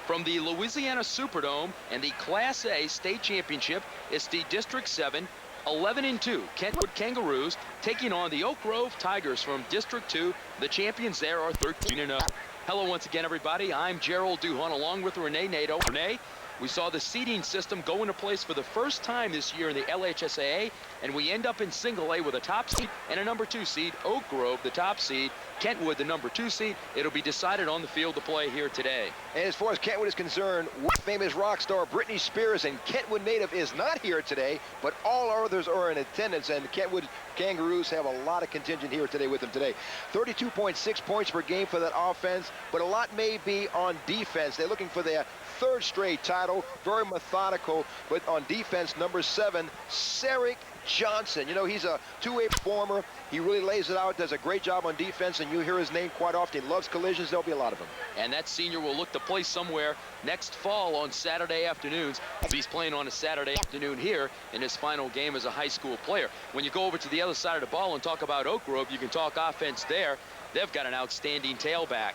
From the Louisiana Superdome and the Class A state championship, it's the District 7 11-2 Kentwood Kangeroos taking on the Oak Grove Tigers from District 2. The champions there are 13-0. Hello once again, everybody. I'm Gerald Duhon along with Renee Nato. Renee, we saw the seeding system go into place for the first time this year in the LHSAA, and we end up in single A with a top seed and a number 2 seed. Oak Grove, the top seed. Kentwood, the number 2 seed. It'll be decided on the field of play here today. And as far as Kentwood is concerned, famous rock star Britney Spears and Kentwood native is not here today, but all others are in attendance, and the Kentwood Kangeroos have a lot of contingent here today with them today. 32.6 points per game for that offense, but a lot may be on defense. They're looking for their third straight title, very methodical, but on defense, number 7, Seric Johnson. You know, he's a two-way performer. He really lays it out, does a great job on defense, and you hear his name quite often. He loves collisions. There'll be a lot of them. And that senior will look to play somewhere next fall on Saturday afternoons. He's playing on a Saturday afternoon here in his final game as a high school player. When you go over to the other side of the ball and talk about Oak Grove, you can talk offense there. They've got an outstanding tailback.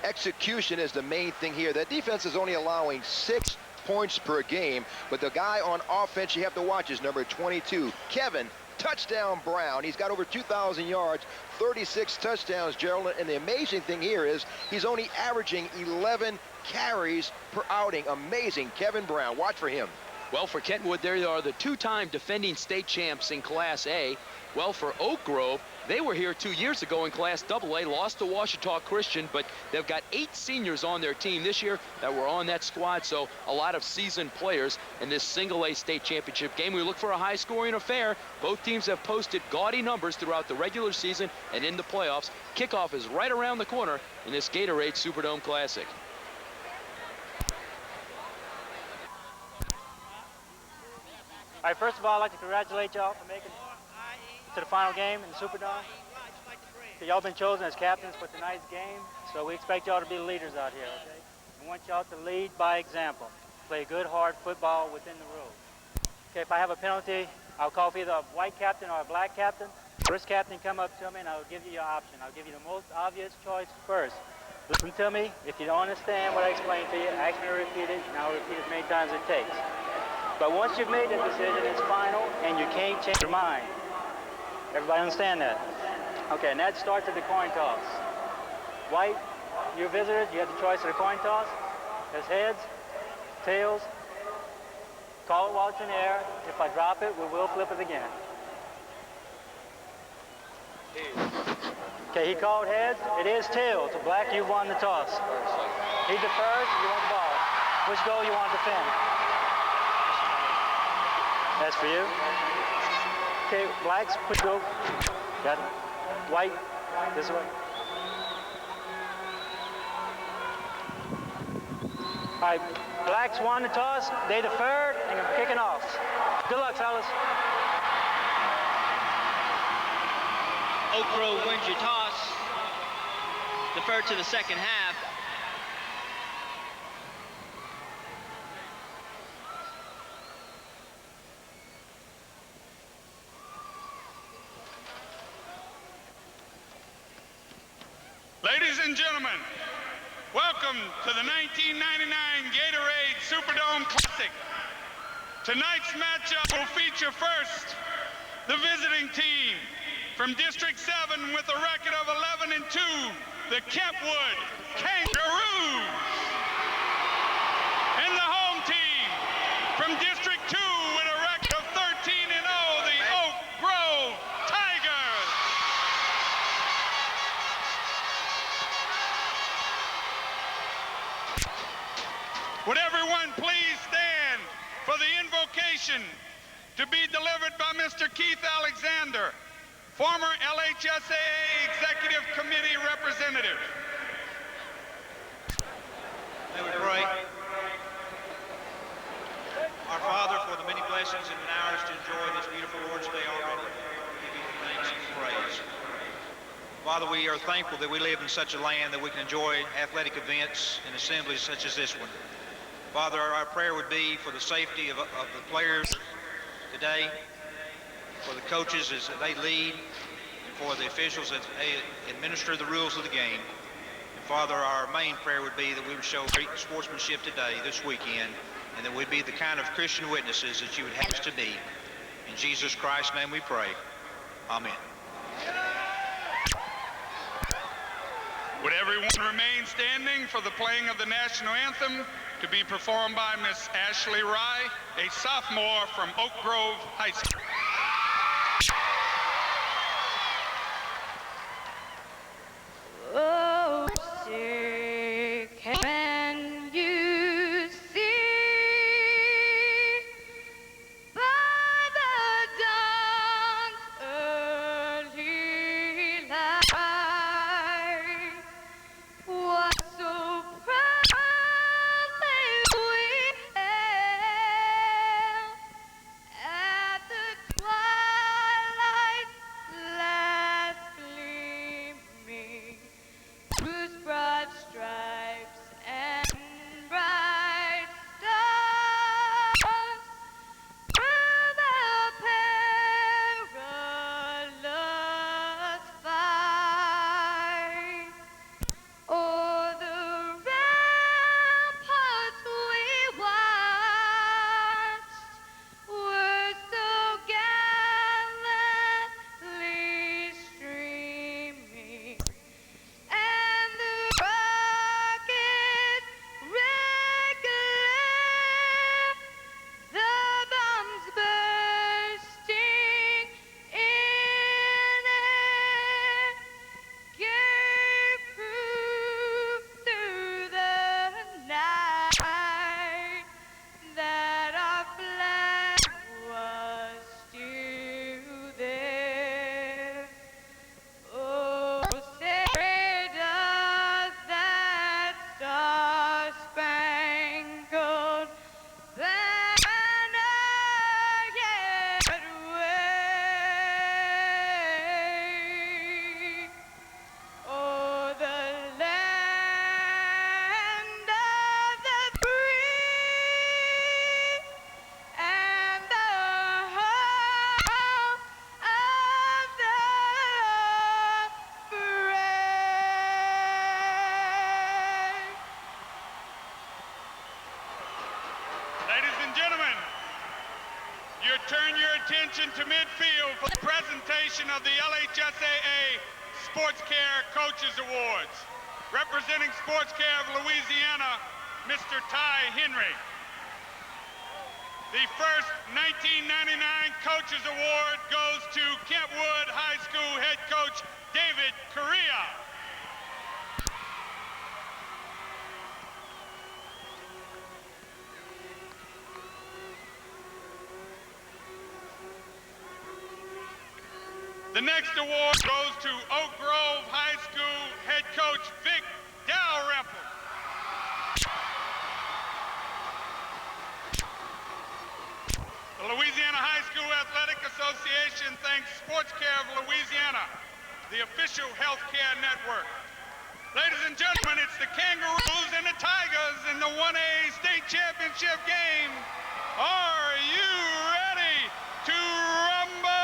Execution is the main thing here. That defense is only allowing 6 points per game, but the guy on offense you have to watch is number 22, Kevin Touchdown Brown. He's got over 2,000 yards, 36 touchdowns, Gerald, and the amazing thing here is he's only averaging 11 carries per outing. Amazing. Kevin Brown, watch for him. Well, for Kentwood, there they are, the 2-time defending state champs in Class A. Well, for Oak Grove, they were here 2 years ago in Class AA, lost to Ouachita Christian, but they've got 8 seniors on their team this year that were on that squad, so a lot of seasoned players in this single A state championship game. We look for a high-scoring affair. Both teams have posted gaudy numbers throughout the regular season and in the playoffs. Kickoff is right around the corner in this Gatorade Superdome Classic. All right, first of all, I'd like to congratulate y'all for making it to the final game in the Superdome. Y'all been chosen as captains for tonight's game, so we expect y'all to be the leaders out here, okay? We want y'all to lead by example. Play good, hard football within the rules. Okay, if I have a penalty, I'll call for either a white captain or a black captain. First captain come up to me and I'll give you your option. I'll give you the most obvious choice first. Listen to me. If you don't understand what I explained to you, ask me to repeat it, and I'll repeat as many times as it takes. But once you've made that decision, it's final, and you can't change your mind. Everybody understand that? Okay, and that starts at the coin toss. White, your visitors, you have the choice of the coin toss. There's heads, tails. Call it while it's in the air. If I drop it, we will flip it again. Okay, he called heads. It is tails. So black, you won the toss. He defers, you want the ball. Which goal you want to defend? That's for you. Okay, blacks, push go. Got it. White, this way. All right, blacks won the toss. They deferred, and I'm kicking off. Good luck, fellas. Oak Grove wins your toss. Defer to the second half. Ladies and gentlemen, welcome to the 1999 Gatorade Superdome Classic. Tonight's matchup will feature first the visiting team from District 7 with a record of 11-2, the Kentwood Kangeroos. And the home team from District 2 with a record of 13-0, the Oak Grove Tigers. Would everyone please stand for the invocation to be delivered by Mr. Keith Alexander, former LHSAA Executive Committee representative. May we pray. Our Father, for the many blessings and ours to enjoy this beautiful Lord's Day already, we give you thanks and praise. Father, we are thankful that we live in such a land that we can enjoy athletic events and assemblies such as this one. Father, our prayer would be for the safety of the players today, for the coaches as they lead, and for the officials as they administer the rules of the game. And Father, our main prayer would be that we would show great sportsmanship today, this weekend, and that we'd be the kind of Christian witnesses that you would have us to be. In Jesus Christ's name we pray. Amen. Would everyone remain standing for the playing of the national anthem to be performed by Miss Ashley Rye, a sophomore from Oak Grove High School. Oh, say, can you see by the dawn's early light what so proudly we hailed at the twilight's last gleaming, whose broad stripes and bright stars through the perilous fight o'er the ramparts we watched were so gallantly streaming, and the rockets regular, the bombs bursting in air, gave proof through the night that our flag was still there. Oh, say does that star-spangled banner yet wave o'er the land of the free and the home of the brave? Ladies and gentlemen, you turn your attention to midfield for the presentation of the LHSAA Sports Care Coaches Awards. Representing Sports Care of Louisiana, Mr. Ty Henry. The first 1999 Coaches Award goes to Kentwood High School head coach David Correa. The next award goes to Oak Grove High School head coach Vic Dalrymple. The Louisiana High School Athletic Association thanks Sports Care of Louisiana, the official healthcare network. Ladies and gentlemen, it's the Kangeroos and the Tigers in the 1A state championship game. Are you ready to rumble?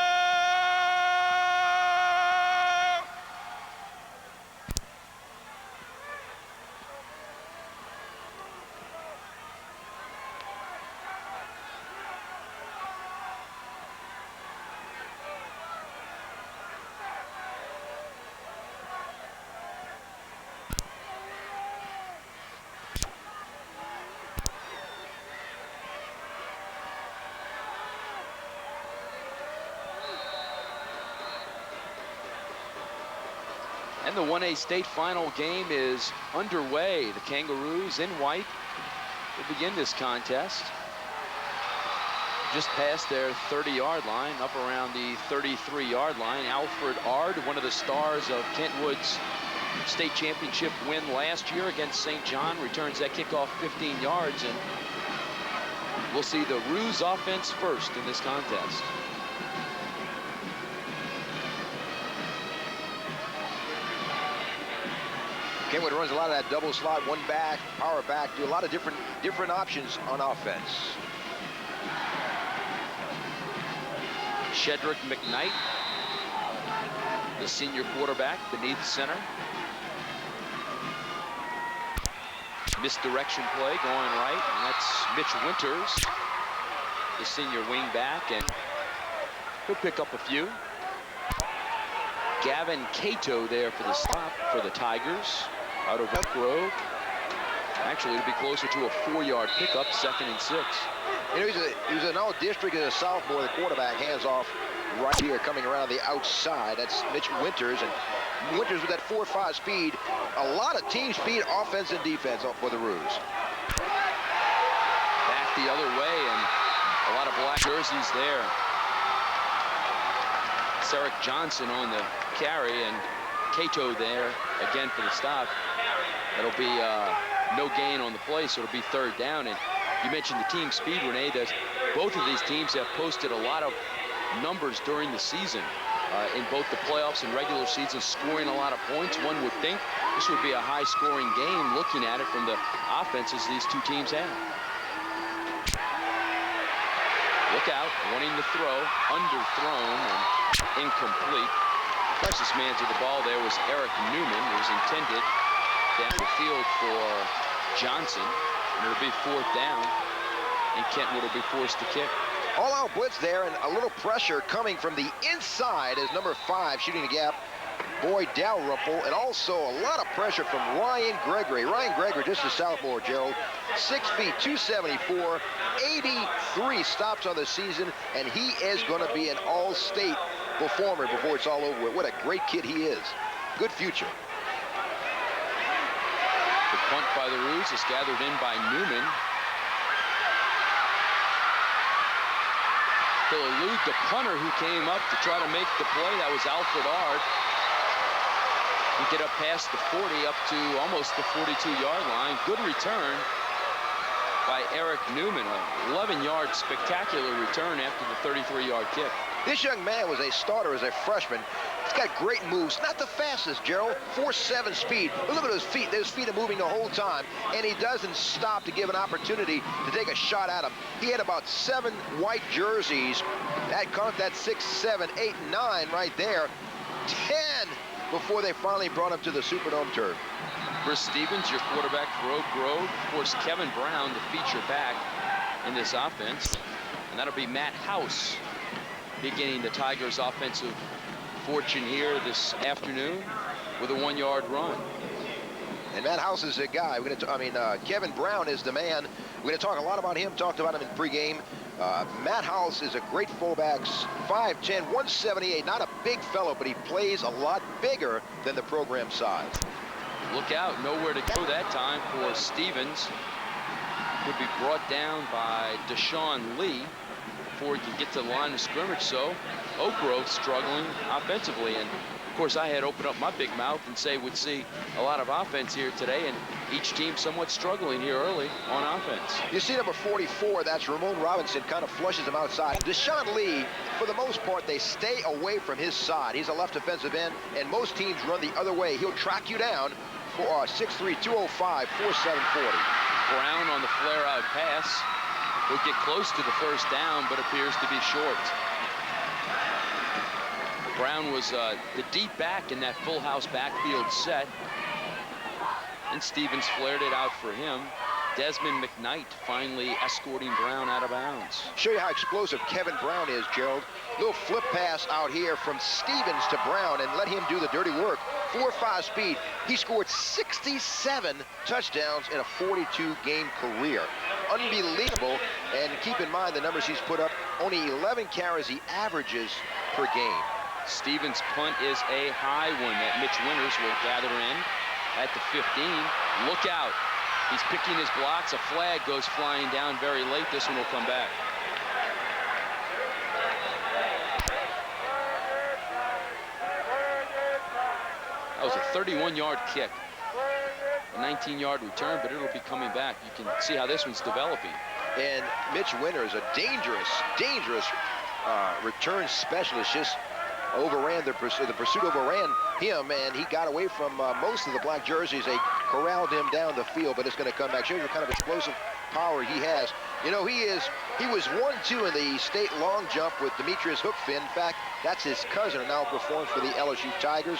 And the 1A state final game is underway. The Kangeroos in white will begin this contest. Just past their 30-yard line, up around the 33-yard line. Alfred Ard, one of the stars of Kentwood's state championship win last year against St. John, returns that kickoff 15 yards, and we'll see the Roos offense first in this contest. Kentwood runs a lot of that double slot, one back, power back, do a lot of different options on offense. Shedrick McKnight, the senior quarterback beneath center. Misdirection play going right, and that's Mitch Winters, the senior wing back, and he'll pick up a few. Gavin Cato there for the stop for the Tigers out of Oak Grove. Actually, it'll be closer to a 4-yard pickup, 2nd and 6. You know, he's an all-district as a sophomore. The quarterback hands off right here, coming around the outside. That's Mitch Winters, and Winters with that 4.5 speed. A lot of team speed, offense and defense for the Roos. Back the other way, and a lot of black jerseys there. Sarek Johnson on the carry, and Cato there again for the stop. That'll be no gain on the play, so it'll be 3rd down. And you mentioned the team speed, Renee. That both of these teams have posted a lot of numbers during the season in both the playoffs and regular season, scoring a lot of points. One would think this would be a high-scoring game, looking at it from the offenses these two teams have. Look out, wanting to throw, underthrown, and incomplete. Closest man to the ball there was Eric Newman. It was intended down the field for Johnson, and it'll be 4th down, and Kentwood will be forced to kick. All-out blitz there, and a little pressure coming from the inside as number 5 shooting the gap, Boyd Dalrymple, and also a lot of pressure from Ryan Gregory. Ryan Gregory, just a sophomore, Gerald, 6 feet, 274, 83 stops on the season, and he is going to be an all-state performer before it's all over with. What a great kid he is. Good future. The punt by the Roos is gathered in by Newman. He'll elude the punter who came up to try to make the play. That was Alfred Ard. He get up past the 40, up to almost the 42-yard line. Good return by Eric Newman. An 11-yard spectacular return after the 33-yard kick. This young man was a starter as a freshman. He's got great moves. Not the fastest, Gerald. 4.7 speed. But look at his feet. His feet are moving the whole time. And he doesn't stop to give an opportunity to take a shot at him. He had about 7 white jerseys. That caught that 6, 7, 8, 9 right there. 10 before they finally brought him to the Superdome turf. Chris Stevens, your quarterback for Oak Grove. Of course, Kevin Brown, the feature back in this offense. And that'll be Matt House beginning the Tigers' offensive fortune here this afternoon with a 1-yard run. And Matt House is a guy. Kevin Brown is the man. We're going to talk a lot about him. Talked about him in pregame. Matt House is a great fullback, 5'10", 178. Not a big fellow, but he plays a lot bigger than the program size. Look out, nowhere to go that time for Stevens. Could be brought down by Deshaun Lee before he can get to the line of scrimmage. So Oak Grove struggling offensively, and of course I had opened up my big mouth and say we'd see a lot of offense here today, and each team somewhat struggling here early on offense. You see number 44, that's Ramon Robinson, kind of flushes him outside. Deshaun Lee, for the most part, they stay away from his side. He's a left defensive end, and most teams run the other way. He'll track you down for 6'3", 205, 4.740. Brown on the flare-out pass. Will get close to the 1st down, but appears to be short. Brown was the deep back in that full house backfield set. And Stevens flared it out for him. Desmond McKnight finally escorting Brown out of bounds. Show you how explosive Kevin Brown is, Gerald. Little flip pass out here from Stevens to Brown and let him do the dirty work. 4.5 speed. He scored 67 touchdowns in a 42-game career. Unbelievable. And keep in mind the numbers he's put up. Only 11 carries he averages per game. Stevens' punt is a high one that Mitch Winters will gather in at the 15. Look out. He's picking his blocks. A flag goes flying down very late. This one will come back. That was a 31-yard kick. A 19-yard return, but it'll be coming back. You can see how this one's developing. And Mitch Winters, a dangerous return specialist, just overran the pursuit overran him, and he got away from most of the black jerseys. They corralled him down the field, but it's going to come back. Shows you the kind of explosive power he has. You know, he was 1-2 in the state long jump with Demetrius Hookfin. In fact, that's his cousin, now performs for the LSU Tigers.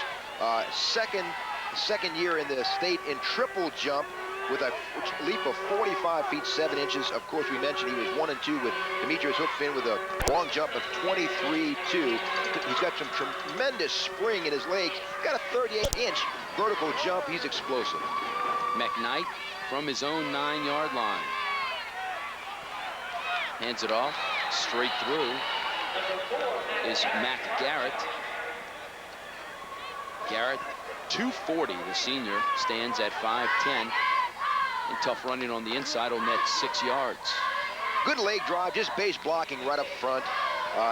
Second year in the state in triple jump. with a leap of 45 feet 7 inches. Of course, we mentioned he was 1 and 2 with Demetrius Hookfin with a long jump of 23.2. He's got some tremendous spring in his legs. Got a 38-inch vertical jump. He's explosive. McKnight from his own 9-yard line. Hands it off. Straight through is Mac Garrett. Garrett, 240, the senior, stands at 5'10". And tough running on the inside will net 6 yards. Good leg drive, just base blocking right up front.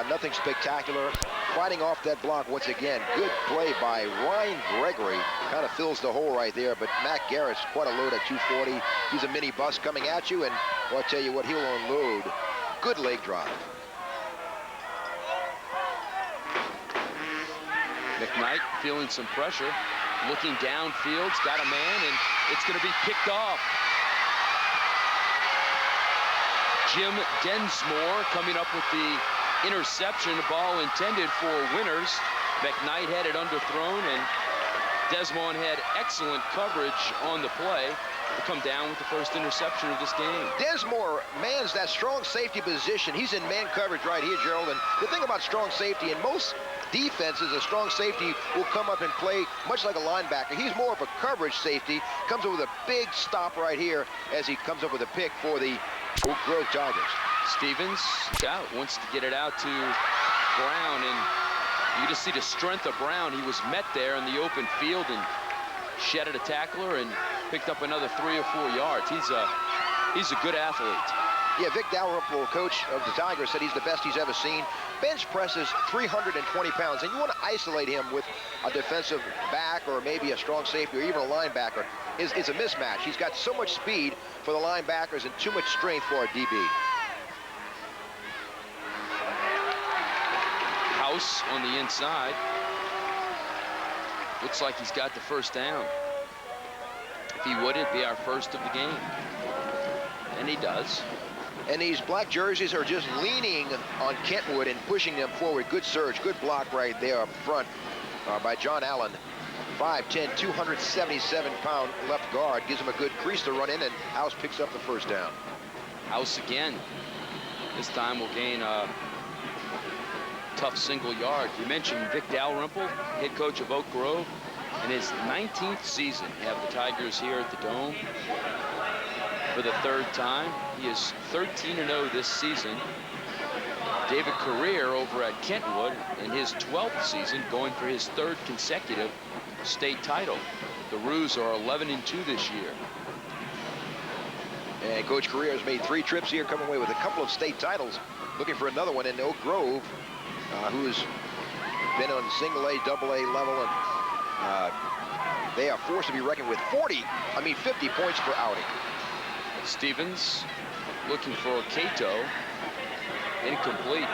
Nothing spectacular. Fighting off that block once again. Good play by Ryan Gregory. Kind of fills the hole right there, but Mac Garrett's quite a load at 240. He's a mini bus coming at you, and well, I'll tell you what, he'll unload. Good leg drive. McKnight feeling some pressure. Looking downfield's got a man, and it's going to be picked off. Jim Densmore coming up with the interception. The ball intended for Winners. McKnight had it underthrown, and Desmond had excellent coverage on the play to come down with the first interception of this game. Desmore mans that strong safety position. He's in man coverage right here, Gerald. And the thing about strong safety, in most defenses, a strong safety will come up and play much like a linebacker. He's more of a coverage safety. Comes up with a big stop right here as he comes up with a pick for the Oak Grove Tigers. Stevens wants to get it out to Brown, and you just see the strength of Brown. He was met there in the open field and shedded a tackler and picked up another 3 or 4 yards. He's a good athlete. Yeah, Vic Dalrymple, coach of the Tigers, said he's the best he's ever seen. Bench presses 320 pounds, and you want to isolate him with a defensive back or maybe a strong safety or even a linebacker. It's a mismatch. He's got so much speed for the linebackers and too much strength for a DB. House on the inside. Looks like he's got the first down. If he would, it'd be our first of the game. And he does. And these black jerseys are just leaning on Kentwood and pushing them forward. Good surge, good block right there up front by John Allen. 5'10", 277-pound left guard. Gives him a good crease to run in, and House picks up the first down. House again. This time will gain a tough single yard. You mentioned Vic Dalrymple, head coach of Oak Grove. In his 19th season, have the Tigers here at the Dome for the 3rd time. He is 13-0 this season. David Career over at Kentwood in his 12th season, going for his 3rd consecutive state title. The Roos are 11-2 this year. And Coach Career has made 3 trips here, coming away with a couple of state titles. Looking for another one in Oak Grove, who's been on single A, double A level, and they are forced to be reckoned with 50 points per outing. Stevens looking for Cato. Incomplete.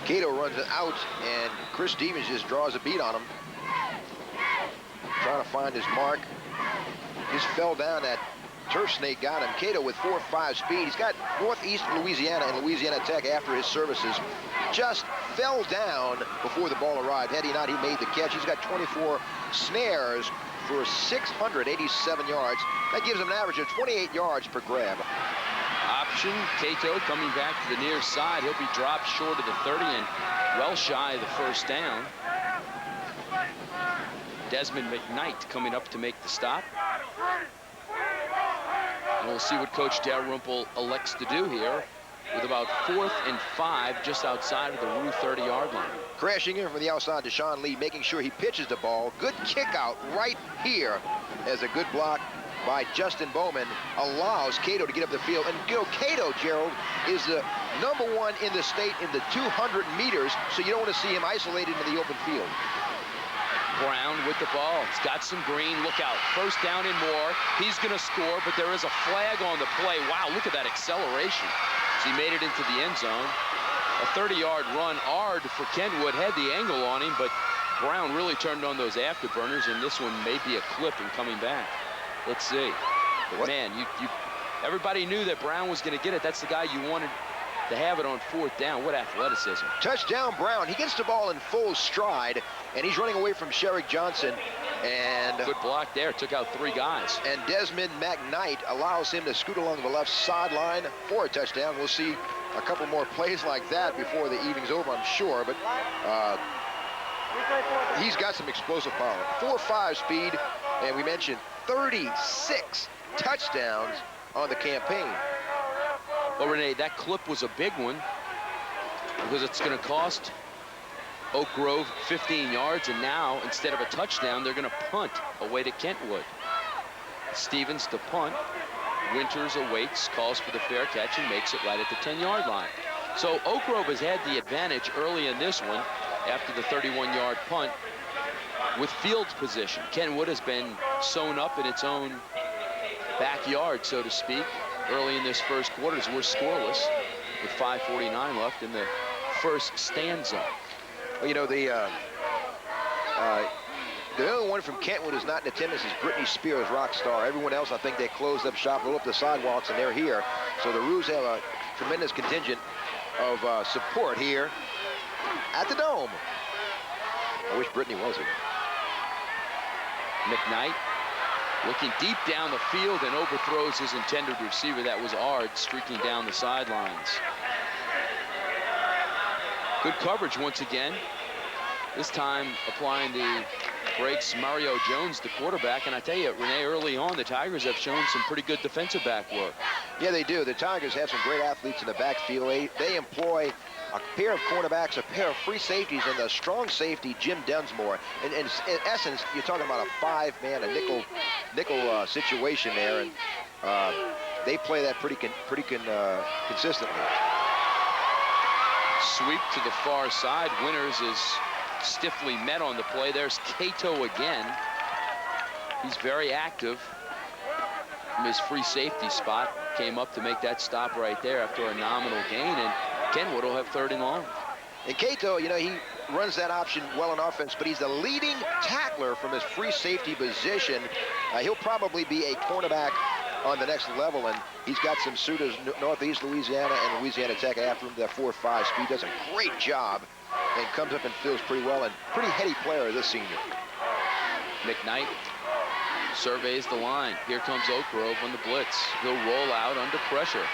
Cato runs it out, and Chris Stevens just draws a beat on him. Trying to find his mark. Just fell down. That turf snake got him. Cato with 4.5 speed. He's got Northeast Louisiana and Louisiana Tech after his services. Just fell down before the ball arrived. Had he not, he made the catch. He's got 24 snares for 687 yards. That gives him an average of 28 yards per grab. Option, Cato coming back to the near side. He'll be dropped short of the 30 and well shy of the first down. Desmond McKnight coming up to make the stop. And we'll see what Coach Dalrymple elects to do here with about 4th and 5 just outside of the Rue 30-yard line. Crashing in from the outside, Deshaun Lee, making sure he pitches the ball. Good kick out right here as a good block by Justin Bowman allows Cato to get up the field. And Cato, Gerald, is the #1 in the state in the 200 meters, so you don't want to see him isolated in the open field. Brown with the ball. He's got some green. Look out. First down and more. He's going to score, but there is a flag on the play. Wow, look at that acceleration. So he made it into the end zone. A 30-yard run. Ard for Kentwood had the angle on him, but Brown really turned on those afterburners, and this one may be a clip in coming back. Let's see. But man, everybody knew that Brown was going to get it. That's the guy you wanted to have it on 4th down. What athleticism. Touchdown Brown. He gets the ball in full stride, and he's running away from Sherrick Johnson. And good block there. Took out 3 guys. And Desmond McKnight allows him to scoot along the left sideline for a touchdown. We'll see a couple more plays like that before the evening's over, I'm sure. But he's got some explosive power. 4.5 speed, and we mentioned 36 touchdowns on the campaign. Well, Renee, that clip was a big one because it's going to cost Oak Grove 15 yards, and now instead of a touchdown, they're going to punt away to Kentwood. Stevens to punt. Winters awaits, calls for the fair catch, and makes it right at the 10-yard line. So Oak Grove has had the advantage early in this one after the 31-yard punt with field position. Kentwood has been sewn up in its own backyard, so to speak, early in this first quarter, as we're scoreless with 5:49 left in the first stanza. Well, you know, the only one from Kentwood who's not in attendance is Brittany Spears, rock star. Everyone else, I think they closed up shop, rolled up the sidewalks, and they're here. So the Roos have a tremendous contingent of support here at the Dome. I wish Brittany was here. McKnight looking deep down the field and overthrows his intended receiver. That was Ard streaking down the sidelines. Good coverage once again. This time applying the brakes, Mario Jones, the quarterback. And I tell you, Renee, early on, the Tigers have shown some pretty good defensive back work. Yeah, they do. The Tigers have some great athletes in the backfield. They employ a pair of cornerbacks, a pair of free safeties, and the strong safety, Jim Dunsmore. And in essence, you're talking about a 5-man, a nickel situation there, and they play that pretty consistently. Sweep to the far side. Winters is stiffly met on the play. There's Cato again. He's very active from his free safety spot. Came up to make that stop right there after a nominal gain, and Kentwood will have 3rd and long. And Cato, you know, he runs that option well in offense, but he's the leading tackler from his free safety position. He'll probably be a cornerback on the next level, and he's got some suitors Northeast Louisiana and Louisiana Tech after him. That 4.5 speed, does a great job and comes up and fills pretty well, and pretty heady player, this senior. McKnight surveys the line. Here comes Oak Grove on the blitz. He'll roll out under pressure.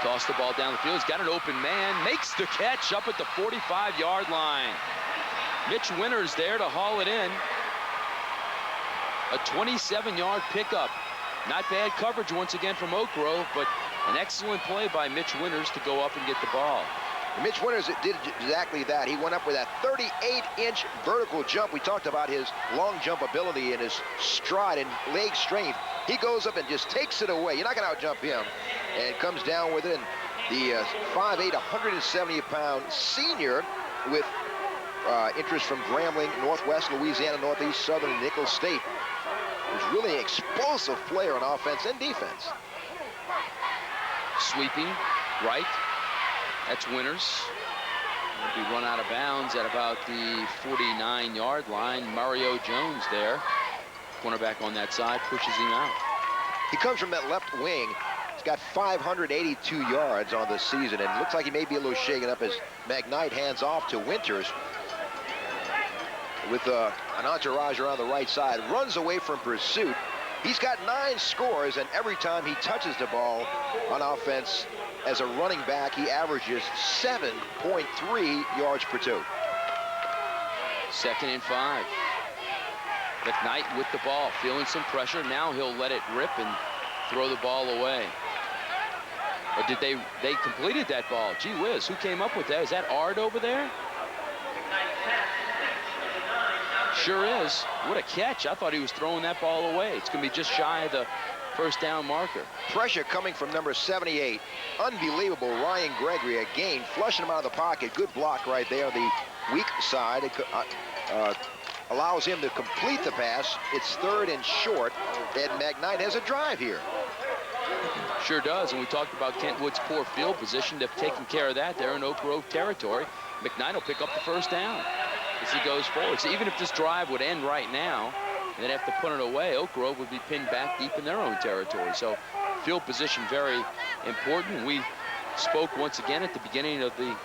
Toss the ball down the field. He's got an open man. Makes the catch up at the 45-yard line. Mitch Winters there to haul it in. A 27-yard pickup. Not bad coverage once again from Oak Grove, but an excellent play by Mitch Winters to go up and get the ball. And Mitch Winters did exactly that. He went up with that 38-inch vertical jump. We talked about his long jump ability and his stride and leg strength. He goes up and just takes it away. You're not going to out-jump him. And comes down with it. And the 5'8", 170-pound senior with interest from Grambling, Northwest Louisiana, Northeast Southern, and Nicholls State. He's really an explosive player on offense and defense. Sweeping right. That's Winters. He'll be run out of bounds at about the 49-yard line. Mario Jones there. Cornerback on that side pushes him out. He comes from that left wing. He's got 582 yards on the season, and looks like he may be a little shaken up as McKnight hands off to Winters with an entourage around the right side. Runs away from pursuit. He's got 9 scores, and every time he touches the ball on offense as a running back, he averages 7.3 yards per 2. 2nd and 5. McKnight with the ball, feeling some pressure. Now he'll let it rip and throw the ball away. Or did they completed that ball? Gee whiz, who came up with that? Is that Ard over there? Sure is. What a catch. I thought he was throwing that ball away. It's going to be just shy of the first down marker. Pressure coming from number 78. Unbelievable. Ryan Gregory again flushing him out of the pocket. Good block right there on the weak side. It allows him to complete the pass. It's 3rd and short, and McKnight has a drive here. Sure does, and we talked about Kentwood's poor field position. They've taken care of that. They're in Oak Grove territory. McKnight will pick up the first down as he goes forward. So even if this drive would end right now, and they'd have to put it away, Oak Grove would be pinned back deep in their own territory. So field position very important. We spoke once again at the beginning of the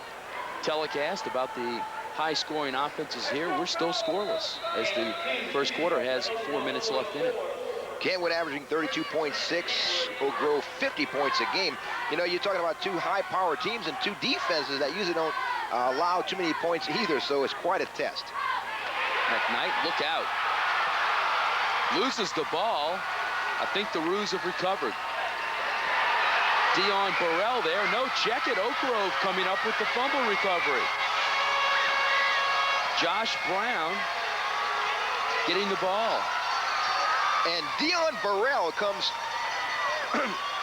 telecast about the high-scoring offenses here. We're still scoreless as the first quarter has 4 minutes left in it. Kentwood averaging 32.6, Oak Grove 50 points a game. You know, you're talking about two high-power teams and two defenses that usually don't allow too many points either, so it's quite a test. McKnight, look out. Loses the ball. I think the Roos have recovered. Dion Burrell there. No, check it. Oak Grove coming up with the fumble recovery. Josh Brown getting the ball. And Dion Burrell comes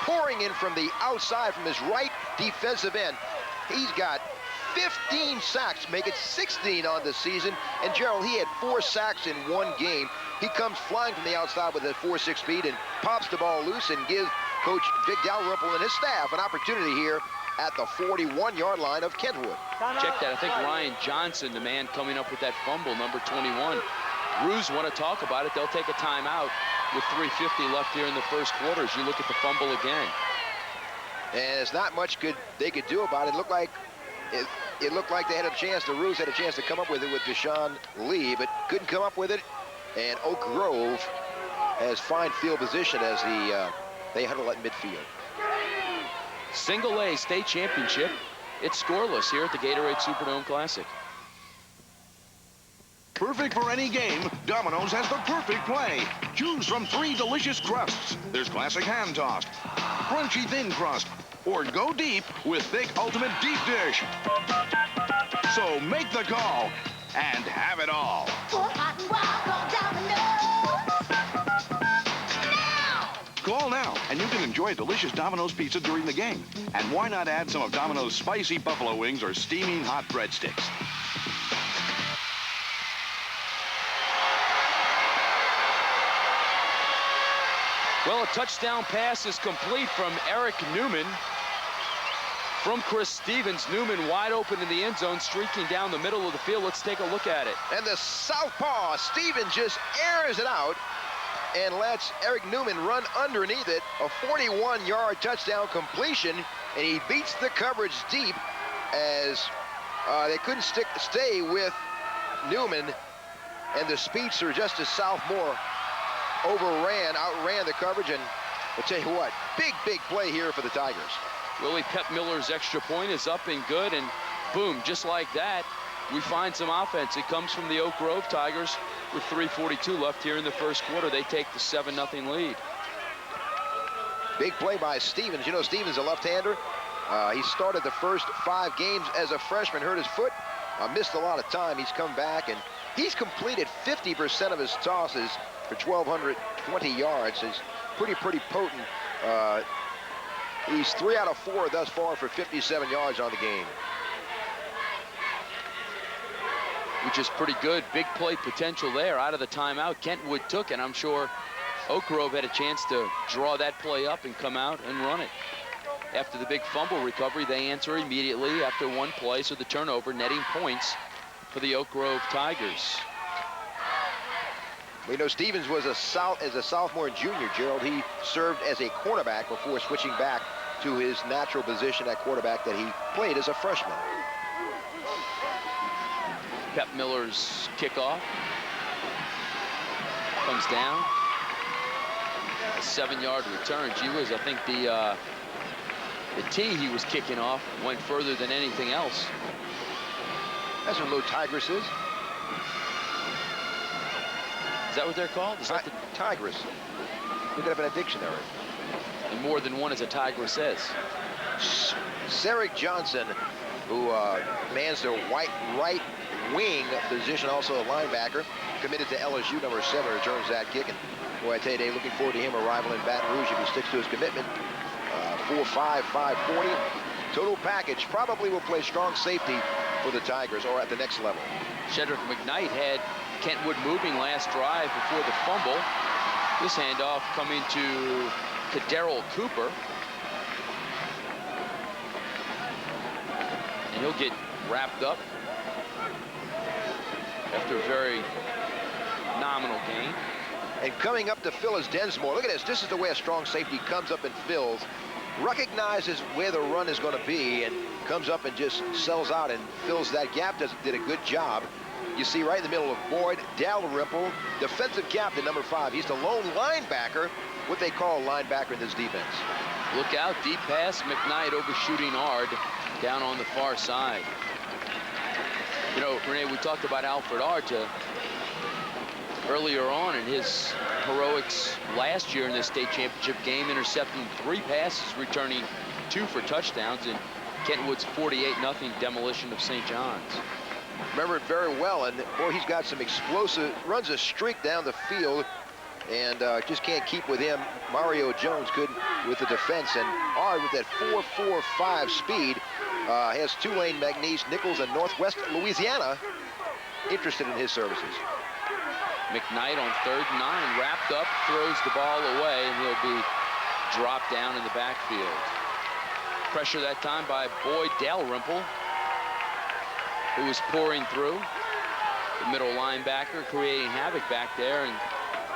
pouring in from the outside from his right defensive end. He's got 15 sacks, make it 16 on the season. And Gerald, he had 4 sacks in one game. He comes flying from the outside with a 4.6 speed and pops the ball loose and gives Coach Vic Dalrymple and his staff an opportunity here at the 41-yard line of Kentwood. Check that. I think Ryan Johnson, the man coming up with that fumble, number 21. Roos want to talk about it. They'll take a timeout with 3:50 left here in the first quarter as you look at the fumble again. And there's not much they could do about it. It looked like they had a chance. The Roos had a chance to come up with it with Deshaun Lee, but couldn't come up with it. And Oak Grove has fine field position as they huddle at midfield. Single A state championship. It's scoreless here at the Gatorade Superdome Classic. Perfect for any game, Domino's has the perfect play. Choose from 3 delicious crusts. There's classic hand-tossed, crunchy thin crust, or go deep with thick ultimate deep dish. So make the call and have it all. Call now, and you can enjoy delicious Domino's pizza during the game. And why not add some of Domino's spicy buffalo wings or steaming hot breadsticks? Well, a touchdown pass is complete from Eric Newman. From Chris Stevens. Newman wide open in the end zone, streaking down the middle of the field. Let's take a look at it. And the southpaw, Stevens just airs it out and lets Eric Newman run underneath it. A 41-yard touchdown completion, and he beats the coverage deep as they couldn't stay with Newman, and the speedster, Justice Southmore, outran the coverage. And I'll tell you what, big play here for the Tigers. Willie Pep Miller's extra point is up and good, and boom, just like that, we find some offense. It comes from the Oak Grove Tigers with 3:42 left here in the first quarter. They take the 7-0 lead. Big play by Stevens. You know, Stevens a left-hander. He started the first 5 games as a freshman, hurt his foot, missed a lot of time. He's come back, and he's completed 50% of his tosses for 1,220 yards. He's pretty potent. He's 3 out of 4 thus far for 57 yards on the game. Which is pretty good. Big play potential there out of the timeout. Kentwood took it. I'm sure Oak Grove had a chance to draw that play up and come out and run it. After the big fumble recovery, they answer immediately after 1 play, so the turnover netting points for the Oak Grove Tigers. We know Stevens was as a sophomore and junior, Gerald. He served as a cornerback before switching back to his natural position at quarterback that he played as a freshman. Pep Miller's kickoff comes down. A 7-yard return. Gee whiz, I think the tee he was kicking off went further than anything else. That's what low tigress is. Is that what they're called? Is that the tigress? Look it up in a dictionary. And more than one, as a tigress says. Sarek Johnson, who mans the right wing position, also a linebacker, committed to LSU, number 7, returns that kick. And boy, I tell you, they're looking forward to him arrival in Baton Rouge if he sticks to his commitment. 4'5", 540. Total package. Probably will play strong safety for the Tigers or at the next level. Shedrick McKnight had Kentwood moving last drive before the fumble. This handoff coming to Kaderrell Cooper. And he'll get wrapped up after a very nominal gain. And coming up to fill is Densmore. Look at this. This is the way a strong safety comes up and fills. recognizes where the run is going to be and comes up and just sells out and fills that gap. Did a good job. You see right in the middle of Boyd Dalrymple, defensive captain, number 5. He's the lone linebacker, what they call a linebacker in this defense. Look out, deep pass, McKnight overshooting Ard down on the far side. You know, Renee, we talked about Alfred Ard earlier on in his heroics last year in the state championship game, intercepting 3 passes, returning 2 for touchdowns in Kentwood's 48-0 demolition of St. John's. Remember it very well, and boy, he's got some explosive, runs a streak down the field, and just can't keep with him. Mario Jones could with the defense, and Ard with that 4.45 speed has Tulane, McNeese, Nichols, and Northwest Louisiana interested in his services. McKnight on 3rd and 9, wrapped up, throws the ball away, and he'll be dropped down in the backfield. Pressure that time by Boyd Dalrymple, who was pouring through. The middle linebacker creating havoc back there, and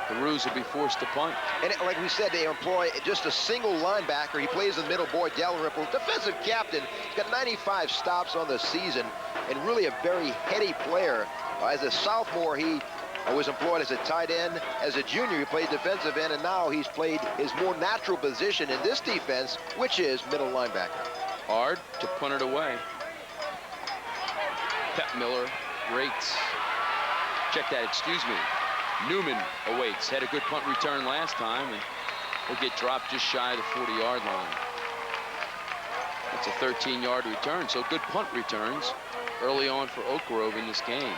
the Roos will be forced to punt. And like we said, they employ just a single linebacker. He plays in the middle, Boyd Dalrymple, defensive captain. He's got 95 stops on the season, and really a very heady player. As a sophomore, he was employed as a tight end. As a junior, he played defensive end, and now he's played his more natural position in this defense, which is middle linebacker. Ard to punt it away. Pep Miller rates. Check that, excuse me. Newman awaits. Had a good punt return last time, and will get dropped just shy of the 40-yard line. That's a 13-yard return, so good punt returns early on for Oak Grove in this game.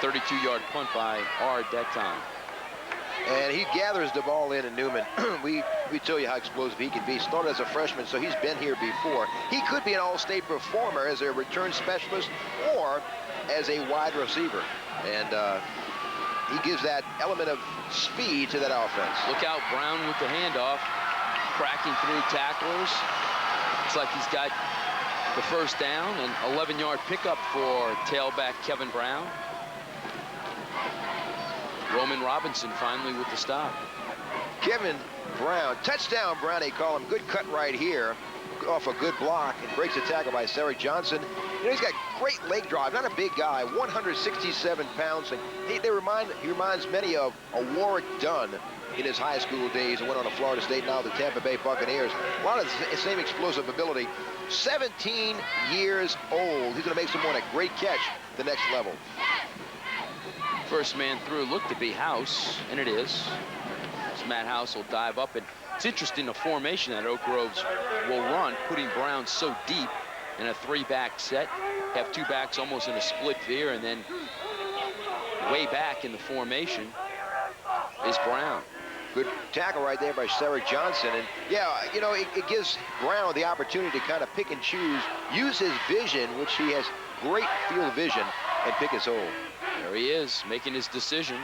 32-yard punt by Ard that time. And he gathers the ball in, and Newman, we tell you how explosive he can be. Started as a freshman, so he's been here before. He could be an all-state performer as a return specialist or as a wide receiver. And he gives that element of speed to that offense. Look out, Brown with the handoff, cracking through tacklers. Looks like he's got the first down, and 11-yard pickup for tailback Kevin Brown. Roman Robinson finally with the stop. Kevin Brown, touchdown Brown, they call him. Good cut right here off a good block, and breaks the tackle by Sarek Johnson. You know, he's got great leg drive, not a big guy, 167 pounds. And he reminds many of a Warwick Dunn in his high school days and went on to Florida State, now the Tampa Bay Buccaneers. A lot of the same explosive ability. 17 years old. He's going to make someone a great catch the next level. First man through looked to be House, and it is. As Matt House will dive up, and it's interesting the formation that Oak Groves will run, putting Brown so deep in a 3-back set. Have 2 backs almost in a split veer, and then way back in the formation is Brown. Good tackle right there by Sarek Johnson. And yeah, you know, it gives Brown the opportunity to kind of pick and choose, use his vision, which he has great field vision, and pick his hole. There he is, making his decision.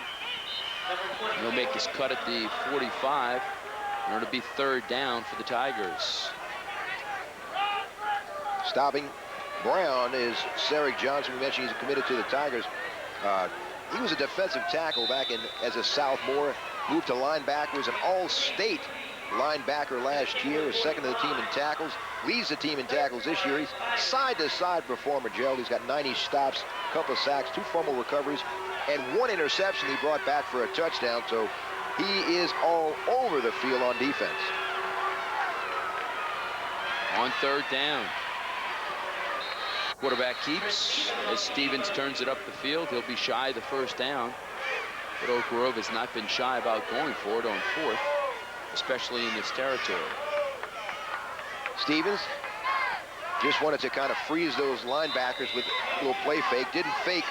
He'll make his cut at the 45 in order to be 3rd down for the Tigers. Stopping Brown is Sarek Johnson. We mentioned he's committed to the Tigers. He was a defensive tackle back as a sophomore. Moved to linebacker, was an all-state linebacker last year, was second to the team in tackles, leads the team in tackles this year. He's side-to-side performer, Gerald. He's got 90 stops, a couple of sacks, 2 fumble recoveries, and 1 interception he brought back for a touchdown. So he is all over the field on defense. On 3rd down. Quarterback keeps as Stevens turns it up the field. He'll be shy of the 1st down. But Oak Grove has not been shy about going for it on 4th, especially in this territory. Stevens just wanted to kind of freeze those linebackers with a little play fake. Didn't fake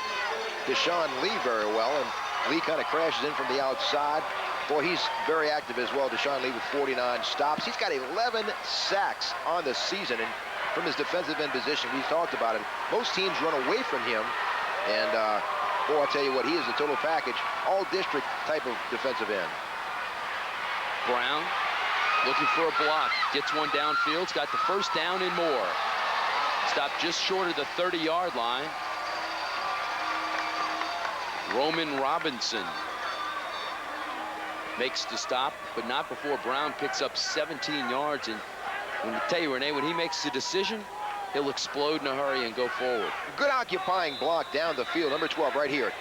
Deshaun Lee very well, and Lee kind of crashes in from the outside. Boy, he's very active as well. Deshaun Lee with 49 stops. He's got 11 sacks on the season, and from his defensive end position, we've talked about it. Most teams run away from him, and boy, I'll tell you what, he is the total package, all-district type of defensive end. Brown looking for a block, gets one downfield, got the 1st down and more. Stopped just short of the 30-yard line. Roman Robinson makes the stop, but not before Brown picks up 17 yards. And I tell you, Renee, when he makes the decision, he'll explode in a hurry and go forward. Good occupying block down the field, number 12 right here.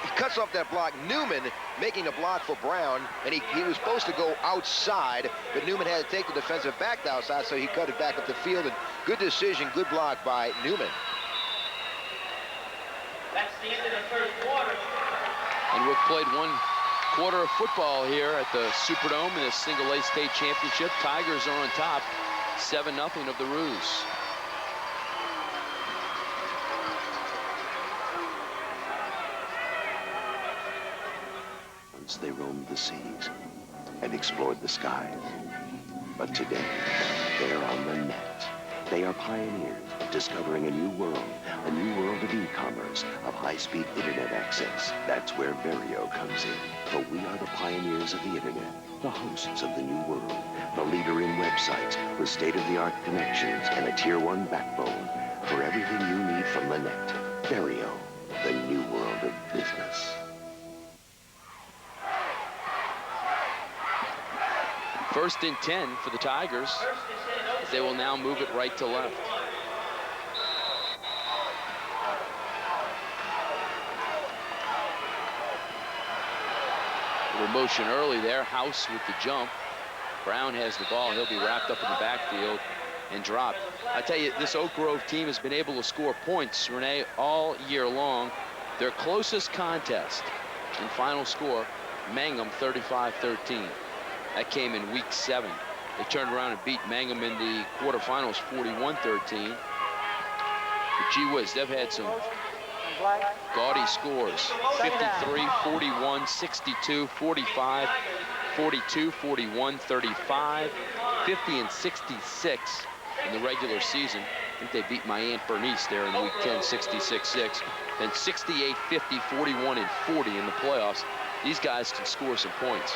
He cuts off that block. Newman making a block for Brown, and he was supposed to go outside, but Newman had to take the defensive back to outside, so he cut it back up the field. And good decision, good block by Newman. That's the end of the first quarter. And we've played 1 quarter of football here at the Superdome in the single-A state championship. Tigers are on top, 7-0 of the Roos. Once they roamed the seas and explored the skies. But today, they're on the net. They are pioneers of discovering a new world of e-commerce, of high-speed internet access. That's where Verio comes in. For we are the pioneers of the internet, the hosts of the new world, the leader in websites with state-of-the-art connections and a Tier 1 backbone for everything you need from the net. Verio, the new world of business. First and 10 for the Tigers. They will now move it right to left. A little motion early there. House with the jump. Brown has the ball. He'll be wrapped up in the backfield and dropped. I tell you, this Oak Grove team has been able to score points, Renee, all year long. Their closest contest and final score, Mangum 35-13. That came in week 7. They turned around and beat Mangum in the quarterfinals 41-13. But gee whiz, they've had some gaudy scores. 53, 41, 62, 45, 42, 41, 35, 50, and 66 in the regular season. I think they beat my Aunt Bernice there in week 10, 66-6. Then 68, 50, 41, and 40 in the playoffs. These guys can score some points.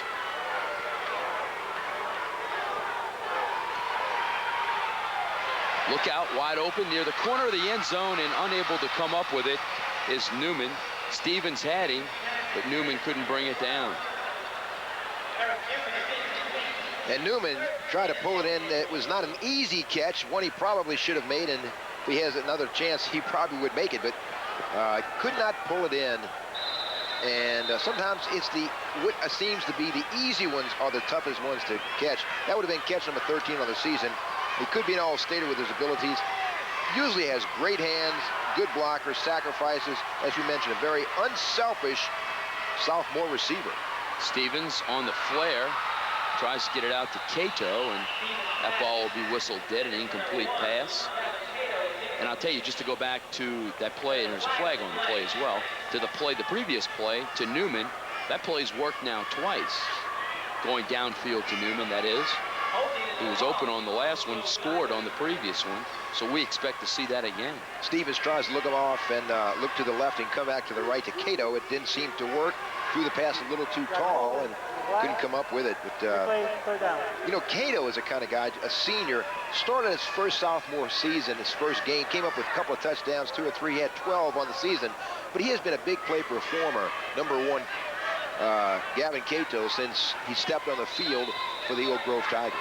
Look out, wide open near the corner of the end zone, and unable to come up with it is Newman. Stevens had him, but Newman couldn't bring it down. And Newman tried to pull it in. It was not an easy catch, one he probably should have made, and if he has another chance, he probably would make it, but could not pull it in. And sometimes it's what seems to be the easy ones are the toughest ones to catch. That would have been catch number 13 on the season. He could be an all-stater with his abilities. Usually has great hands, good blocker, sacrifices. As you mentioned, a very unselfish sophomore receiver. Stevens on the flare, tries to get it out to Cato, and that ball will be whistled dead, an incomplete pass. And I'll tell you, just to go back to that play, and there's a flag on the play as well, to the play, the previous play to Newman, that play's worked now twice. Going downfield to Newman, that is. He was open on the last one, scored on the previous one, so we expect to see that again. Stevens tries to look him off and look to the left and come back to the right to Cato. It didn't seem to work. Threw the pass a little too tall and couldn't come up with it. But, you know, Cato is a kind of guy, a senior, started his first sophomore season, his first game, came up with a couple of touchdowns, 2 or 3, he had 12 on the season, but he has been a big play performer, number 1, Gavin Cato, since he stepped on the field for the Oak Grove Tigers.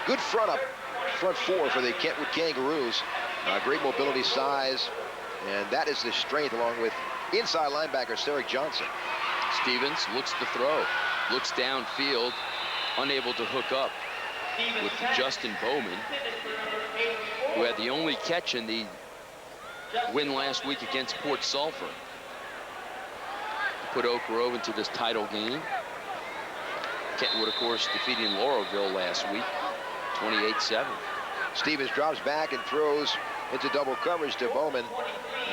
Good front 4 for the Kentwood Kangeroos. Great mobility, size, and that is the strength, along with inside linebacker Sarek Johnson. Stevens looks to throw, looks downfield, unable to hook up with Justin Bowman, who had the only catch in the win last week against Port Sulphur. Put Oak Grove into this title game. Kentwood, of course, defeating Laurelville last week, 28-7. Stevens drops back and throws into double coverage to Bowman.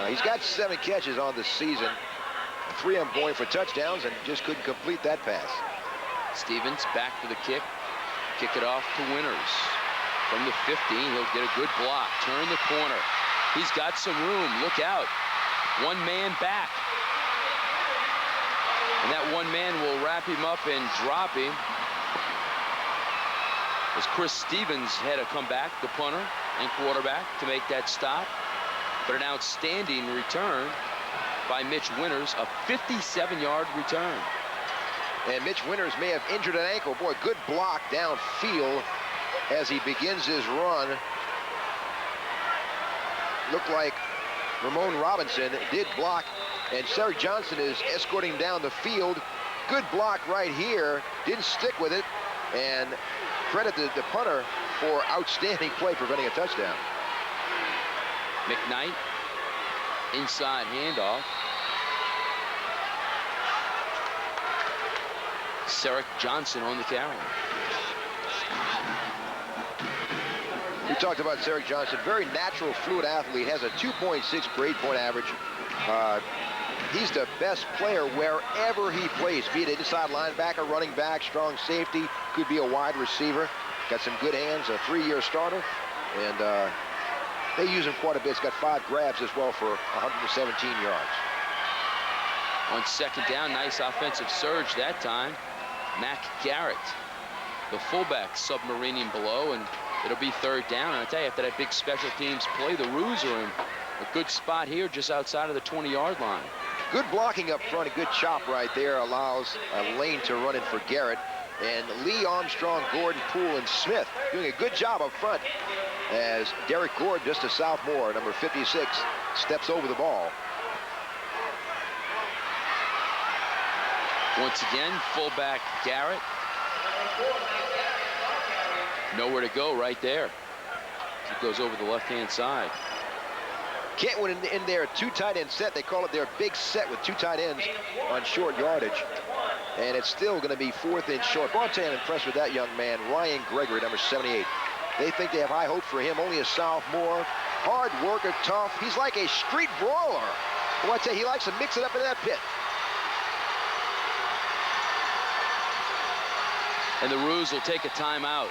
He's got 7 catches on the season, 3 of them going for touchdowns, and just couldn't complete that pass. Stevens back to the kick it off to Winters. From the 15, he'll get a good block, turn the corner. He's got some room, look out. 1 man back. And that 1 man will wrap him up and drop him. As Chris Stevens had to come back, the punter and quarterback, to make that stop. But an outstanding return by Mitch Winters, a 57-yard return. And Mitch Winters may have injured an ankle. Boy, good block downfield as he begins his run. Looked like Ramon Robinson did block, and Cedric Johnson is escorting down the field. Good block right here. Didn't stick with it. And credit the punter for outstanding play preventing a touchdown. McKnight, inside handoff. Cedric Johnson on the carry. We talked about Cedric Johnson, very natural, fluid athlete, has a 2.6 grade point average. He's the best player wherever he plays, be it inside linebacker, running back, strong safety, could be a wide receiver. Got some good hands, a 3-year starter, and they use him quite a bit. He's got 5 grabs as well for 117 yards. On second down, nice offensive surge that time. Mac Garrett, the fullback, submarining below, and it'll be third down. And I tell you, after that big special teams play, the Roos are in a good spot here just outside of the 20-yard line. Good blocking up front, a good chop right there allows a lane to run in for Garrett. And Lee, Armstrong, Gordon, Poole, and Smith doing a good job up front as Derek Gordon, just a sophomore, number 56, steps over the ball. Once again, fullback Garrett. Nowhere to go right there. He goes over the left-hand side. Kentwood in their 2 tight end set. They call it their big set with 2 tight ends on short yardage. And it's still going to be 4th and short. Boy, I'm impressed with that young man, Ryan Gregory, number 78. They think they have high hopes for him, only a sophomore. Hard worker, tough. He's like a street brawler. Boy, I tell you, he likes to mix it up in that pit. And the Roos will take a timeout.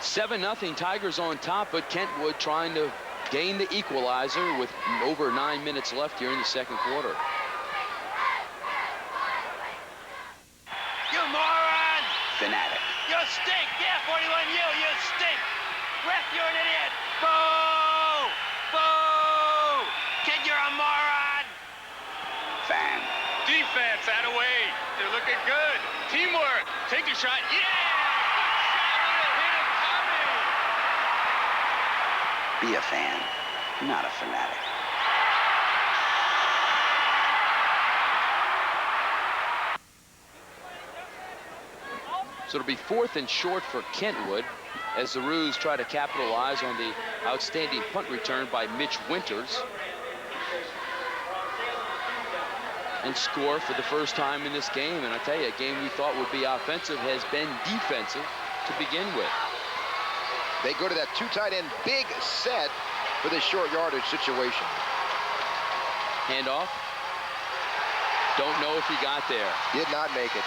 7-0 Tigers on top, but Kentwood trying to gain the equalizer with over 9 minutes left here in the second quarter. You moron! Fanatic. You stink! Yeah, 41, you stink! Ref, you're an idiot! Boo! Boo! Kid, you're a moron! Fan. Defense, out of way. They're looking good. Teamwork. Take a shot. Yeah! Be a fan, not a fanatic. So it'll be 4th and short for Kentwood as the Roos try to capitalize on the outstanding punt return by Mitch Winters and score for the first time in this game. And I tell you, a game we thought would be offensive has been defensive to begin with. They go to that 2 tight end big set for this short yardage situation. Handoff. Don't know if he got there. Did not make it.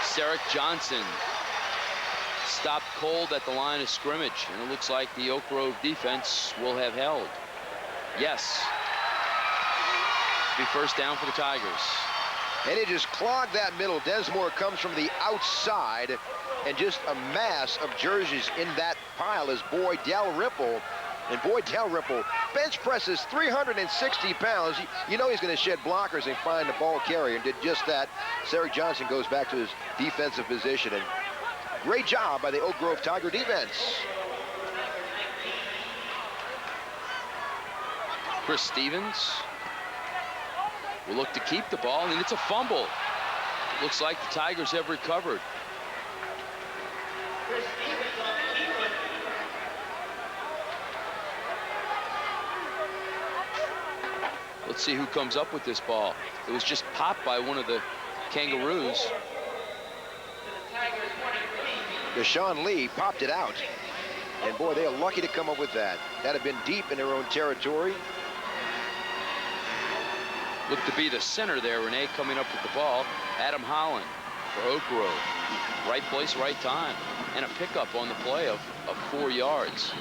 Cedric Johnson stopped cold at the line of scrimmage, and it looks like the Oak Grove defense will have held. Yes. Be first down for the Tigers. And it just clogged that middle. Desmore comes from the outside, and just a mass of jerseys in that pile is Boyd Dalrymple. And Boyd Dalrymple bench presses 360 pounds. You know he's going to shed blockers and find the ball carrier, and did just that. Cedric Johnson goes back to his defensive position, and great job by the Oak Grove Tiger defense. Chris Stevens will look to keep the ball, and it's a fumble. Looks like the Tigers have recovered. Let's see who comes up with this ball. It was just popped by one of the Kangeroos. Deshaun Lee popped it out. And boy, they are lucky to come up with that. That had been deep in their own territory. Looked to be the center there, Renee, coming up with the ball. Adam Holland for Oak Grove. Right place, right time. And a pickup on the play of 4 yards.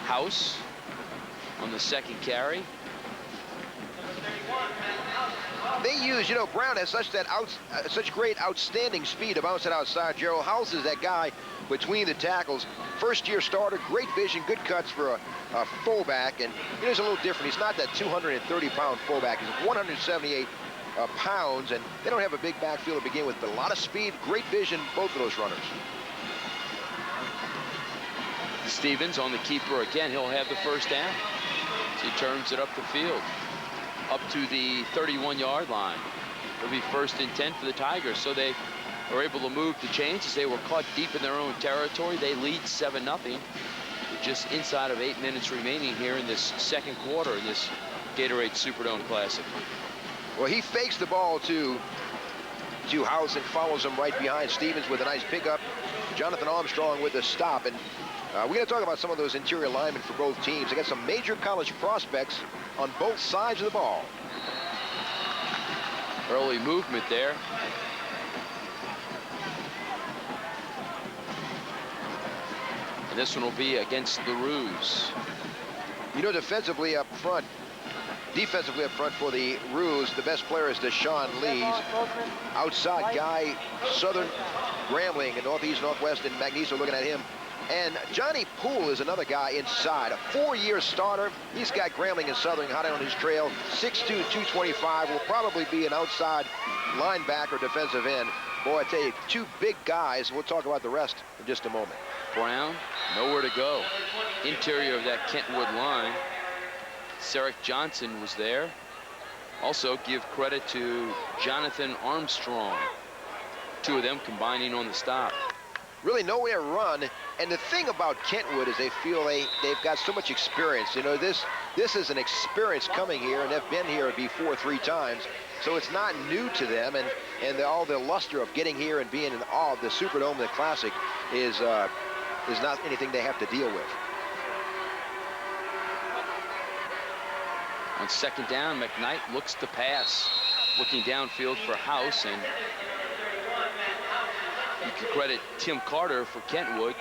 House on the second carry. They use, you know, Brown has such great outstanding speed to bounce it outside. Gerald House is that guy between the tackles. First-year starter, great vision, good cuts for a fullback, and it is a little different. He's not that 230-pound fullback. He's 178 pounds, and they don't have a big backfield to begin with, but a lot of speed, great vision, both of those runners. Stevens on the keeper again. He'll have the first down. He turns it up the field, up to the 31-yard line. It'll be 1st and 10 for the Tigers. So they are able to move the chains as they were caught deep in their own territory. They lead 7-0 with just inside of 8 minutes remaining here in this second quarter in this Gatorade Superdome Classic. Well, he fakes the ball to House and follows him right behind. Stevens with a nice pickup. Jonathan Armstrong with a stop. And we're going to talk about some of those interior linemen for both teams. They got some major college prospects on both sides of the ball. Early movement there. And this one will be against the Roos. You know, defensively up front for the Roos, the best player is Deshaun Lees. Outside guy, Southern Grambling and Northeast, Northwest, and Magnesia looking at him. And Johnny Poole is another guy inside, a 4-year starter. He's got Grambling and Southern hot on his trail. 6'2", 225, will probably be an outside linebacker, defensive end. Boy, I tell you, 2 big guys. We'll talk about the rest in just a moment. Brown, nowhere to go. Interior of that Kentwood line. Sarek Johnson was there. Also give credit to Jonathan Armstrong. 2 of them combining on the stop. Really nowhere to run. And the thing about Kentwood is they feel they've got so much experience. You know, this is an experience coming here, and they've been here before 3 times. So it's not new to them, and all the luster of getting here and being in awe of the Superdome, the Classic, is not anything they have to deal with. On 2nd down, McKnight looks to pass, looking downfield for House, and you can credit Tim Carter for Kentwood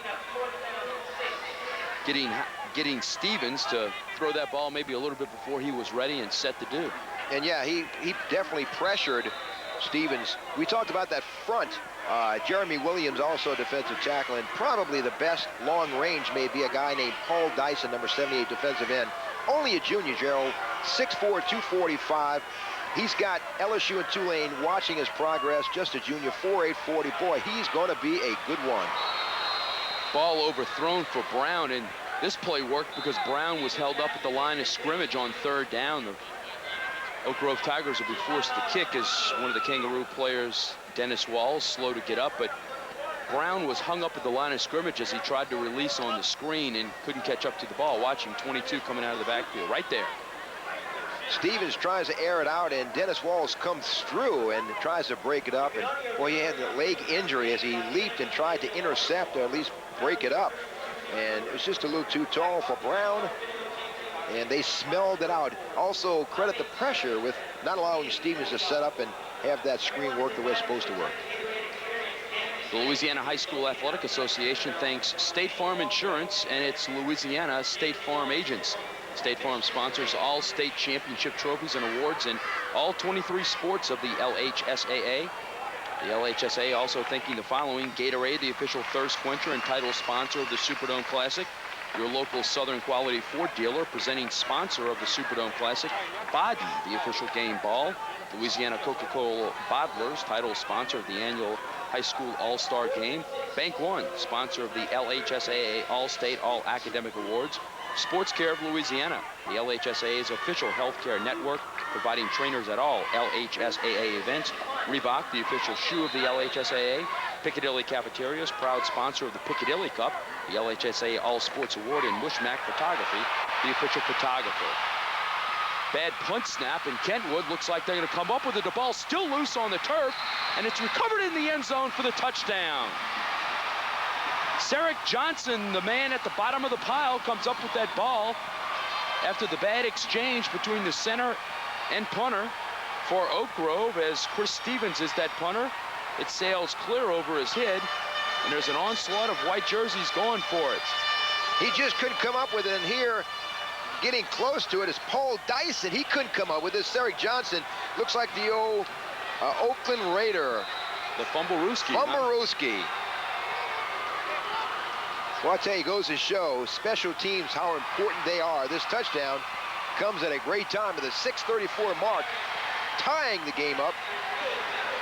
getting Stevens to throw that ball maybe a little bit before he was ready and set to do. And yeah, he definitely pressured Stevens. We talked about that front. Jeremy Williams, also a defensive tackle, and probably the best long range may be a guy named Paul Dyson, number 78 defensive end. Only a junior, Gerald, 6'4", 245. He's got LSU and Tulane watching his progress, just a junior, 4'8", 40. Boy, he's going to be a good one. Ball overthrown for Brown, and this play worked because Brown was held up at the line of scrimmage on 3rd down. The Oak Grove Tigers will be forced to kick as one of the Kangaroo players, Dennis Walls, slow to get up, but Brown was hung up at the line of scrimmage as he tried to release on the screen and couldn't catch up to the ball. Watching 22 coming out of the backfield right there. Stevens tries to air it out, and Dennis Walls comes through and tries to break it up. And boy, he had the leg injury as he leaped and tried to intercept or at least break it up. And it was just a little too tall for Brown, and they smelled it out. Also, credit the pressure with not allowing Stevens to set up and have that screen work the way it's supposed to work. The Louisiana High School Athletic Association thanks State Farm Insurance and its Louisiana State Farm agents. State Farm sponsors all state championship trophies and awards in all 23 sports of the LHSAA. The LHSAA also thanking the following: Gatorade, the official thirst quencher and title sponsor of the Superdome Classic. Your local Southern Quality Ford dealer, presenting sponsor of the Superdome Classic. Baden, the official game ball. Louisiana Coca-Cola Bottlers, title sponsor of the annual High School All-Star Game. Bank One, sponsor of the LHSAA All-State All-Academic Awards. Sports Care of Louisiana, the LHSAA's official healthcare network, providing trainers at all LHSAA events. Reebok, the official shoe of the LHSAA. Piccadilly Cafeterias, proud sponsor of the Piccadilly Cup, the LHSAA All Sports Award. And Mushmack Photography, the official photographer. Bad punt snap, and Kentwood looks like they're going to come up with it. The ball still loose on the turf, and it's recovered in the end zone for the touchdown. Sarek Johnson, the man at the bottom of the pile, comes up with that ball after the bad exchange between the center and punter for Oak Grove. As Chris Stevens is that punter, it sails clear over his head, and there's an onslaught of white jerseys going for it. He just couldn't come up with it, and here getting close to it is Paul Dyson. He couldn't come up with this. Eric Johnson looks like the old Oakland Raider. The Fumblerooski. Fumblerooski. Well, I tell you, goes to show special teams how important they are. This touchdown comes at a great time to the 6:34 mark, tying the game up.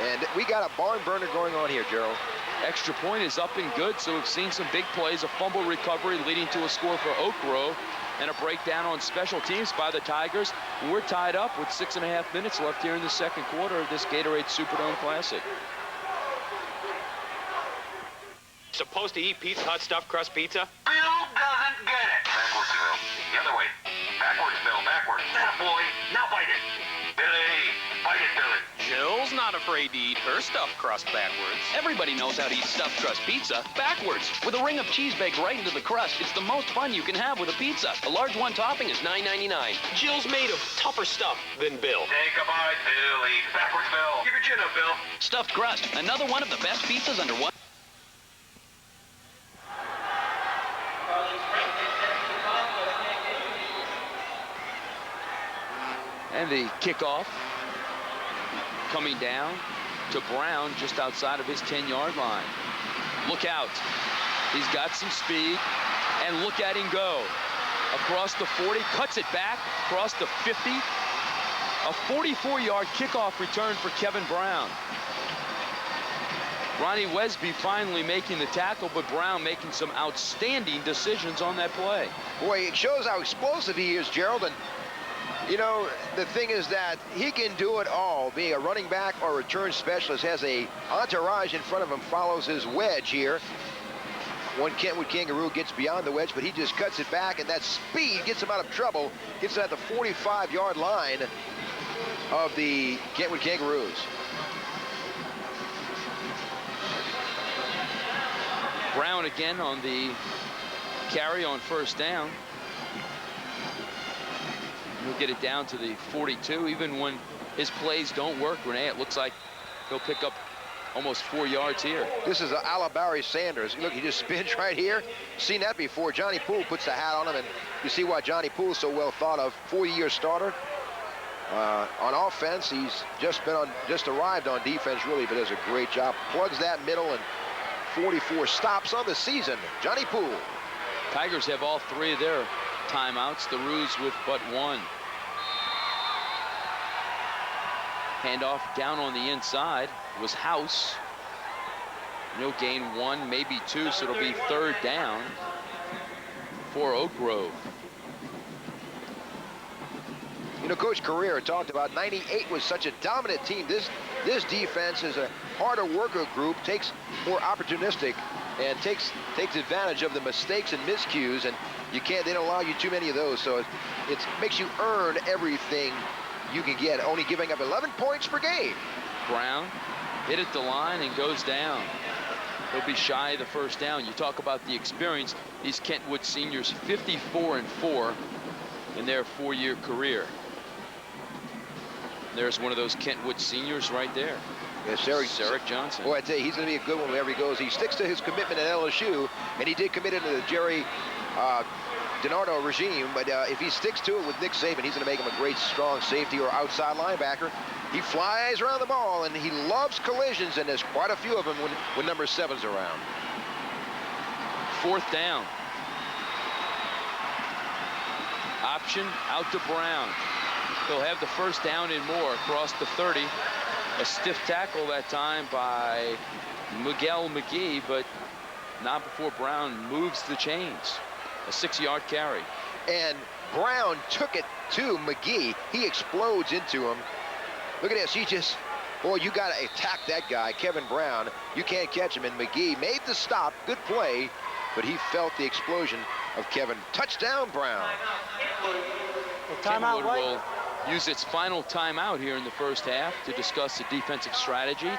And we got a barn burner going on here, Gerald. Extra point is up and good, so we've seen some big plays, a fumble recovery leading to a score for Oak Grove, and a breakdown on special teams by the Tigers. We're tied up with 6.5 minutes left here in the second quarter of this Gatorade Superdome Classic. Supposed to eat Pizza Hut stuffed crust pizza? Bill doesn't get it. Backwards, Bill. The other way. Backwards, Bill. Backwards. That boy. Now bite it. Billy. Bite it, Billy. Jill's not afraid to eat her stuffed crust backwards. Everybody knows how to eat stuffed crust pizza backwards. With a ring of cheese baked right into the crust, it's the most fun you can have with a pizza. A large one topping is $9.99. Jill's made of tougher stuff than Bill. Take a bite, Billy. Backwards, Bill. Keep your chin up, Bill. Stuffed crust, another one of the best pizzas under one. And the kickoff coming down to Brown just outside of his 10-yard line. Look out. He's got some speed, and look at him go. Across the 40, cuts it back, across the 50. A 44-yard kickoff return for Kevin Brown. Ronnie Wesby finally making the tackle, but Brown making some outstanding decisions on that play. Boy, it shows how explosive he is, Gerald. And you know, the thing is that he can do it all. Being a running back or return specialist, has a entourage in front of him, follows his wedge here. One Kentwood Kangaroo gets beyond the wedge, but he just cuts it back, and that speed gets him out of trouble. Gets it at the 45-yard line of the Kentwood Kangaroos. Brown again on the carry on first down. He'll get it down to the 42. Even when his plays don't work, Renee, it looks like he'll pick up almost 4 yards here. This is Barry Sanders. Look, he just spins right here. Seen that before. Johnny Poole puts the hat on him, and you see why Johnny Poole is so well thought of. 4-year starter. On offense, he's just arrived on defense, really, but does a great job. Plugs that middle, and 44 stops on the season. Johnny Poole. Tigers have all 3 of their timeouts, the Roos with but 1. Handoff down on the inside was House. No gain, 1, maybe 2, so it'll be 3rd down for Oak Grove. You know, Coach Carrera talked about 98 was such a dominant team. This defense is a harder worker group, takes more opportunistic, and takes advantage of the mistakes and miscues, and they don't allow you too many of those, so it makes you earn everything you can get, only giving up 11 points per game. Brown hit at the line and goes down. He'll be shy of the first down. You talk about the experience. These Kentwood seniors, 54-4 in their 4-year career. There's one of those Kentwood seniors right there. Yes, Eric Johnson. Boy, I tell you, he's going to be a good one wherever he goes. He sticks to his commitment at LSU, and he did commit into the Jerry DiNardo regime, but if he sticks to it with Nick Saban, he's going to make him a great, strong safety or outside linebacker. He flies around the ball, and he loves collisions, and there's quite a few of them when number 7's around. 4th down. Option out to Brown. He'll have the first down and more across the 30. A stiff tackle that time by Miguel McGee, but not before Brown moves the chains. A 6-yard carry. And Brown took it to McGee. He explodes into him. Look at this. Boy, you got to attack that guy, Kevin Brown. You can't catch him. And McGee made the stop. Good play. But he felt the explosion of Kevin. Touchdown, Brown. Kentwood will use its final timeout here in the first half to discuss the defensive strategy.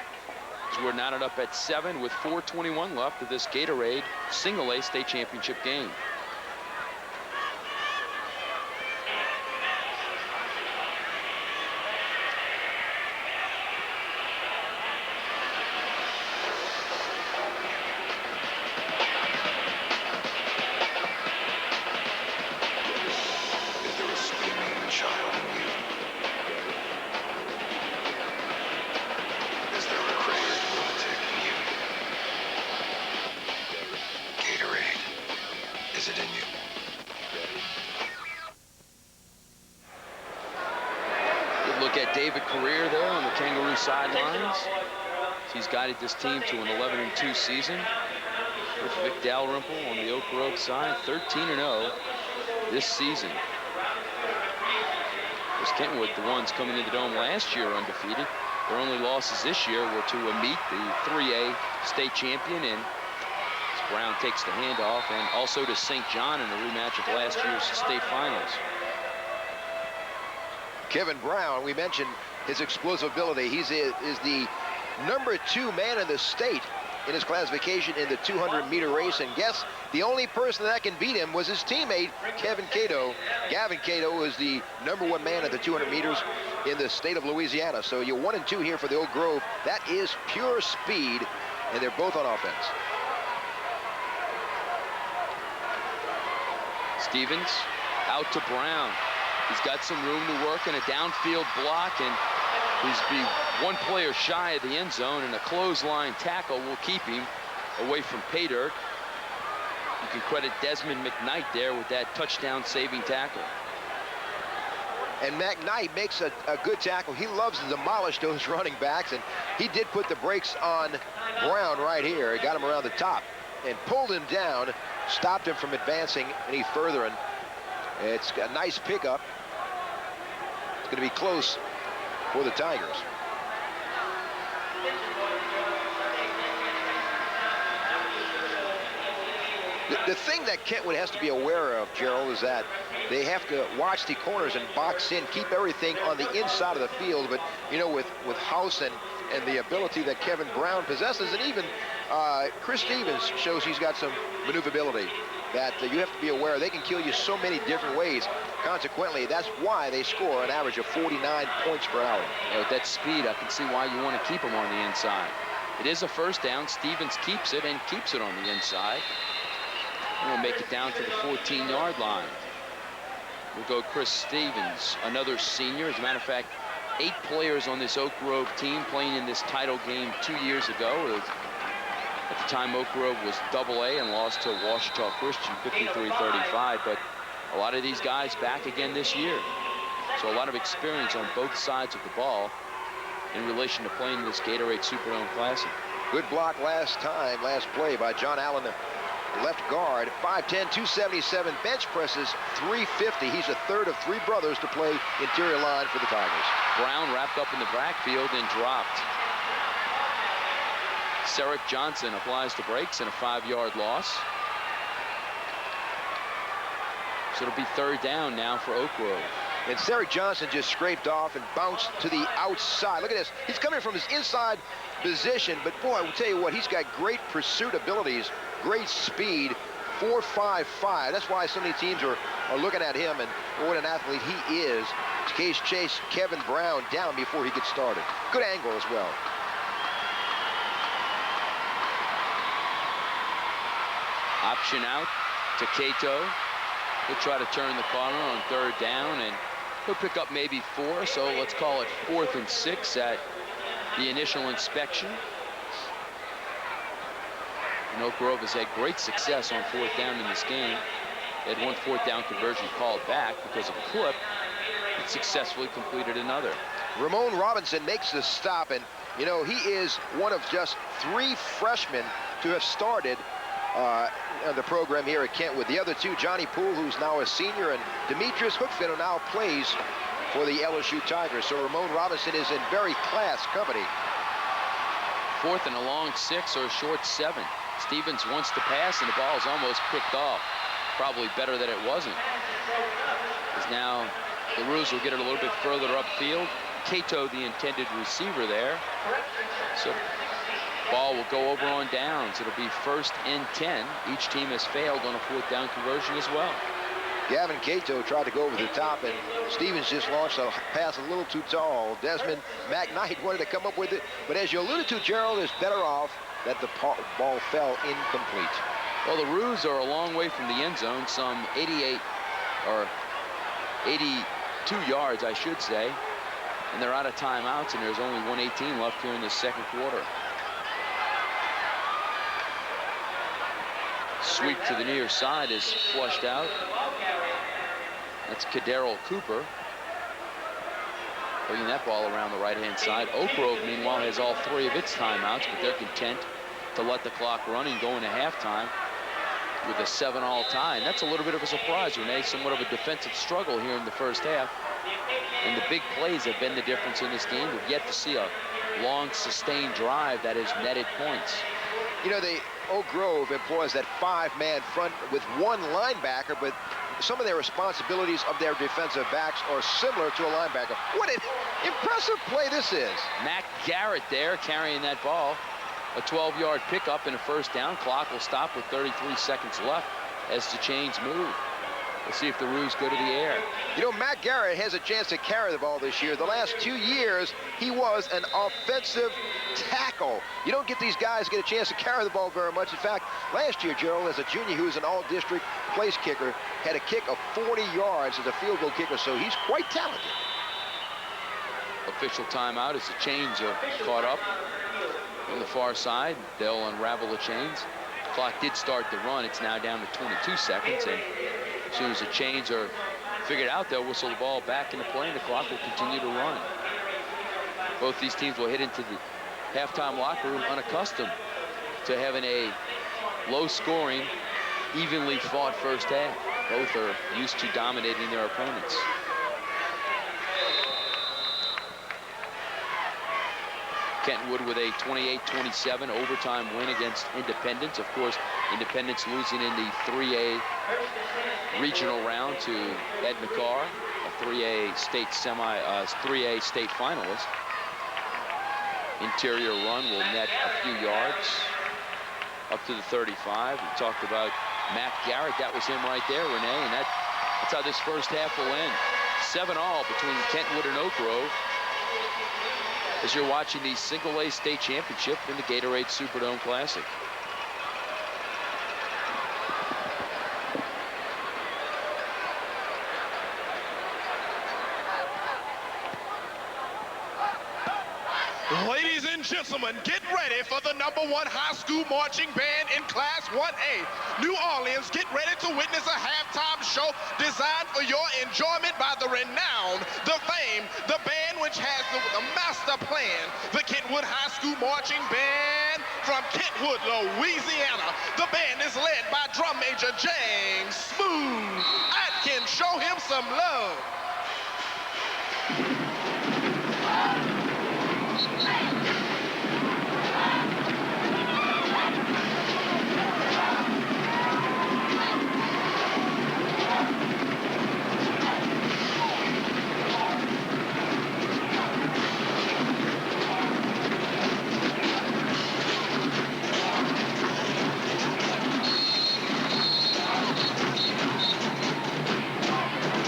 So we're knotted up at 7 with 4:21 left of this Gatorade Single A State Championship game. David Career there on the Kangaroo sidelines. He's guided this team to an 11-2 season. With Vic Dalrymple on the Oak Grove side, 13-0 this season. There's Kentwood, the ones coming into the Dome last year undefeated. Their only losses this year were to Meet, the 3A state champion, and Brown takes the handoff, and also to St. John in a rematch of last year's state finals. Kevin Brown, we mentioned his explosive ability. He's is the #2 man in the state in his classification in the 200-meter race, and guess the only person that can beat him was his teammate Gavin Cato. Gavin Cato is the #1 man at the 200 meters in the state of Louisiana. So you're 1 and 2 here for the Oak Grove. That is pure speed, and they're both on offense. Stevens out to Brown. He's got some room to work in a downfield block, and he's be one player shy of the end zone, and a clothesline tackle will keep him away from pay dirt. You can credit Desmond McKnight there with that touchdown saving tackle. And McKnight makes a good tackle. He loves to demolish those running backs, and he did put the brakes on Brown right here. He got him around the top and pulled him down, stopped him from advancing any further, and it's a nice pickup. It's going to be close for the Tigers. The thing that Kentwood has to be aware of, Gerald, is that they have to watch the corners and box in, keep everything on the inside of the field. But, you know, with House and the ability that Kevin Brown possesses, and even Chris Stevens shows he's got some maneuverability that you have to be aware. They can kill you so many different ways. Consequently, that's why they score an average of 49 points per hour. Yeah, with that speed, I can see why you want to keep him on the inside. It is a first down. Stevens keeps it, and keeps it on the inside. We'll make it down to the 14-yard line. We'll go Chris Stevens, another senior. As a matter of fact, 8 players on this Oak Grove team playing in this title game 2 years ago. At the time, Oak Grove was AA and lost to Ouachita Christian 53-35. But a lot of these guys back again this year. So a lot of experience on both sides of the ball in relation to playing this Gatorade Superdome Classic. Good block last play by John Allen, left guard. 5'10", 277, bench presses 350. He's a third of 3 brothers to play interior line for the Tigers. Brown wrapped up in the backfield and dropped. Seric Johnson applies the brakes and a 5-yard loss. So it'll be 3rd down now for Oak Grove. And Seric Johnson just scraped off and bounced to the outside. Look at this. He's coming from his inside position, but boy, I will tell you what, he's got great pursuit abilities, great speed, 4.55. That's why so many teams are looking at him, and what an athlete he is. Case chase Kevin Brown down before he gets started. Good angle as well. Option out to Cato. He'll try to turn the corner on 3rd down, and he'll pick up maybe 4, so let's call it 4th and 6 at the initial inspection. And Oak Grove has had great success on 4th down in this game. They had one 4th down conversion called back because of a clip, and successfully completed another. Ramon Robinson makes the stop, and you know, he is one of just 3 freshmen to have started the program here at Kentwood. The other 2, Johnny Poole, who's now a senior, and Demetrius Hookfin, who now plays for the LSU Tigers. So Ramon Robinson is in very class company. 4th and a long 6 or a short 7. Stevens wants to pass, and the ball is almost picked off. Probably better that it wasn't. Because now the Roos will get it a little bit further upfield. Cato, the intended receiver there. So ball will go over on downs. It'll be 1st and 10. Each team has failed on a 4th down conversion as well. Gavin Cato tried to go over the top, and Stevens just launched a pass a little too tall. Desmond McKnight wanted to come up with it, but as you alluded to, Gerald, is better off that the ball fell incomplete. Well, the Roos are a long way from the end zone, some 88 or 82 yards, I should say, and they're out of timeouts, and there's only 1:18 left here in the 2nd quarter. Sweep to the near side is flushed out. That's Kaderrell Cooper. bringing that ball around the right-hand side. Oak Grove, meanwhile, has all 3 of its timeouts, but they're content to let the clock run and go into halftime with a 7-all tie. And that's a little bit of a surprise, Renee. Somewhat of a defensive struggle here in the first half. And the big plays have been the difference in this game. We've yet to see a long, sustained drive that has netted points. You know, Oak Grove employs that 5-man front with 1 linebacker, but some of their responsibilities of their defensive backs are similar to a linebacker. What an impressive play this is. Matt Garrett there carrying that ball. A 12-yard pickup and a first down. Clock will stop with 33 seconds left as the chains move. Let's see if the Roos go to the air. You know, Matt Garrett has a chance to carry the ball this year. The last 2 years, he was an offensive tackle. You don't get these guys get a chance to carry the ball very much. In fact, last year, Gerald, as a junior who was an all-district place kicker, had a kick of 40 yards as a field goal kicker, so he's quite talented. Official timeout as the chains are caught up on the far side. They'll unravel the chains. Clock did start to run. It's now down to 22 seconds, and as soon as the chains are figured out, they'll whistle the ball back into play, and the clock will continue to run. Both these teams will head into the halftime locker room unaccustomed to having a low-scoring, evenly fought first half. Both are used to dominating their opponents. Kentwood with a 28-27 overtime win against Independence. Of course, Independence losing in the 3A regional round to Ed McCarr, a 3A state 3A state finalist. Interior run will net a few yards up to the 35. We talked about Matt Garrett. That was him right there, Renee, and that's how this first half will end. 7-all between Kentwood and Oak Grove, as you're watching the single-A state championship in the Gatorade Superdome Classic. Ladies and gentlemen, get ready for the #1 high school marching band in Class 1A. New Orleans, get ready to witness a halftime show designed for your enjoyment by the renowned, the famed, the band which has the master plan, the Kentwood High School Marching Band from Kentwood, Louisiana. The band is led by drum major James Smooth Atkins. Show him some love.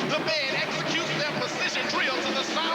The band executes their precision drills in the sound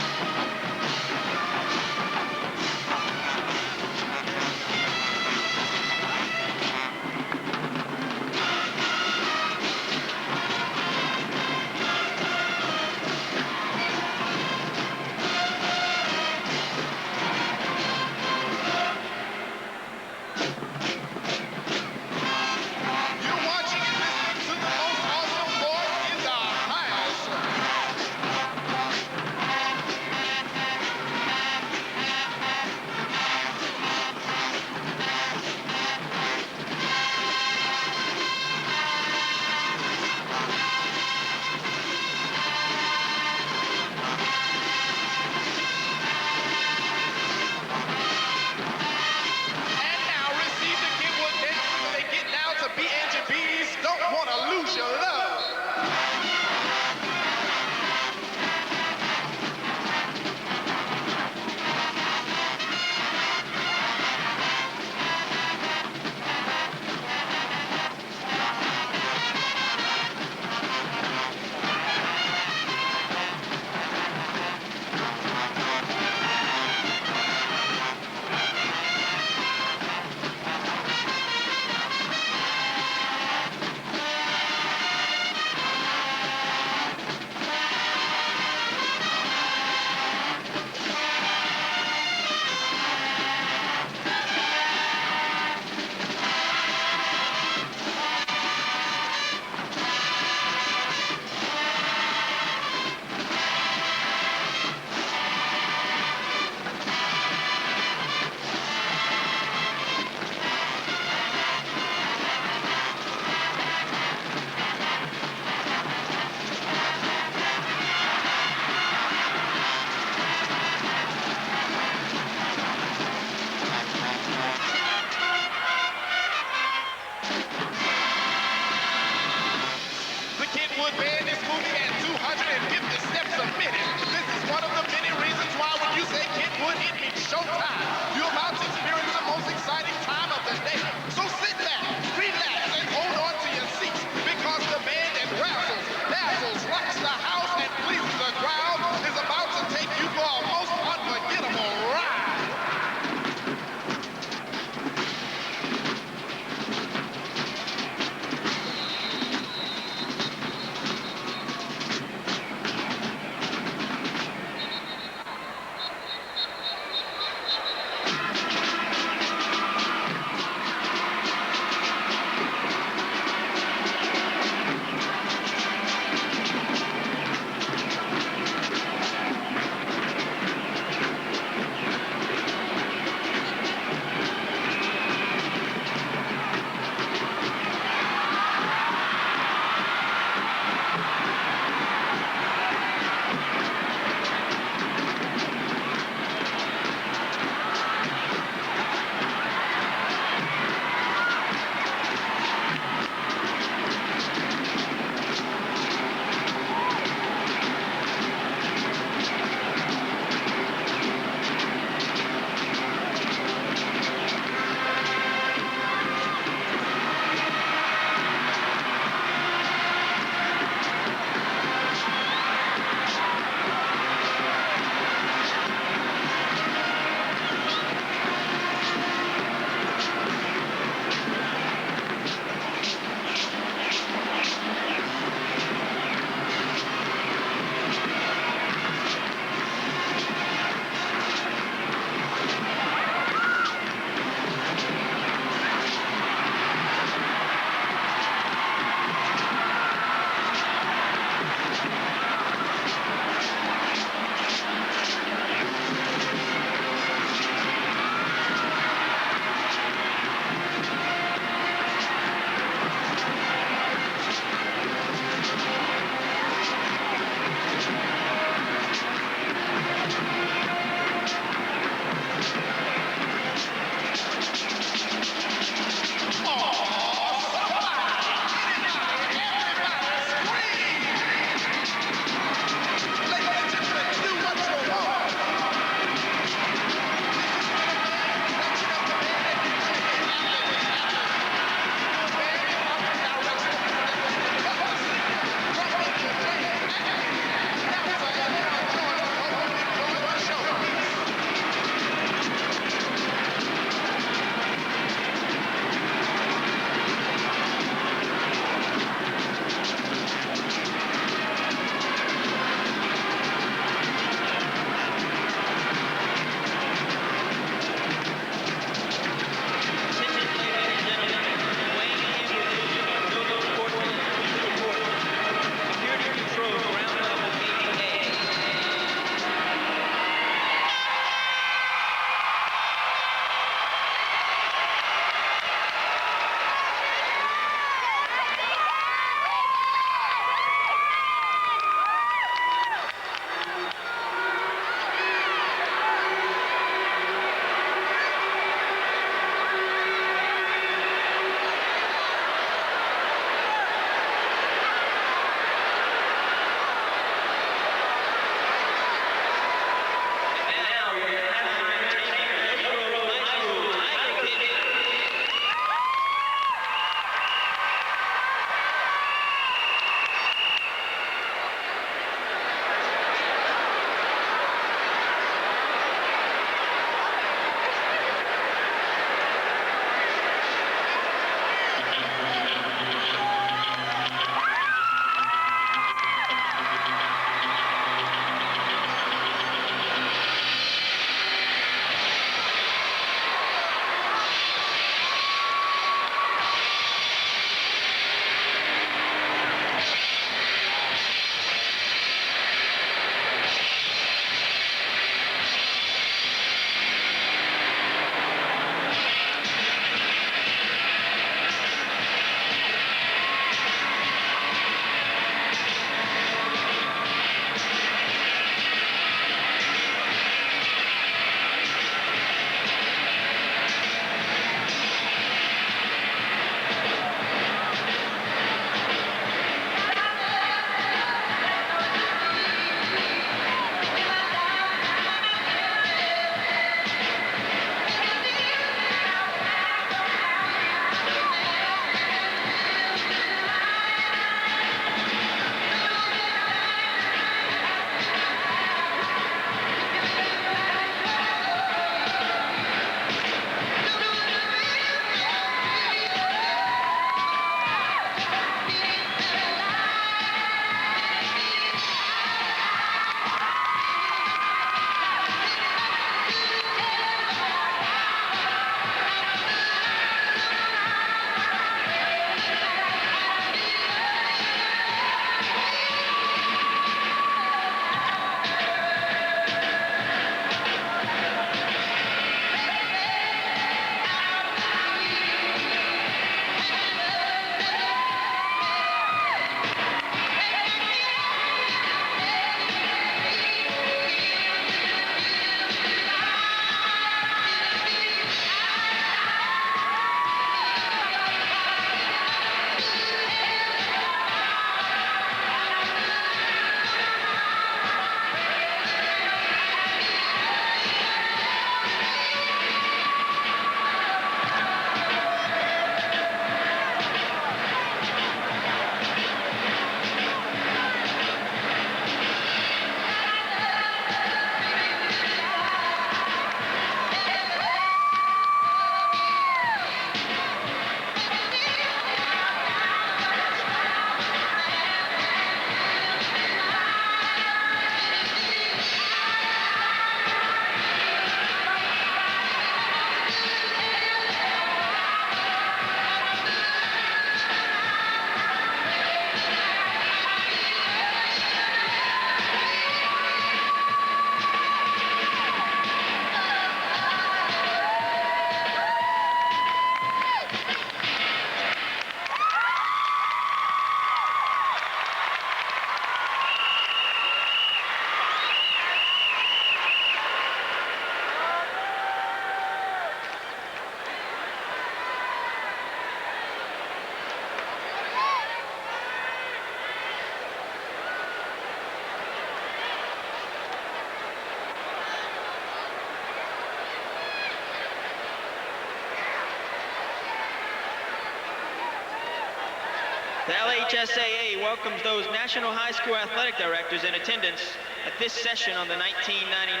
The LHSAA welcomes those National High School Athletic Directors in attendance at this session on the 1999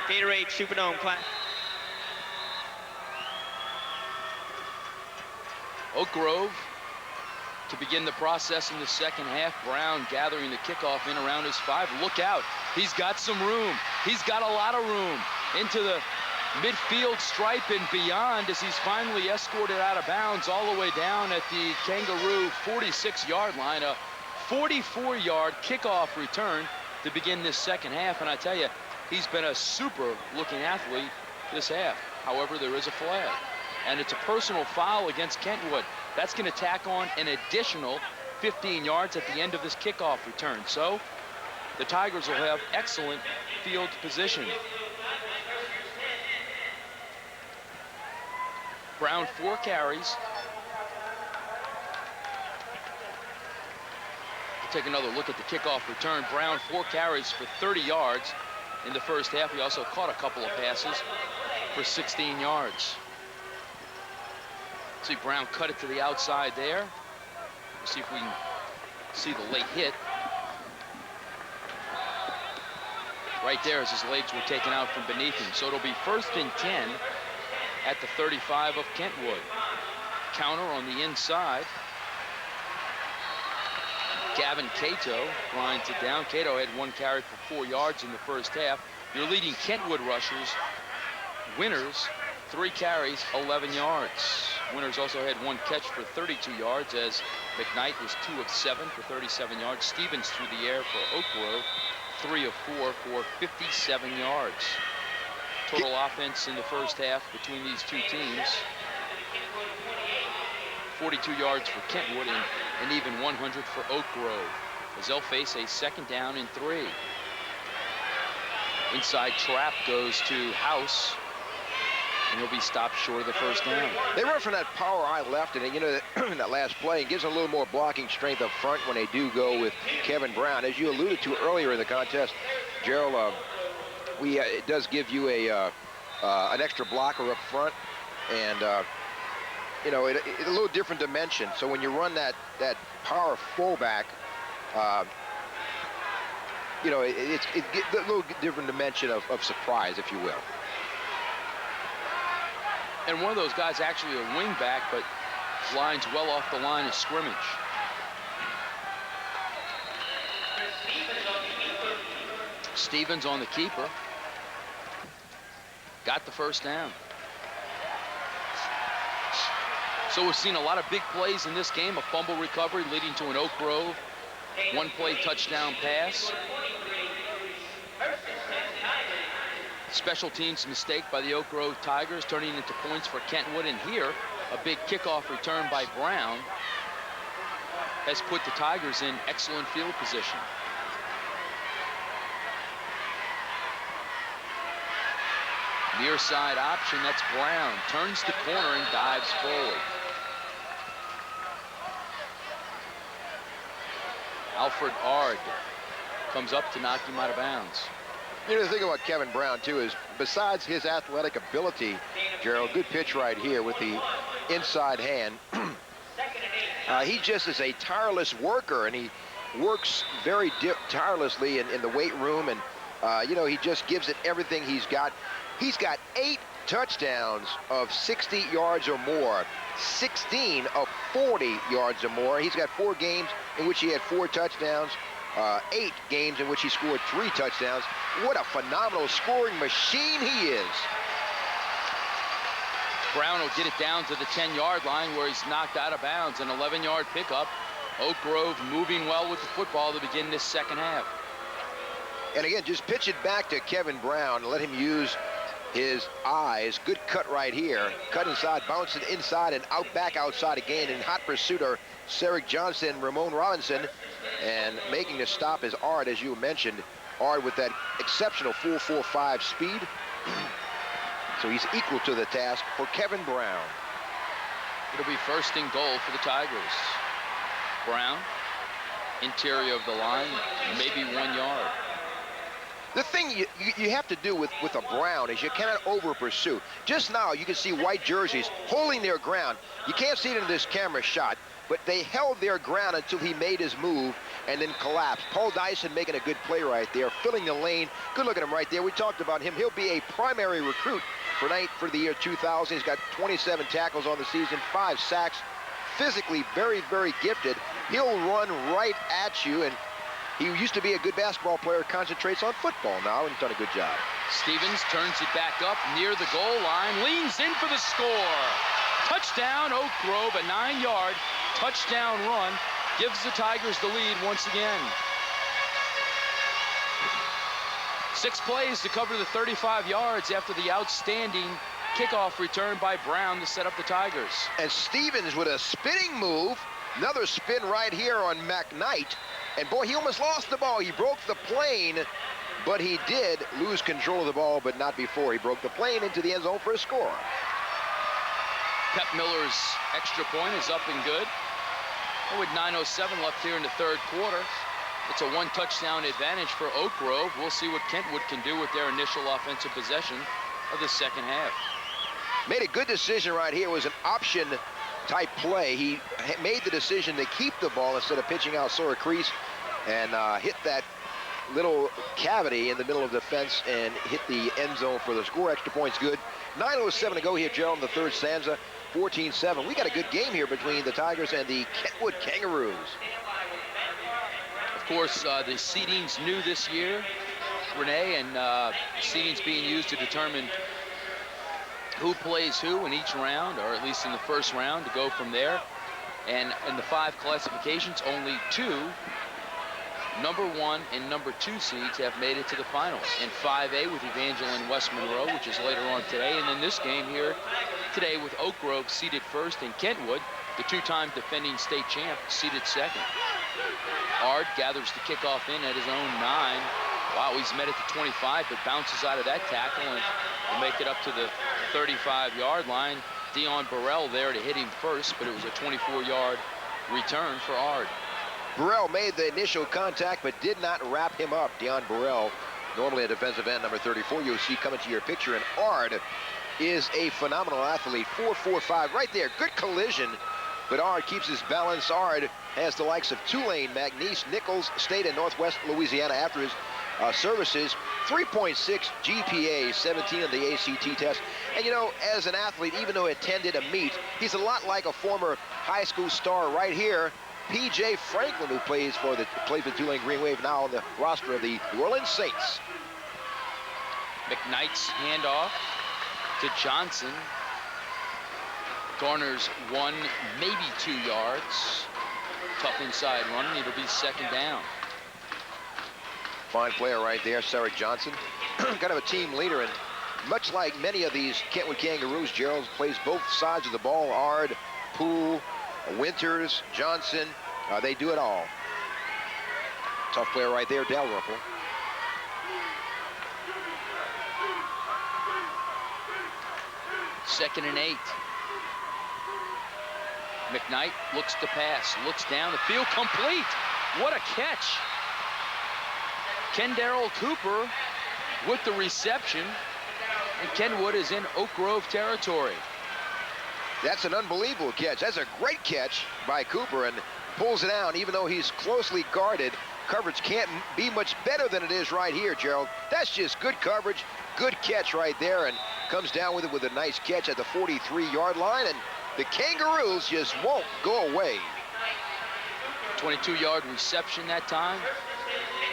Gatorade Superdome Classic. Oak Grove to begin the process in the second half. Brown gathering the kickoff in around his 5. Look out. He's got some room. He's got a lot of room into the midfield stripe and beyond as he's finally escorted out of bounds all the way down at the Kangaroo 46-yard line. A 44-yard kickoff return to begin this second half. And I tell you, he's been a super-looking athlete this half. However, there is a flag. And it's a personal foul against Kentwood. That's going to tack on an additional 15 yards at the end of this kickoff return. So the Tigers will have excellent field position. Brown 4 carries. We'll take another look at the kickoff return. Brown 4 carries for 30 yards in the first half. He also caught a couple of passes for 16 yards. See Brown cut it to the outside there. We'll see if we can see the late hit. Right there as his legs were taken out from beneath him. So it'll be 1st and 10 at the 35 of Kentwood. Counter on the inside. Gavin Cato grinds it down. Cato had 1 carry for 4 yards in the first half. Your leading Kentwood rushers, Winters, 3 carries, 11 yards. Winters also had 1 catch for 32 yards as McKnight was 2 of 7 for 37 yards. Stevens through the air for Oak Grove, 3 of 4 for 57 yards. Total offense in the first half between these two teams, 42 yards for Kentwood and even 100 for Oak Grove as they'll face a 2nd down and 3. Inside trap goes to House, and he'll be stopped short of the 1st down. They run from that power I left, and you know, in that last play, it gives them a little more blocking strength up front when they do go with Kevin Brown. As you alluded to earlier in the contest, Gerald, it does give you an extra blocker up front, and you know, it's a little different dimension. So when you run that power fullback, you know, it gives a little different dimension of surprise, if you will. And one of those guys actually a wing back, but lines well off the line of scrimmage. Stevens on the keeper. Got the 1st down. So we've seen a lot of big plays in this game. A fumble recovery leading to an Oak Grove 1-play touchdown pass. Special teams mistake by the Oak Grove Tigers turning into points for Kentwood, and here a big kickoff return by Brown has put the Tigers in excellent field position. Near side option, that's Brown. Turns the corner and dives forward. Alfred Ard comes up to knock him out of bounds. You know, the thing about Kevin Brown, too, is besides his athletic ability, Gerald, good pitch right here with the inside hand. He just is a tireless worker, and he works very tirelessly in the weight room, and, you know, he just gives it everything he's got. He's got 8 touchdowns of 60 yards or more, 16 of 40 yards or more. He's got 4 games in which he had 4 touchdowns. 8 games in which he scored 3 touchdowns. What a phenomenal scoring machine he is. Brown will get it down to the 10-yard line where he's knocked out of bounds. An 11-yard pickup. Oak Grove moving well with the football to begin this second half. And again, just pitch it back to Kevin Brown. Let him use his eyes. Good cut right here. Cut inside, bounce it inside and out back outside again. In hot pursuit are Seric Johnson, Ramon Robinson. And making the stop is Ard, as you mentioned. Ard with that exceptional 4.45 speed. So he's equal to the task for Kevin Brown. It'll be 1st and goal for the Tigers. Brown, interior of the line, maybe 1 yard. The thing you have to do with a Brown is you cannot over pursue. Just now you can see white jerseys holding their ground. You can't see it in this camera shot, but they held their ground until he made his move and then collapsed. Paul Dyson making a good play right there, filling the lane. Good look at him right there. We talked about him. He'll be a primary recruit for the year 2000. He's got 27 tackles on the season, 5 sacks. Physically very, very gifted. He'll run right at you, and he used to be a good basketball player, concentrates on football now, and he's done a good job. Stevens turns it back up near the goal line, leans in for the score. Touchdown, Oak Grove, a 9-yard touchdown run, gives the Tigers the lead once again. 6 plays to cover the 35 yards after the outstanding kickoff return by Brown to set up the Tigers. And Stevens with a spinning move, another spin right here on McKnight. And boy, he almost lost the ball. He broke the plane, but he did lose control of the ball, but not before. He broke the plane into the end zone for a score. Pep Miller's extra point is up and good. And with 9:07 left here in the third quarter, it's a 1-touchdown advantage for Oak Grove. We'll see what Kentwood can do with their initial offensive possession of the second half. Made a good decision right here. It was an option type play. He made the decision to keep the ball instead of pitching out Sora Crease and hit that little cavity in the middle of the fence and hit the end zone for the score. Extra points good. 9:07 to go here, Gerald, in the third stanza. 14-7. We got a good game here between the Tigers and the Kentwood Kangeroos. Of course, the seeding's new this year, Renee, and seeding's being used to determine who plays who in each round, or at least in the first round, to go from there. And in the 5 classifications, only 2 number 1 and number 2 seeds have made it to the finals. In 5A with Evangeline West Monroe, which is later on today, and then this game here today with Oak Grove seeded first, and Kentwood, the 2-time defending state champ, seeded second. Ard gathers the kickoff in at his own 9. Wow, he's met it to 25, but bounces out of that tackle and will make it up to the 35-yard line. Dion Burrell there to hit him first, but it was a 24-yard return for Ard. Burrell made the initial contact, but did not wrap him up. Dion Burrell, normally a defensive end, number 34, you'll see coming to your picture. And Ard is a phenomenal athlete. 4.45 right there. Good collision, but Ard keeps his balance. Ard has the likes of Tulane, McNeese, Nichols State, and Northwest Louisiana after his services. 3.6 GPA, 17 on the ACT test. And you know, as an athlete, even though he attended a meet, he's a lot like a former high school star right here, P.J. Franklin, who plays for Tulane Green Wave, now on the roster of the New Orleans Saints. McKnight's handoff to Johnson. Garners 1, maybe 2 yards. Tough inside run. It'll be second down. Fine player right there, Sarah Johnson. Kind of a team leader, and much like many of these Kentwood Kangeroos, Gerald plays both sides of the ball. Ard, Poole, Winters, Johnson, they do it all. Tough player right there, Dalrymple. Second and 8. McKnight looks to pass, looks down the field, complete. What a catch. Kendarrell Cooper with the reception, and Kentwood is in Oak Grove territory. That's an unbelievable catch. That's a great catch by Cooper, and pulls it down even though he's closely guarded. Coverage can't be much better than it is right here, Gerald. That's just good coverage, good catch right there, and comes down with it with a nice catch at the 43-yard line, and the Kangeroos just won't go away. 22-yard reception that time.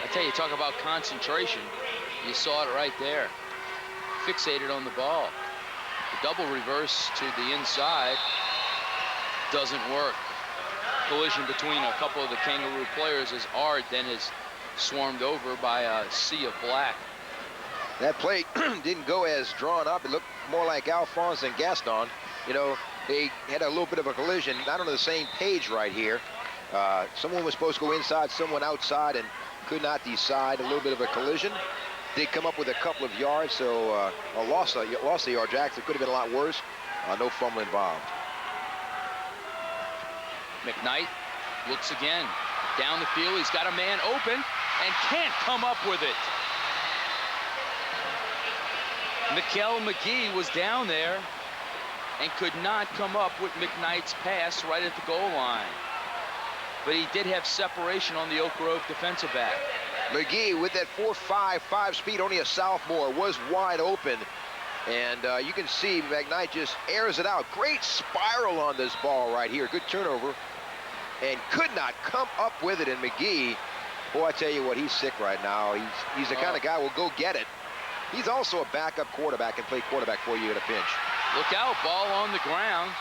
I tell you, talk about concentration. You saw it right there. Fixated on the ball. The double reverse to the inside doesn't work. Collision between a couple of the Kangaroo players as Ard then is swarmed over by a sea of black. That play didn't go as drawn up. It looked more like Alphonse and Gaston. You know, they had a little bit of a collision, not on the same page right here. Someone was supposed to go inside, someone outside, and could not decide. A little bit of a collision. Did come up with a couple of yards, so lost the yard. Actually, could have been a lot worse. No fumble involved. McKnight looks again down the field. He's got a man open and can't come up with it. Mikkel McGee was down there and could not come up with McKnight's pass right at the goal line. But he did have separation on the Oak Grove defensive back. McGee with that 4.55 speed, only a sophomore, was wide open. And you can see McKnight just airs it out. Great spiral on this ball right here. Good turnover. And could not come up with it. And McGee, boy, I tell you what, he's sick right now. He's the kind of guy who will go get it. He's also a backup quarterback and play quarterback for you at a pinch. Look out, ball on the ground.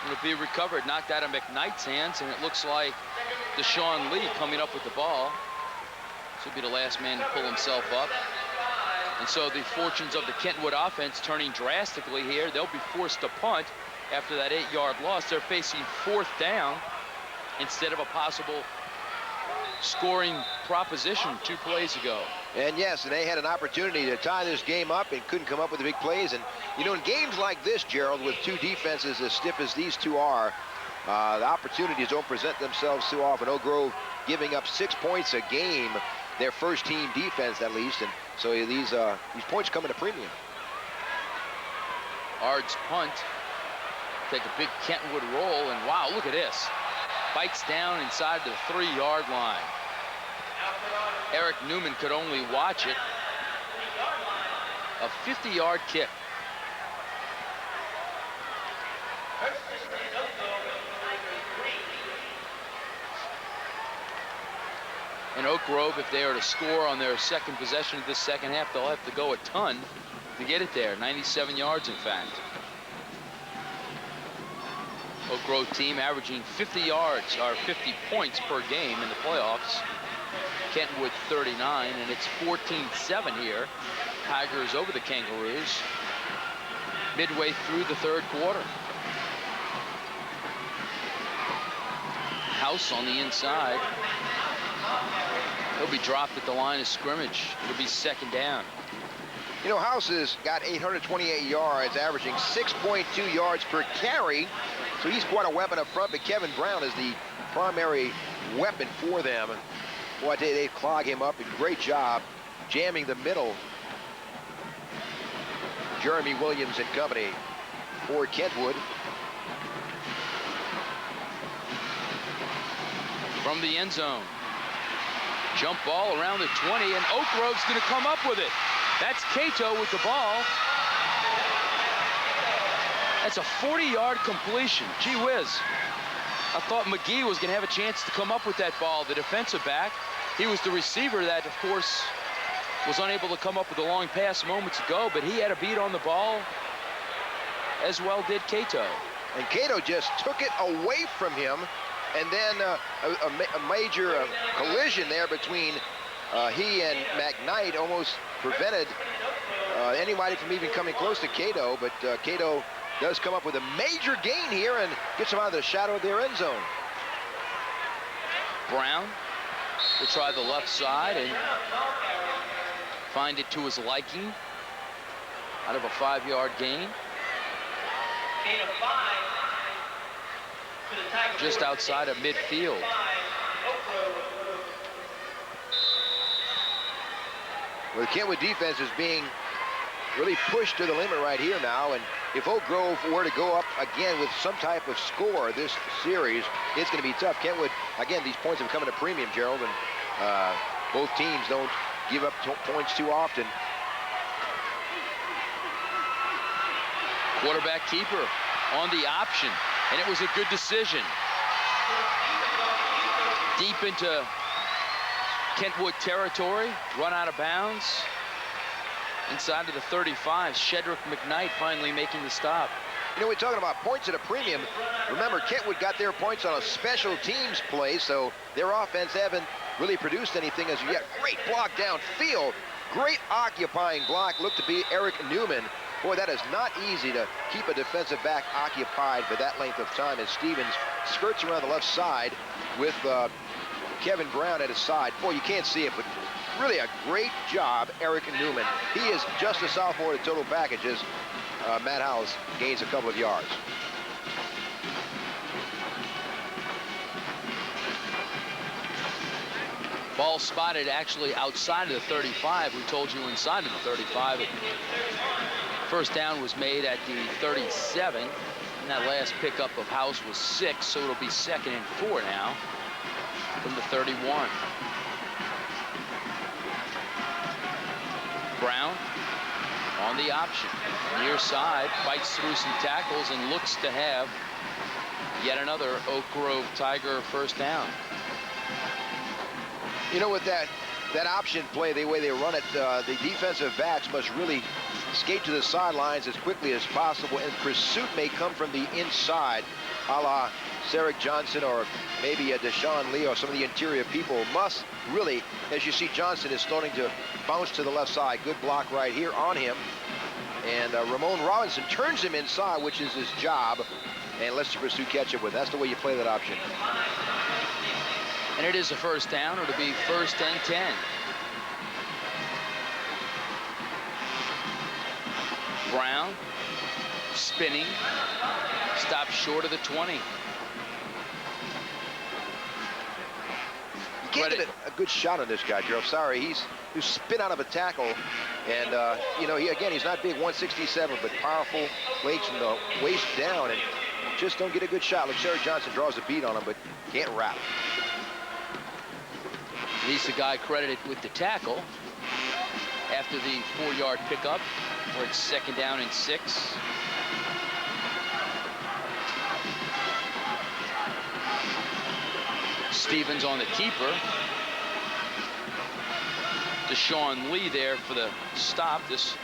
It'll be recovered, knocked out of McKnight's hands, and it looks like Deshaun Lee coming up with the ball. This will be the last man to pull himself up. And so the fortunes of the Kentwood offense turning drastically here. They'll be forced to punt after that 8-yard loss. They're facing 4th down instead of a possible scoring proposition 2 plays ago. And yes, and they had an opportunity to tie this game up and couldn't come up with the big plays. And you know, in games like this, Gerald, with 2 defenses as stiff as these 2 are, the opportunities don't present themselves too often. Oak Grove giving up 6 points a game, their first team defense at least, and so these points come at a premium. Ard's punt. Take a big Kentwood roll, and wow, look at this. Bites down inside the 3-yard line. Eric Newman could only watch it. A 50-yard kick. And Oak Grove, if they are to score on their second possession of this second half, they'll have to go a ton to get it there. 97 yards, in fact. Oak Grove team averaging 50 yards, or 50 points per game in the playoffs. Kentwood 39, and it's 14-7 here. Tigers over the Kangeroos midway through the 3rd quarter. House on the inside. He'll be dropped at the line of scrimmage. It'll be 2nd down. You know, House has got 828 yards, averaging 6.2 yards per carry. So he's quite a weapon up front, but Kevin Brown is the primary weapon for them. Boy, they clog him up, and great job jamming the middle. Jeremy Williams and company for Kentwood. From the end zone. Jump ball around the 20, and Oak Grove's going to come up with it. That's Cato with the ball. That's a 40-yard completion. Gee whiz. I thought McGee was going to have a chance to come up with that ball, the defensive back. He was the receiver that, of course, was unable to come up with a long pass moments ago, but he had a beat on the ball, as well did Cato. And Cato just took it away from him, and then a major collision there between he and McKnight almost prevented anybody from even coming close to Cato, but Cato does come up with a major gain here and gets him out of the shadow of their end zone. Brown will try the left side and find it to his liking out of a 5-yard gain. Just outside of midfield. Well, the Kentwood defense is being really pushed to the limit right here now, and if Oak Grove were to go up again with some type of score this series, it's going to be tough. Kentwood, again, these points have come at a premium, Gerald, and both teams don't give up points too often. Quarterback keeper on the option, and it was a good decision. Deep into Kentwood territory, run out of bounds. Inside of the 35, Shedrick McKnight finally making the stop. You know, we're talking about points at a premium. Remember, Kentwood got their points on a special teams play, so their offense haven't really produced anything as yet. Great block downfield. Great occupying block. Looked to be Eric Newman. Boy, that is not easy to keep a defensive back occupied for that length of time as Stevens skirts around the left side with Kevin Brown at his side. Boy, you can't see it, but really a great job, Eric Newman. He is just a sophomore to total packages. Matt Howes gains a couple of yards. Ball spotted actually outside of the 35. We told you inside of the 35. First down was made at the 37. And that last pickup of House was 6, so it'll be 2nd and 4 now from the 31. Brown on the option. Near side, fights through some tackles and looks to have yet another Oak Grove Tiger first down. You know, with that option play, the way they run it, the defensive backs must really skate to the sidelines as quickly as possible, and pursuit may come from the inside, a la Sarek Johnson or maybe a Deshaun Lee or some of the interior people must really, as you see, Johnson is starting to bounce to the left side. Good block right here on him. And Ramon Robinson turns him inside, which is his job, and lets the pursuit catch up with. That's the way you play that option. And it is a first down. It'll be 1st and 10. Brown spinning, stopped short of the 20. You can't get a good shot on this guy, Joe. Sorry, he's spin out of a tackle, and you know, he's not big, 167, but powerful legs from the waist down, and just don't get a good shot. Look, Sarek Johnson draws a beat on him, but can't wrap. He's the guy credited with the tackle after the 4-yard pickup, where it's 2nd down and 6. Stevens on the keeper. Deshaun Lee there for the stop. This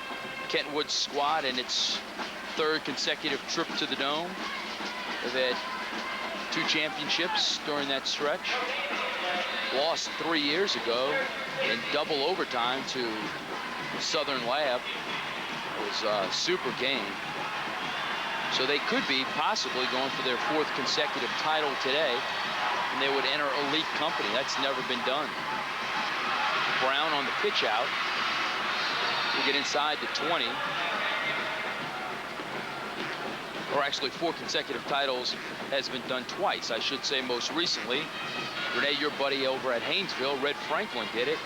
Kentwood squad and its 3rd consecutive trip to the Dome. They've had 2 championships during that stretch. Lost 3 years ago in double overtime to Southern Lab. It was a super game. So they could be possibly going for their 4th consecutive title today, and they would enter elite company. That's never been done. Brown on the pitch out. We'll get inside the 20. Or actually, 4 consecutive titles has been done twice. I should say most recently. Renee, your buddy over at Haynesville, Red Franklin, did it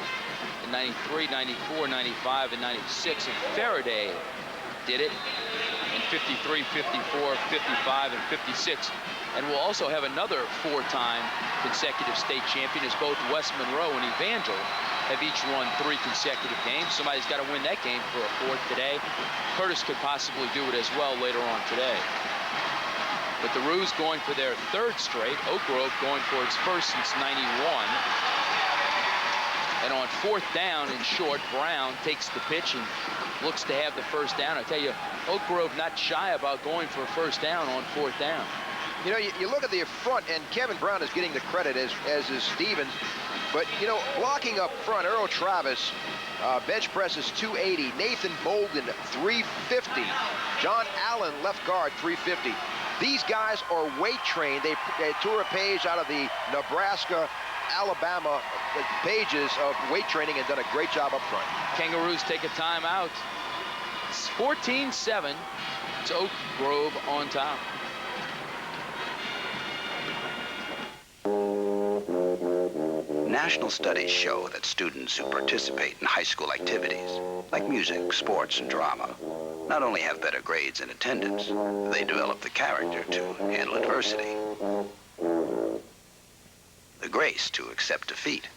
in 93, 94, 95, and 96. And Faraday did it in 53, 54, 55, and 56. And we'll also have another 4-time consecutive state champion, as both West Monroe and Evangel have each won 3 consecutive games. Somebody's got to win that game for a 4th today. Curtis could possibly do it as well later on today. But the Roos going for their 3rd straight. Oak Grove going for its 1st since 91. And on 4th down and short, Brown takes the pitch and looks to have the first down. I tell you, Oak Grove not shy about going for a first down on 4th down. You know, you look at the front, and Kevin Brown is getting the credit, as is Stevens. But, you know, blocking up front, Earl Travis, bench presses 280. Nathan Bolden, 350. John Allen, left guard, 350. These guys are weight trained. They tore a page out of the Nebraska, Alabama pages of weight training and done a great job up front. Kangeroos take a timeout. It's 14-7. It's Oak Grove on top. National studies show that students who participate in high school activities, like music, sports, and drama, not only have better grades and attendance, they develop the character to handle adversity, the grace to accept defeat,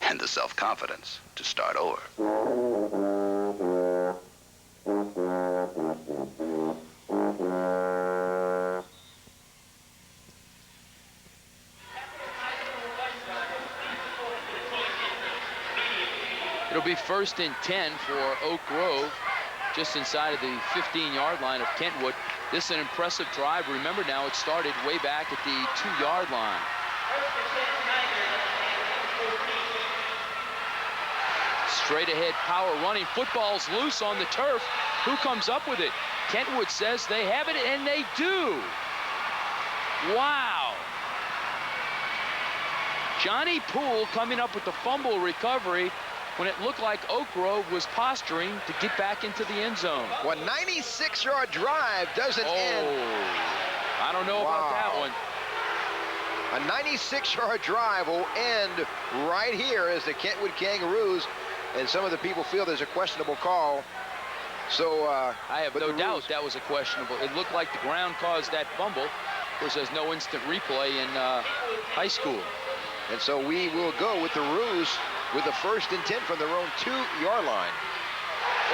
and the self-confidence to start over. It'll be 1st and 10 for Oak Grove, just inside of the 15-yard line of Kentwood. This is an impressive drive. Remember now, it started way back at the 2-yard line. Straight ahead power running. Football's loose on the turf. Who comes up with it? Kentwood says they have it, and they do. Wow. Johnny Poole coming up with the fumble recovery when it looked like Oak Grove was posturing to get back into the end zone. Well, 96-yard drive doesn't end. I don't know about that one. A 96-yard drive will end right here as the Kentwood Kangeroos and some of the people feel there's a questionable call. So I have no doubt that was a questionable. It looked like the ground caused that fumble. Of course, there's no instant replay in high school. And so we will go with the Roos with the 1st and 10 from their own 2-yard line.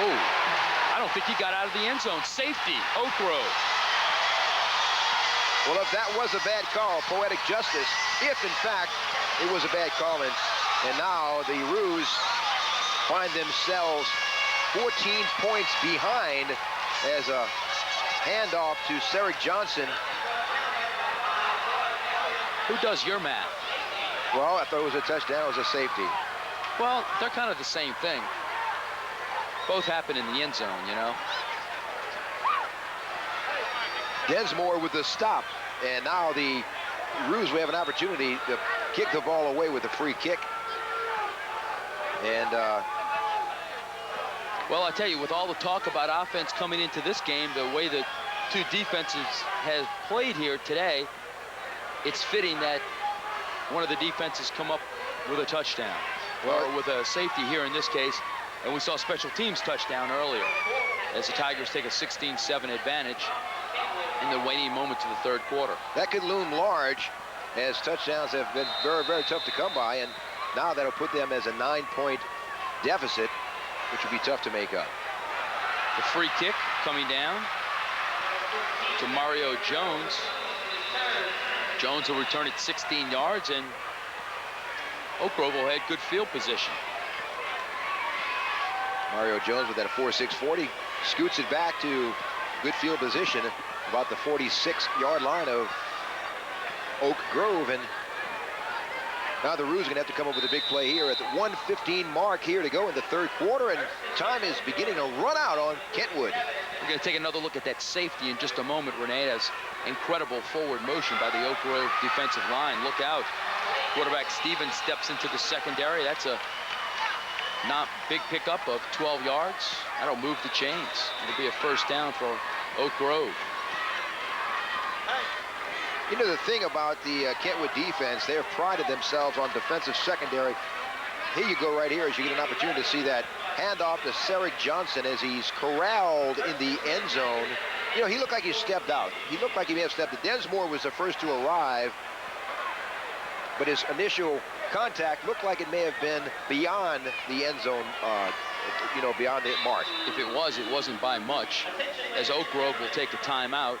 Oh, I don't think he got out of the end zone. Safety, Oak Grove. Well, if that was a bad call, poetic justice, if in fact it was a bad call, and now the Roos find themselves 14 points behind as a handoff to Ceric Johnson. Who does your math? Well, I thought it was a touchdown, it was a safety. Well, they're kind of the same thing. Both happen in the end zone, you know. Densmore with the stop, and now the Roos will have an opportunity to kick the ball away with a free kick. And well, I tell you, with all the talk about offense coming into this game, the way the two defenses have played here today, it's fitting that one of the defenses come up with a touchdown, or with a safety here in this case. And we saw special teams touchdown earlier as the Tigers take a 16-7 advantage in the waning moments of the 3rd quarter. That could loom large, as touchdowns have been very, very tough to come by, and now that'll put them as a 9-point deficit, which would be tough to make up. The free kick coming down to Mario Jones. Jones will return it 16 yards, and Oak Grove will have good field position. Mario Jones with that 4.6 40 scoots it back to good field position, about the 46-yard line of Oak Grove. And now the Roos are going to have to come up with a big play here at the 1:15 mark here to go in the 3rd quarter, and time is beginning to run out on Kentwood. We're going to take another look at that safety in just a moment. Renee has incredible forward motion by the Oak Grove defensive line. Look out. Quarterback Stevens steps into the secondary. That's a not big pickup of 12 yards. That'll move the chains. It'll be a 1st down for Oak Grove. You know, the thing about the Kentwood defense, they have prided themselves on defensive secondary. Here you go right here as you get an opportunity to see that handoff to Ceric Johnson as he's corralled in the end zone. You know, he looked like he stepped out. He looked like he may have stepped out. Densmore was the first to arrive, but his initial contact looked like it may have been beyond the end zone, you know, beyond the mark. If it was, it wasn't by much, as Oak Grove will take a timeout.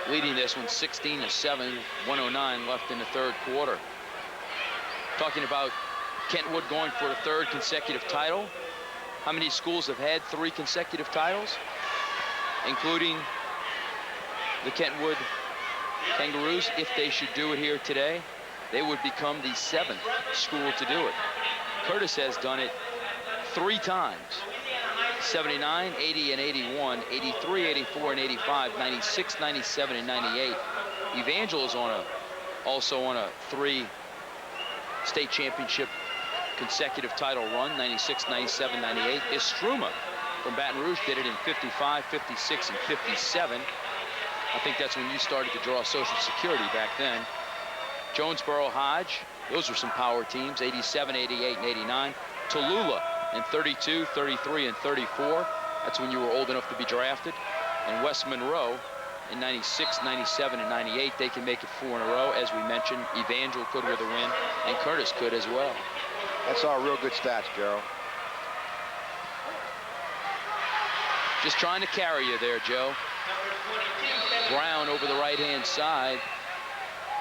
Leading this one 16-7, 1:09 left in the 3rd quarter. Talking about Kentwood going for a 3rd consecutive title. How many schools have had 3 consecutive titles, including the Kentwood Kangeroos? If they should do it here today, they would become the 7th school to do it. Curtis has done it 3 times. 79, 80, and 81, 83, 84, and 85, 96, 97, and 98. Evangel is also on a 3 state championship consecutive title run, 96, 97, 98. Istruma from Baton Rouge did it in 55, 56, and 57. I think that's when you started to draw Social Security back then. Jonesboro Hodge, those were some power teams, 87, 88, and 89. Tallulah in 32, 33, and 34. That's when you were old enough to be drafted. And West Monroe in 96, 97, and 98. They can make it 4 in a row. As we mentioned, Evangel could with a win, and Curtis could as well. That's all real good stats, Joe. Just trying to carry you there, Joe. Brown over the right-hand side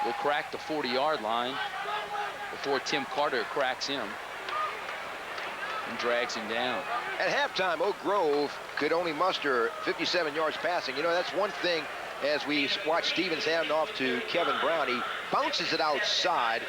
will crack the 40-yard line before Tim Carter cracks him and drags him down. At halftime, Oak Grove could only muster 57 yards passing. You know, that's one thing as we watch Stevens hand off to Kevin Brown. He bounces it outside.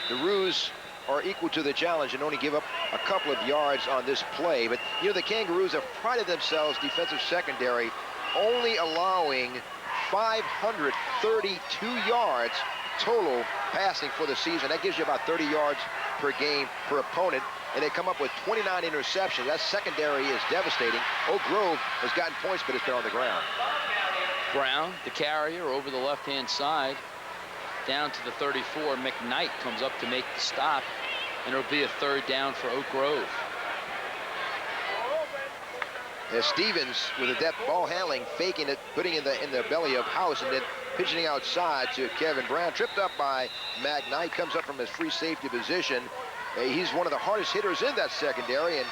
The Roos are equal to the challenge and only give up a couple of yards on this play. But, you know, the Kangeroos have prided themselves, defensive secondary, only allowing 532 yards total passing for the season. That gives you about 30 yards per game per opponent. And they come up with 29 interceptions. That secondary is devastating. Oak Grove has gotten points, but it's been on the ground. Brown, the carrier, over the left-hand side. down to the 34. McKnight comes up to make the stop, and it'll be a 3rd down for Oak Grove. As Stevens with a depth ball handling, faking it, putting in the belly of House, and then pitching outside to Kevin Brown. Tripped up by McKnight, comes up from his free safety position. He's one of the hardest hitters in that secondary, and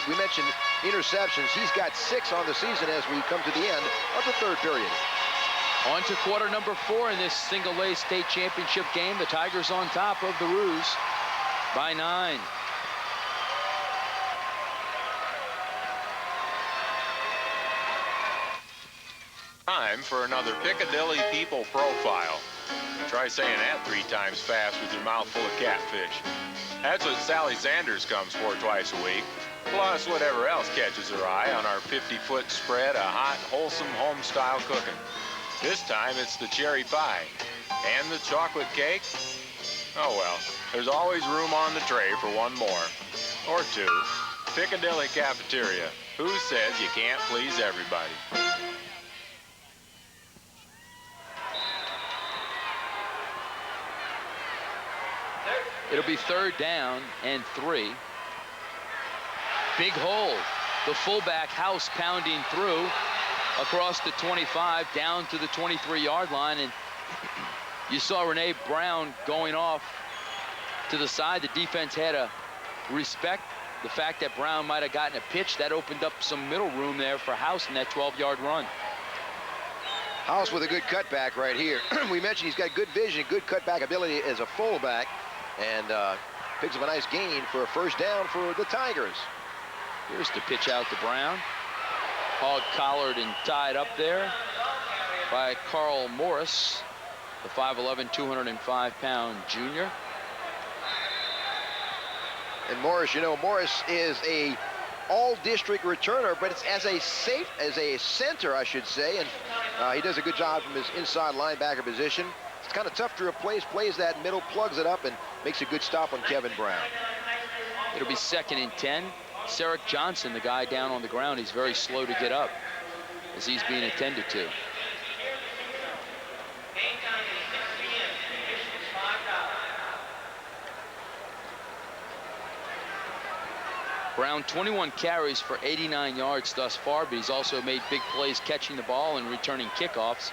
we mentioned interceptions. He's got 6 on the season as we come to the end of the 3rd period. On to quarter number 4 in this single-A state championship game. The Tigers on top of the Roos by 9. Time for another Piccadilly People Profile. Try saying that 3 times fast with your mouth full of catfish. That's what Sally Sanders comes for twice a week, plus whatever else catches her eye on our 50-foot spread of hot, wholesome home-style cooking. This time it's the cherry pie. And the chocolate cake? Oh well, there's always room on the tray for one more. Or 2. Piccadilly Cafeteria. Who says you can't please everybody? It'll be 3rd down and 3. Big hole. The fullback House pounding through across the 25 down to the 23-yard line, and you saw Renee Brown going off to the side. The defense had to respect the fact that Brown might have gotten a pitch. That opened up some middle room there for House in that 12-yard run. House with a good cutback right here. We mentioned he's got good vision, good cutback ability as a fullback, and picks up a nice gain for a 1st down for the Tigers. Here's the pitch out to Brown. Hog collared and tied up there by Carl Morris, the 5'11", 205-pound junior. And Morris, you know, Morris is a all-district returner, but it's as a center, I should say, and he does a good job from his inside linebacker position. It's kind of tough to replace, plays that middle, plugs it up, and makes a good stop on Kevin Brown. It'll be 2nd and 10. Sarek Johnson, the guy down on the ground, he's very slow to get up as he's being attended to. Brown, 21 carries for 89 yards thus far, but he's also made big plays catching the ball and returning kickoffs.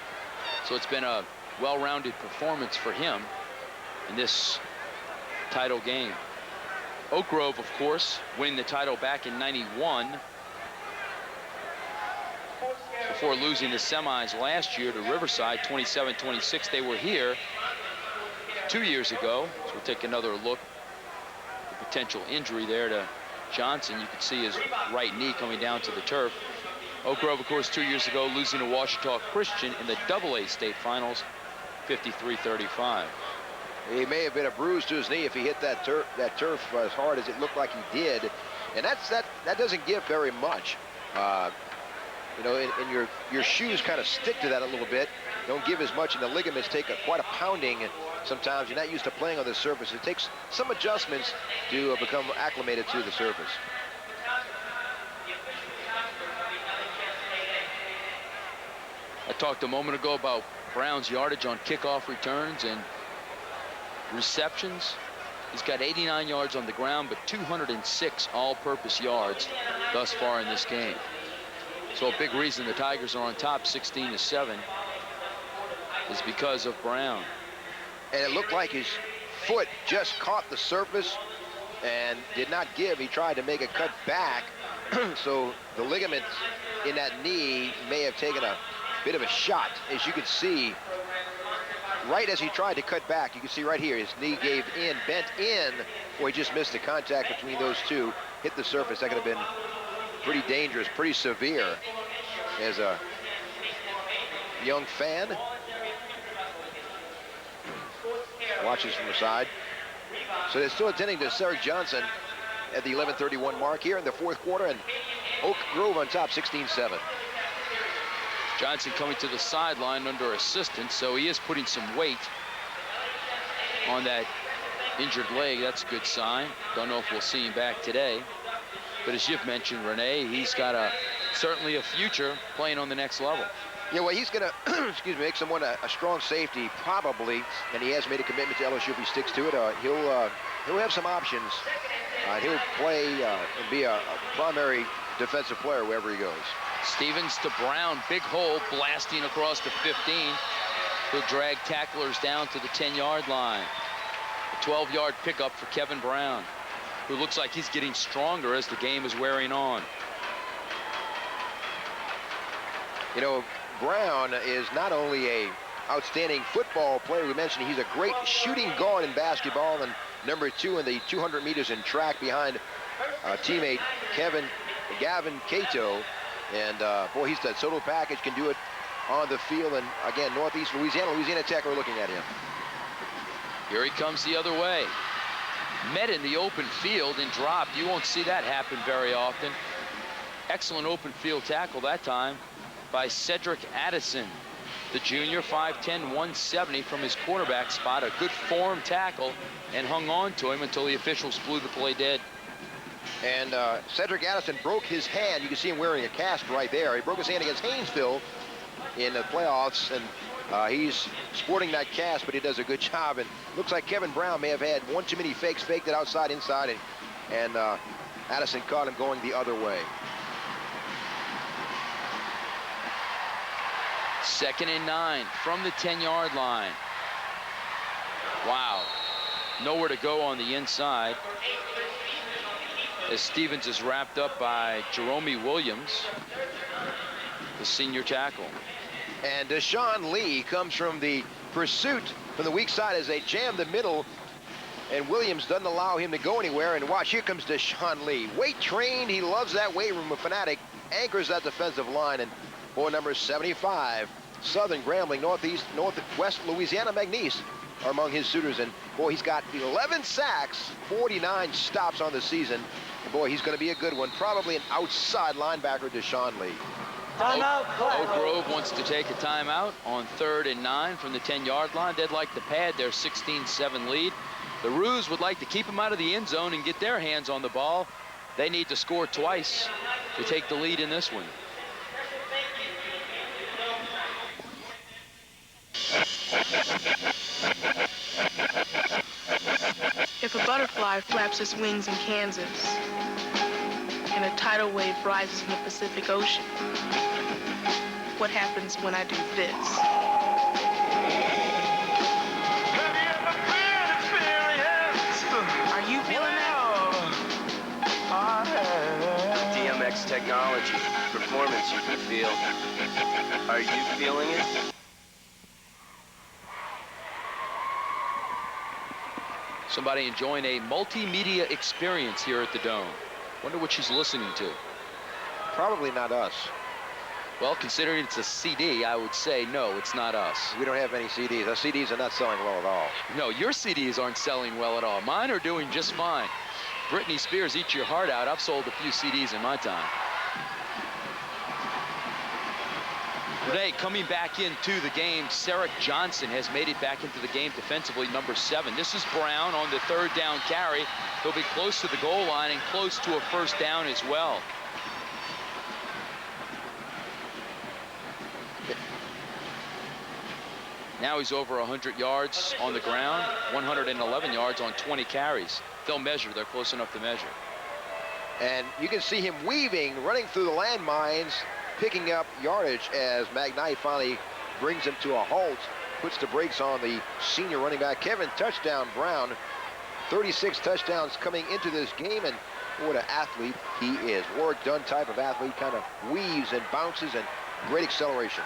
So it's been a well-rounded performance for him in this title game. Oak Grove, of course, winning the title back in '91 before losing the semis last year to Riverside 27-26. They were here 2 years ago. So we'll take another look at the potential injury there to Johnson. You can see his right knee coming down to the turf. Oak Grove, of course, 2 years ago, losing to Ouachita Christian in the AA state finals, 53-35. He may have been a bruise to his knee if he hit that turf as hard as it looked like he did, and that doesn't give very much. You know, and your shoes kind of stick to that a little bit. Don't give as much, and the ligaments take quite a pounding. Sometimes you're not used to playing on this surface. It takes some adjustments to become acclimated to the surface. I talked a moment ago about Brown's yardage on kickoff returns and receptions. He's got 89 yards on the ground, but 206 all-purpose yards thus far in this game. So a big reason the Tigers are on top 16-7 is because of Brown. And it looked like his foot just caught the surface and did not give. He tried to make a cut back, so the ligaments in that knee may have taken a bit of a shot. As you can see, right as he tried to cut back, you can see right here, his knee gave in, bent in, or he just missed the contact between those two, hit the surface. That could have been pretty dangerous, pretty severe. As a young fan watches from the side. So they're still attending to Sarek Johnson at the 11:31 mark here in the fourth quarter, and Oak Grove on top 16-7. Johnson coming to the sideline under assistance, so he is putting some weight on that injured leg. That's a good sign. Don't know if we'll see him back today. But as you've mentioned, Renee, he's got certainly a future playing on the next level. Yeah, well, he's going to, excuse me, make someone a strong safety, probably, and he has made a commitment to LSU if he sticks to it. He'll have some options. He'll play and be a primary defensive player wherever he goes. Stevens to Brown, big hole, blasting across the 15. He'll drag tacklers down to the 10-yard line. A 12-yard pickup for Kevin Brown, who looks like he's getting stronger as the game is wearing on. You know, Brown is not only a outstanding football player. We mentioned he's a great shooting guard in basketball and number 2 in the 200 meters in track behind teammate Gavin Cato. And boy, he's that total package, can do it on the field. And again, Northeast Louisiana Tech are looking at him. Here he comes the other way. Met in the open field and dropped. You won't see that happen very often. Excellent open field tackle that time by Cedric Addison, the junior, 5'10", 170 from his quarterback spot. A good form tackle, and hung on to him until the officials blew the play dead. And Cedric Addison broke his hand. You can see him wearing a cast right there. He broke his hand against Haynesville in the playoffs, and he's sporting that cast, but he does a good job. And looks like Kevin Brown may have had one too many fakes, faked it outside, inside, and Addison caught him going the other way. 2nd and 9 from the 10-yard line. Wow. Nowhere to go on the inside, as Stevens is wrapped up by Jerome Williams, the senior tackle. And Deshaun Lee comes from the pursuit from the weak side as they jam the middle, and Williams doesn't allow him to go anywhere. And watch, here comes Deshaun Lee. Weight trained, he loves that weight room, a fanatic, anchors that defensive line. And boy, number 75, Southern Grambling, Northwest Louisiana McNeese are among his suitors. And boy, he's got 11 sacks, 49 stops on the season. And boy, he's going to be a good one. Probably an outside linebacker, Deshaun Lee. Timeout. Oak Grove wants to take a timeout on 3rd and 9 from the 10-yard line. They'd like to pad their 16-7 lead. The Roos would like to keep them out of the end zone and get their hands on the ball. They need to score twice to take the lead in this one. If a butterfly flaps its wings in Kansas and a tidal wave rises in the Pacific Ocean, what happens when I do this? Are you feeling that? DMX technology, performance you can feel. Are you feeling it? Somebody enjoying a multimedia experience here at the Dome. Wonder what she's listening to. Probably not us. Well, considering it's a CD, I would say no, it's not us. We don't have any CDs. Our CDs are not selling well at all. No, your CDs aren't selling well at all. Mine are doing just fine. Britney Spears, Eat Your Heart Out. I've sold a few CDs in my time. Today, coming back into the game, Sarek Johnson has made it back into the game defensively, number 7. This is Brown on the 3rd down carry. He'll be close to the goal line and close to a 1st down as well. Now he's over 100 yards on the ground, 111 yards on 20 carries. They'll measure. They're close enough to measure. And you can see him weaving, running through the landmines, picking up yardage as McKnight finally brings him to a halt, puts the brakes on the senior running back. Kevin Touchdown Brown, 36 touchdowns coming into this game, and what an athlete he is. Work done type of athlete, kind of weaves and bounces and great acceleration.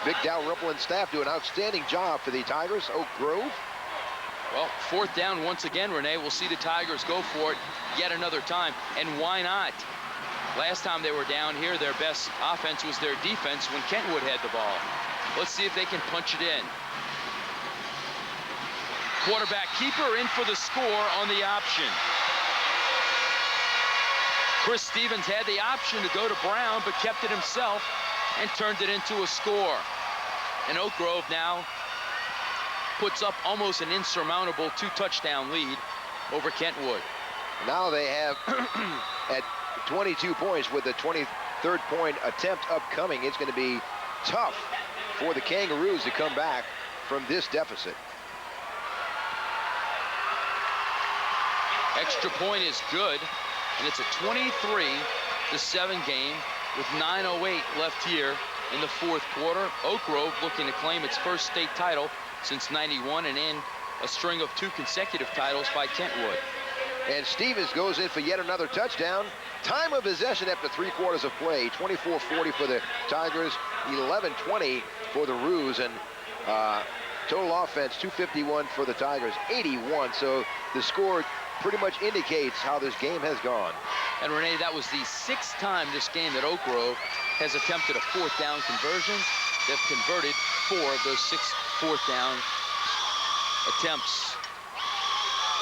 Big Dalrymple and staff do an outstanding job for the Tigers. Oak Grove. Well, 4th down once again, Renee. We'll see the Tigers go for it yet another time. And why not? Last time they were down here, their best offense was their defense when Kentwood had the ball. Let's see if they can punch it in. Quarterback keeper in for the score on the option. Chris Stevens had the option to go to Brown, but kept it himself and turned it into a score. And Oak Grove now puts up almost an insurmountable 2-touchdown lead over Kentwood. Now they have at 22 points with the 23rd point attempt upcoming. It's going to be tough for the Kangeroos to come back from this deficit. Extra point is good, and it's a 23-7 game with 9:08 left here in the fourth quarter. Oak Grove looking to claim its first state title since '91 and end a string of 2 consecutive titles by Kentwood. And Stevens goes in for yet another touchdown. Time of possession after 3 quarters of play, 24-40 for the Tigers, 11-20 for the Roos, and total offense 251 for the Tigers, 81. So the score pretty much indicates how this game has gone. And Renee, that was the 6th time this game that Oak Grove has attempted a 4th down conversion. They've converted 4 of those 6 4th down attempts.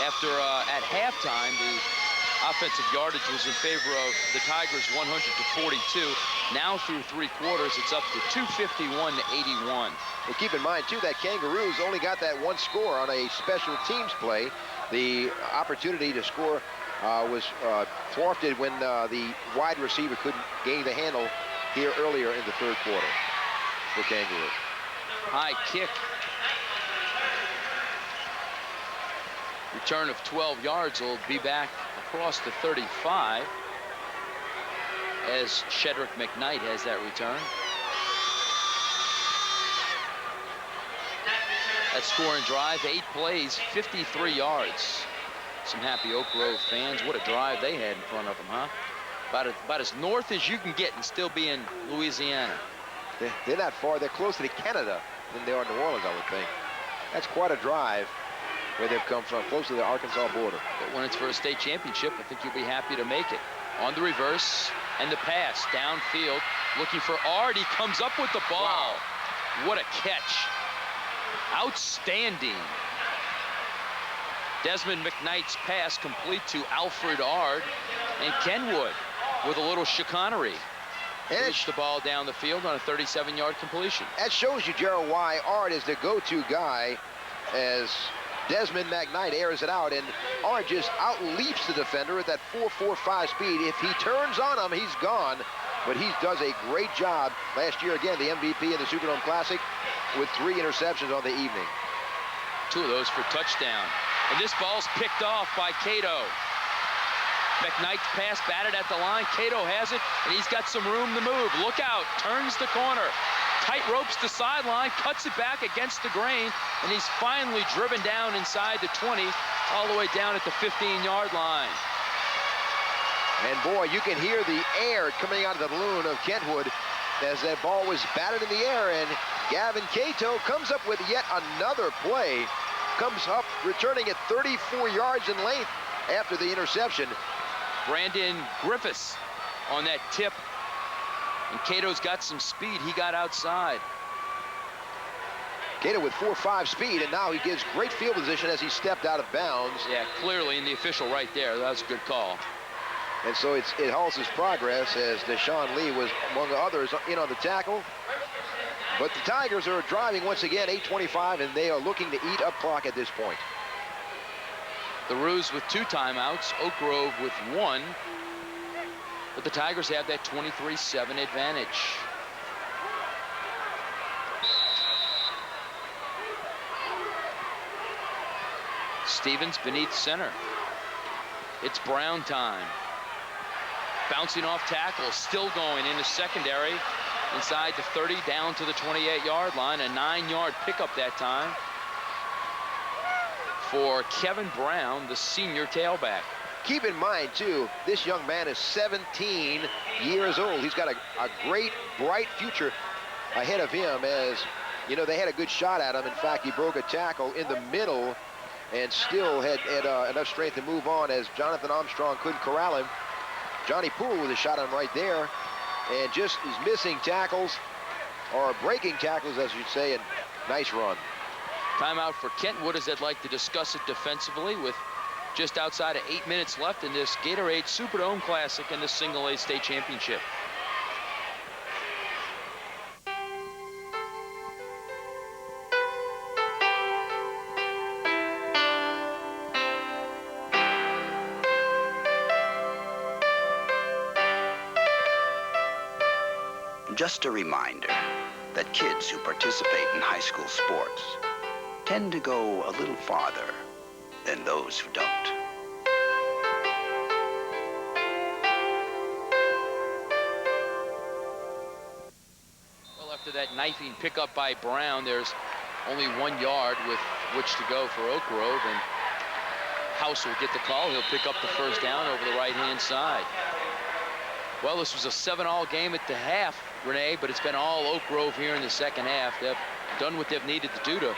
After at halftime, the offensive yardage was in favor of the Tigers, 100-42. Now through 3 quarters, it's up to 251-81. Well, keep in mind too that Kangeroos only got that 1 score on a special teams play. The opportunity to score was thwarted when the wide receiver couldn't gain the handle here earlier in the 3rd quarter for Kangeroos. High kick. Return of 12 yards will be back across the 35 as Shedrick McKnight has that return. That scoring drive, 8 plays, 53 yards. Some happy Oak Grove fans. What a drive they had in front of them, huh? About as north as you can get and still be in Louisiana. They're not far. They're closer to Canada than they are New Orleans, I would think. That's quite a drive where they've come from, close to the Arkansas border. But when it's for a state championship, I think you'll be happy to make it. On the reverse and the pass downfield, looking for Ard. He comes up with the ball. Wow. What a catch. Outstanding. Desmond McKnight's pass complete to Alfred Ard, and Kenwood with a little chicanery. Finished the ball down the field on a 37-yard completion. That shows you, Gerald, why Ard is the go-to guy as Desmond McKnight airs it out, and Ard just outleaps the defender at that 4.45 speed. If he turns on him, he's gone. But he does a great job. Last year, again, the MVP in the Superdome Classic with 3 interceptions on the evening. 2 of those for touchdown. And this ball's picked off by Cato. McKnight's pass batted at the line. Cato has it, and he's got some room to move. Look out, turns the corner. Tight ropes the sideline, cuts it back against the grain, and he's finally driven down inside the 20, all the way down at the 15-yard line. And boy, you can hear the air coming out of the balloon of Kentwood as that ball was batted in the air, and Gavin Cato comes up with yet another play. Comes up returning at 34 yards in length after the interception. Brandon Griffiths on that tip. And Cato's got some speed. He got outside. Cato with 4.5 speed, and now he gives great field position as he stepped out of bounds. Yeah, clearly in the official right there. That was a good call. And so it halts his progress as Deshaun Lee was, among others, in on the tackle. But the Tigers are driving once again, 8:25, and they are looking to eat up clock at this point. The Roos with 2 timeouts, Oak Grove with 1. But the Tigers have that 23-7 advantage. Stevens beneath center. It's Brown time. Bouncing off tackle, still going in the secondary. Inside the 30, down to the 28-yard line. A 9-yard pickup that time for Kevin Brown, the senior tailback. Keep in mind, too, this young man is 17 years old. He's got a great, bright future ahead of him as, you know, they had a good shot at him. In fact, he broke a tackle in the middle and still had enough strength to move on as Jonathan Armstrong couldn't corral him. Johnny Poole with a shot on him right there, and just is missing tackles, or breaking tackles, as you'd say, and nice run. Timeout for Kentwood as they'd like to discuss it defensively with just outside of 8 minutes left in this Gatorade Superdome Classic and the Single A State Championship. just a reminder that kids who participate in high school sports tend to go a little farther than those who don't. Well, after that knifing pickup by Brown, there's only 1 yard with which to go for Oak Grove, and House will get the call. He'll pick up the first down over the right-hand side. Well, this was a 7-all game at the half, Renee, but it's been all Oak Grove here in the second half. They've done what they've needed to do to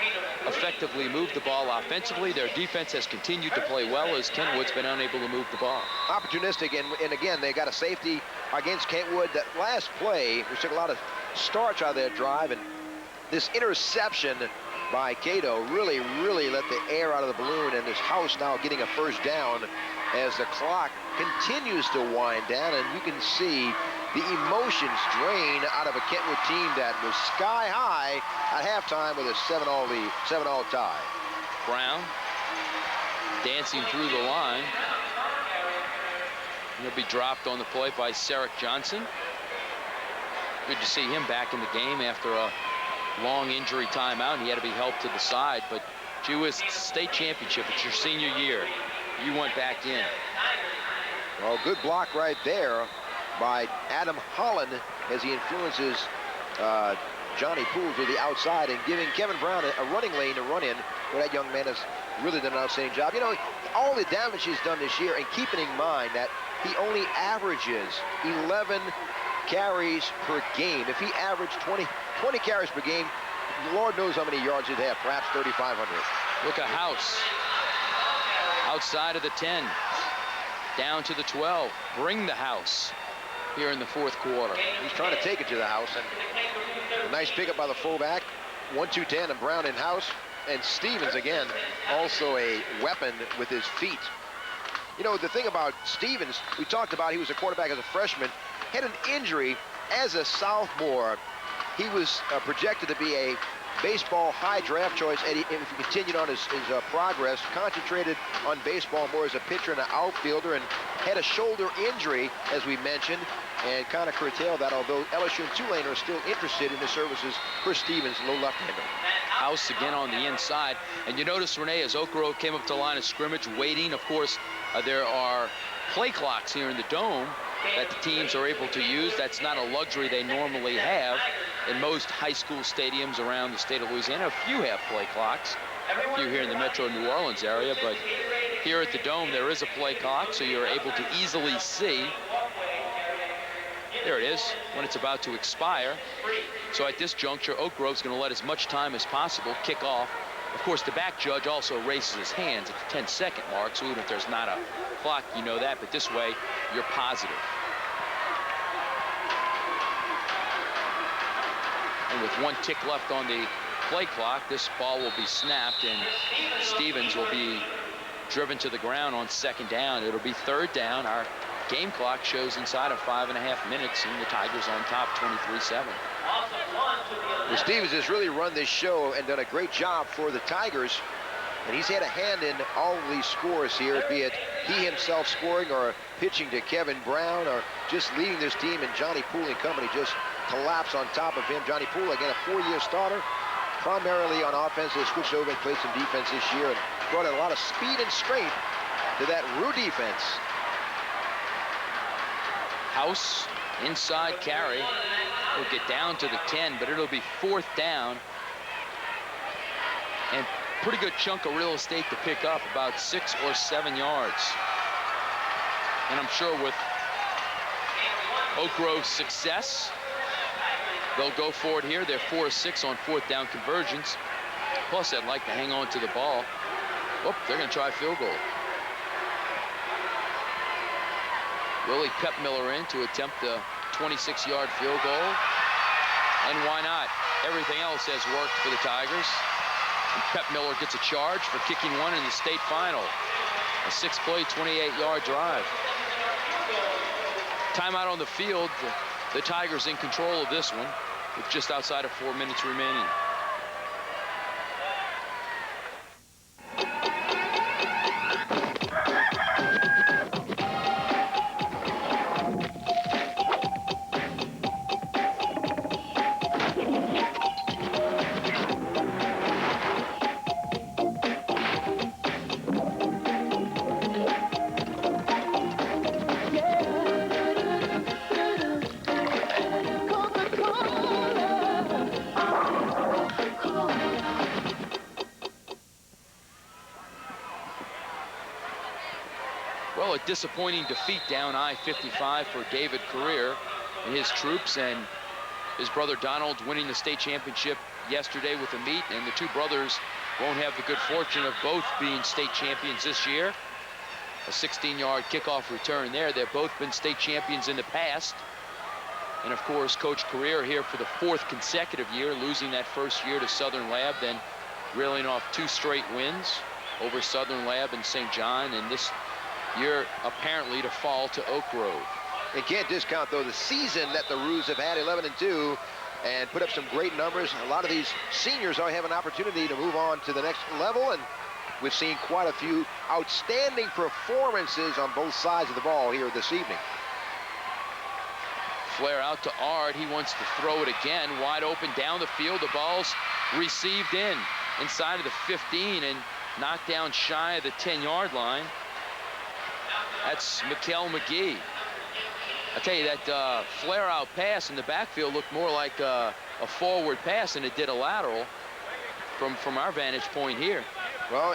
effectively move the ball offensively. Their defense has continued to play well as Kentwood's been unable to move the ball. Opportunistic, and again, they got a safety against Kentwood. That last play, which took a lot of starch out of their drive, and this interception by Cato really let the air out of the balloon, and this House now getting a first down as the clock continues to wind down, and you can see the emotions drain out of a Kentwood team that was sky high at halftime with a 7-all lead, 7-all tie. Brown dancing through the line. He'll be dropped on the play by Sarek Johnson. Good to see him back in the game after a long injury timeout. He had to be helped to the side, but gee whiz, state championship, it's your senior year. You went back in. Well, good block right there by Adam Holland as he influences Johnny Poole to the outside and giving Kevin Brown a running lane to run in, where that young man has really done an outstanding job. You know, all the damage he's done this year, and keeping in mind that he only averages 11 carries per game. If he averaged 20 carries per game, Lord knows how many yards he'd have, perhaps 3,500. Look at House. Outside of the 10, down to the 12. Bring the House here in the fourth quarter. He's trying to take it to the House, and a nice pickup by the fullback. 1-2 tandem, Brown in House, and Stevens again, also a weapon with his feet. You know, the thing about Stevens, we talked about, he was a quarterback as a freshman, had an injury as a sophomore. He was projected to be a baseball high draft choice, and if he continued on his progress, concentrated on baseball more as a pitcher and an outfielder, and had a shoulder injury, as we mentioned, and kind of curtailed that, although LSU and Tulane are still interested in the services for Stevens, low left-hander. House again on the inside, and you notice, Renee, as Oak Grove came up to the line of scrimmage, waiting. Of course, there are play clocks here in the dome that the teams are able to use. That's not a luxury they normally have in most high school stadiums around the state of Louisiana. A few have play clocks, a few here in the metro New Orleans area, but here at the dome there is a play clock, so you're able to easily see. There it is, when it's about to expire. So at this juncture, Oak Grove's going to let as much time as possible kick off. Of course, the back judge also raises his hands at the 10-second mark, so even if there's not a clock, you know that, but this way, you're positive. And with 1 tick left on the play clock, this ball will be snapped, and Stevens will be driven to the ground on second down. It'll be third down. Our game clock shows inside of 5.5 minutes, and the Tigers on top, 23-7. Well, Stevens has really run this show and done a great job for the Tigers, and he's had a hand in all of these scores here, be it he himself scoring or pitching to Kevin Brown or just leading this team, and Johnny Poole and company just collapse on top of him. Johnny Poole, again, a 4-year starter, primarily on offense. They switched over and played some defense this year and brought in a lot of speed and strength to that Rue defense. House, inside carry, will get down to the 10, but it'll be fourth down. And pretty good chunk of real estate to pick up, about 6 or 7 yards. And I'm sure with Oak Grove's success, they'll go for it here. They're 4 of 6 on fourth down conversions. Plus, they'd like to hang on to the ball. Oh, they're going to try a field goal. Willie Pepmiller in to attempt the 26-yard field goal. And why not? Everything else has worked for the Tigers. And Pepmiller gets a charge for kicking one in the state final. A 6-play, 28-yard drive. Timeout on the field. The Tigers in control of this one with just outside of 4 minutes remaining. disappointing defeat down I-55 for David Career and his troops, and his brother Donald winning the state championship yesterday with a meet, and the two brothers won't have the good fortune of both being state champions this year. A 16-yard kickoff return there. They've both been state champions in the past. And of course, Coach Career here for the 4th consecutive year, losing that first year to Southern Lab, then reeling off 2 straight wins over Southern Lab and St. John, and this year apparently to fall to Oak Grove. And can't discount, though, the season that the Roos have had, 11-2, and put up some great numbers. A lot of these seniors are having an opportunity to move on to the next level, and we've seen quite a few outstanding performances on both sides of the ball here this evening. Flare out to Ard. He wants to throw it again. Wide open down the field. The ball's received inside of the 15 and knocked down shy of the 10-yard line. That's Mikkel McGee. I tell you, that flare-out pass in the backfield looked more like a forward pass than it did a lateral from our vantage point here. Well,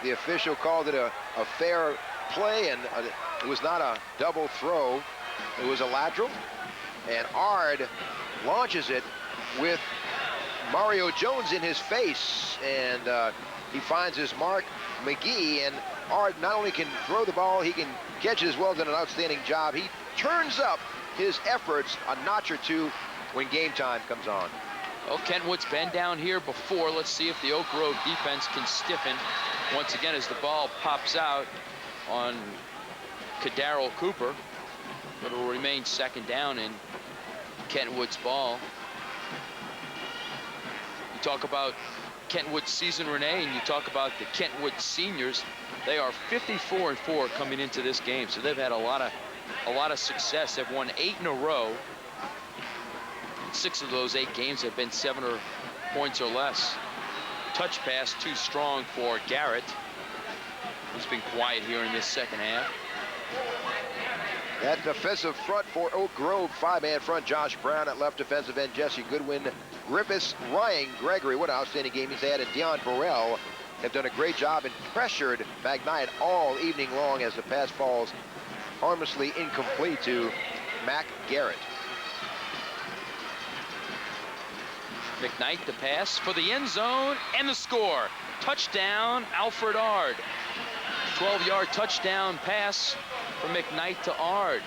the official called it a fair play, and it was not a double throw. It was a lateral, and Ard launches it with Mario Jones in his face, and he finds his mark, McGee, and Ard not only can throw the ball, he can catch it as well. Done an outstanding job. He turns up his efforts a notch or two when game time comes on. Well, Kentwood's been down here before. Let's see if the Oak Grove defense can stiffen once again as the ball pops out on Kadarrell Cooper. But it will remain 2nd down in Kentwood's ball. You talk about Kentwood's season, Renee, and you talk about the Kentwood seniors. They are 54-4 coming into this game, so they've had a lot of success. They've won 8 in a row. 6 of those 8 games have been 7 points or less. Touch pass too strong for Garrett, who's been quiet here in this 2nd half. That defensive front for Oak Grove, 5-man front. Josh Brown at left defensive end. Jesse Goodwin, Griffiths, Ryan Gregory. What an outstanding game he's had. And Deion Burrell have done a great job and pressured McKnight all evening long as the pass falls harmlessly incomplete to Mac Garrett. McKnight the pass for the end zone and the score. Touchdown, Alfred Ard. 12-yard touchdown pass from McKnight to Ard.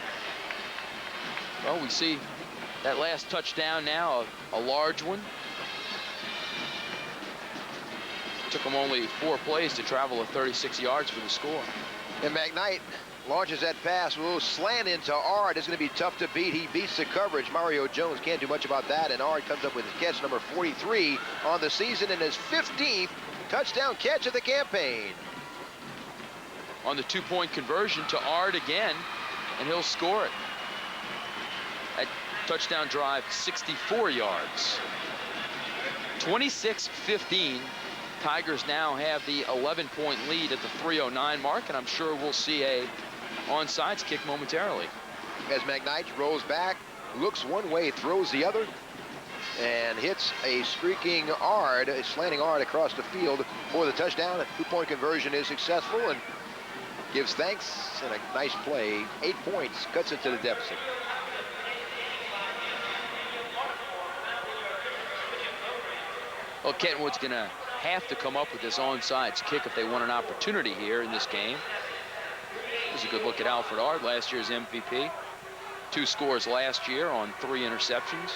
Well, we see that last touchdown now, a large one. Took him only 4 plays to travel a 36 yards for the score. And McKnight launches that pass, a little slant into Ard. It's going to be tough to beat. He beats the coverage. Mario Jones can't do much about that, and Ard comes up with his catch number 43 on the season and his 15th touchdown catch of the campaign. On the 2-point conversion to Ard again, and he'll score it. That touchdown drive, 64 yards. 26-15. Tigers now have the 11-point lead at the 3:09 mark, and I'm sure we'll see a onside kick momentarily. As McKnight rolls back, looks one way, throws the other, and hits a streaking Ard, a slanting Ard across the field for the touchdown. A 2-point conversion is successful and gives thanks, and a nice play. 8 points, cuts it to the deficit. Well, Kentwood's going to have to come up with this onside kick if they want an opportunity here in this game. Here's a good look at Alfred Ard, last year's MVP. 2 scores last year on 3 interceptions.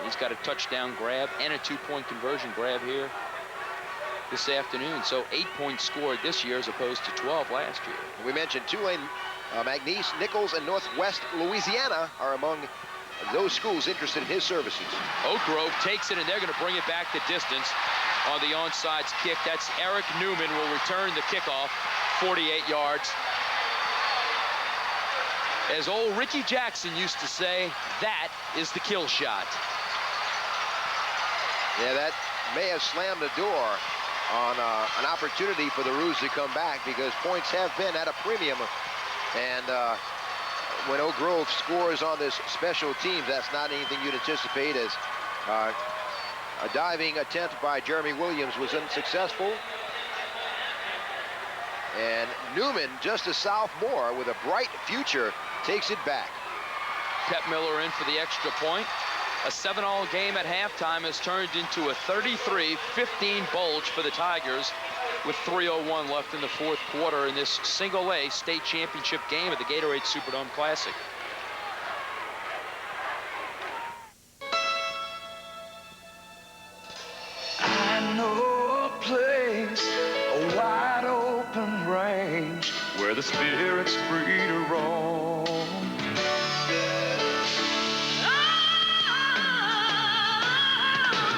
He's got a touchdown grab and a 2-point conversion grab here this afternoon. So 8 points scored this year as opposed to 12 last year. We mentioned Tulane, McNeese, Nichols, and Northwest Louisiana are among those schools interested in his services. Oak Grove takes it, and they're going to bring it back the distance on the onside kick. That's Eric Newman will return the kickoff, 48 yards. As old Ricky Jackson used to say, that is the kill shot. Yeah, that may have slammed the door on an opportunity for the Roos to come back, because points have been at a premium. And when Oak Grove scores on this special teams, that's not anything you'd anticipate, as a diving attempt by Jeremy Williams was unsuccessful. And Newman, just a sophomore with a bright future, takes it back. Pep Miller in for the extra point. A 7-all game at halftime has turned into a 33-15 bulge for the Tigers with 3:01 left in the fourth quarter in this single-A state championship game at the Gatorade Superdome Classic. I know a place, a wide open range where the spirit's free to roam.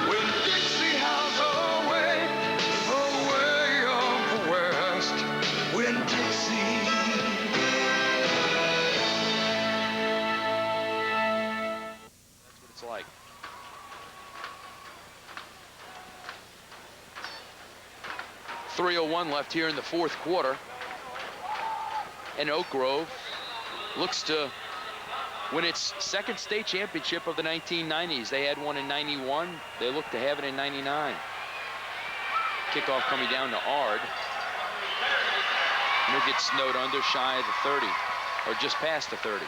When Dixie howls away of the west, when Dixie. That's what it's like. .301 left here in the fourth quarter. And Oak Grove looks to win its second state championship of the 1990s. They had one in 91. They look to have it in 99. Kickoff coming down to Ard. And he'll get snowed under shy of the 30, or just past the 30.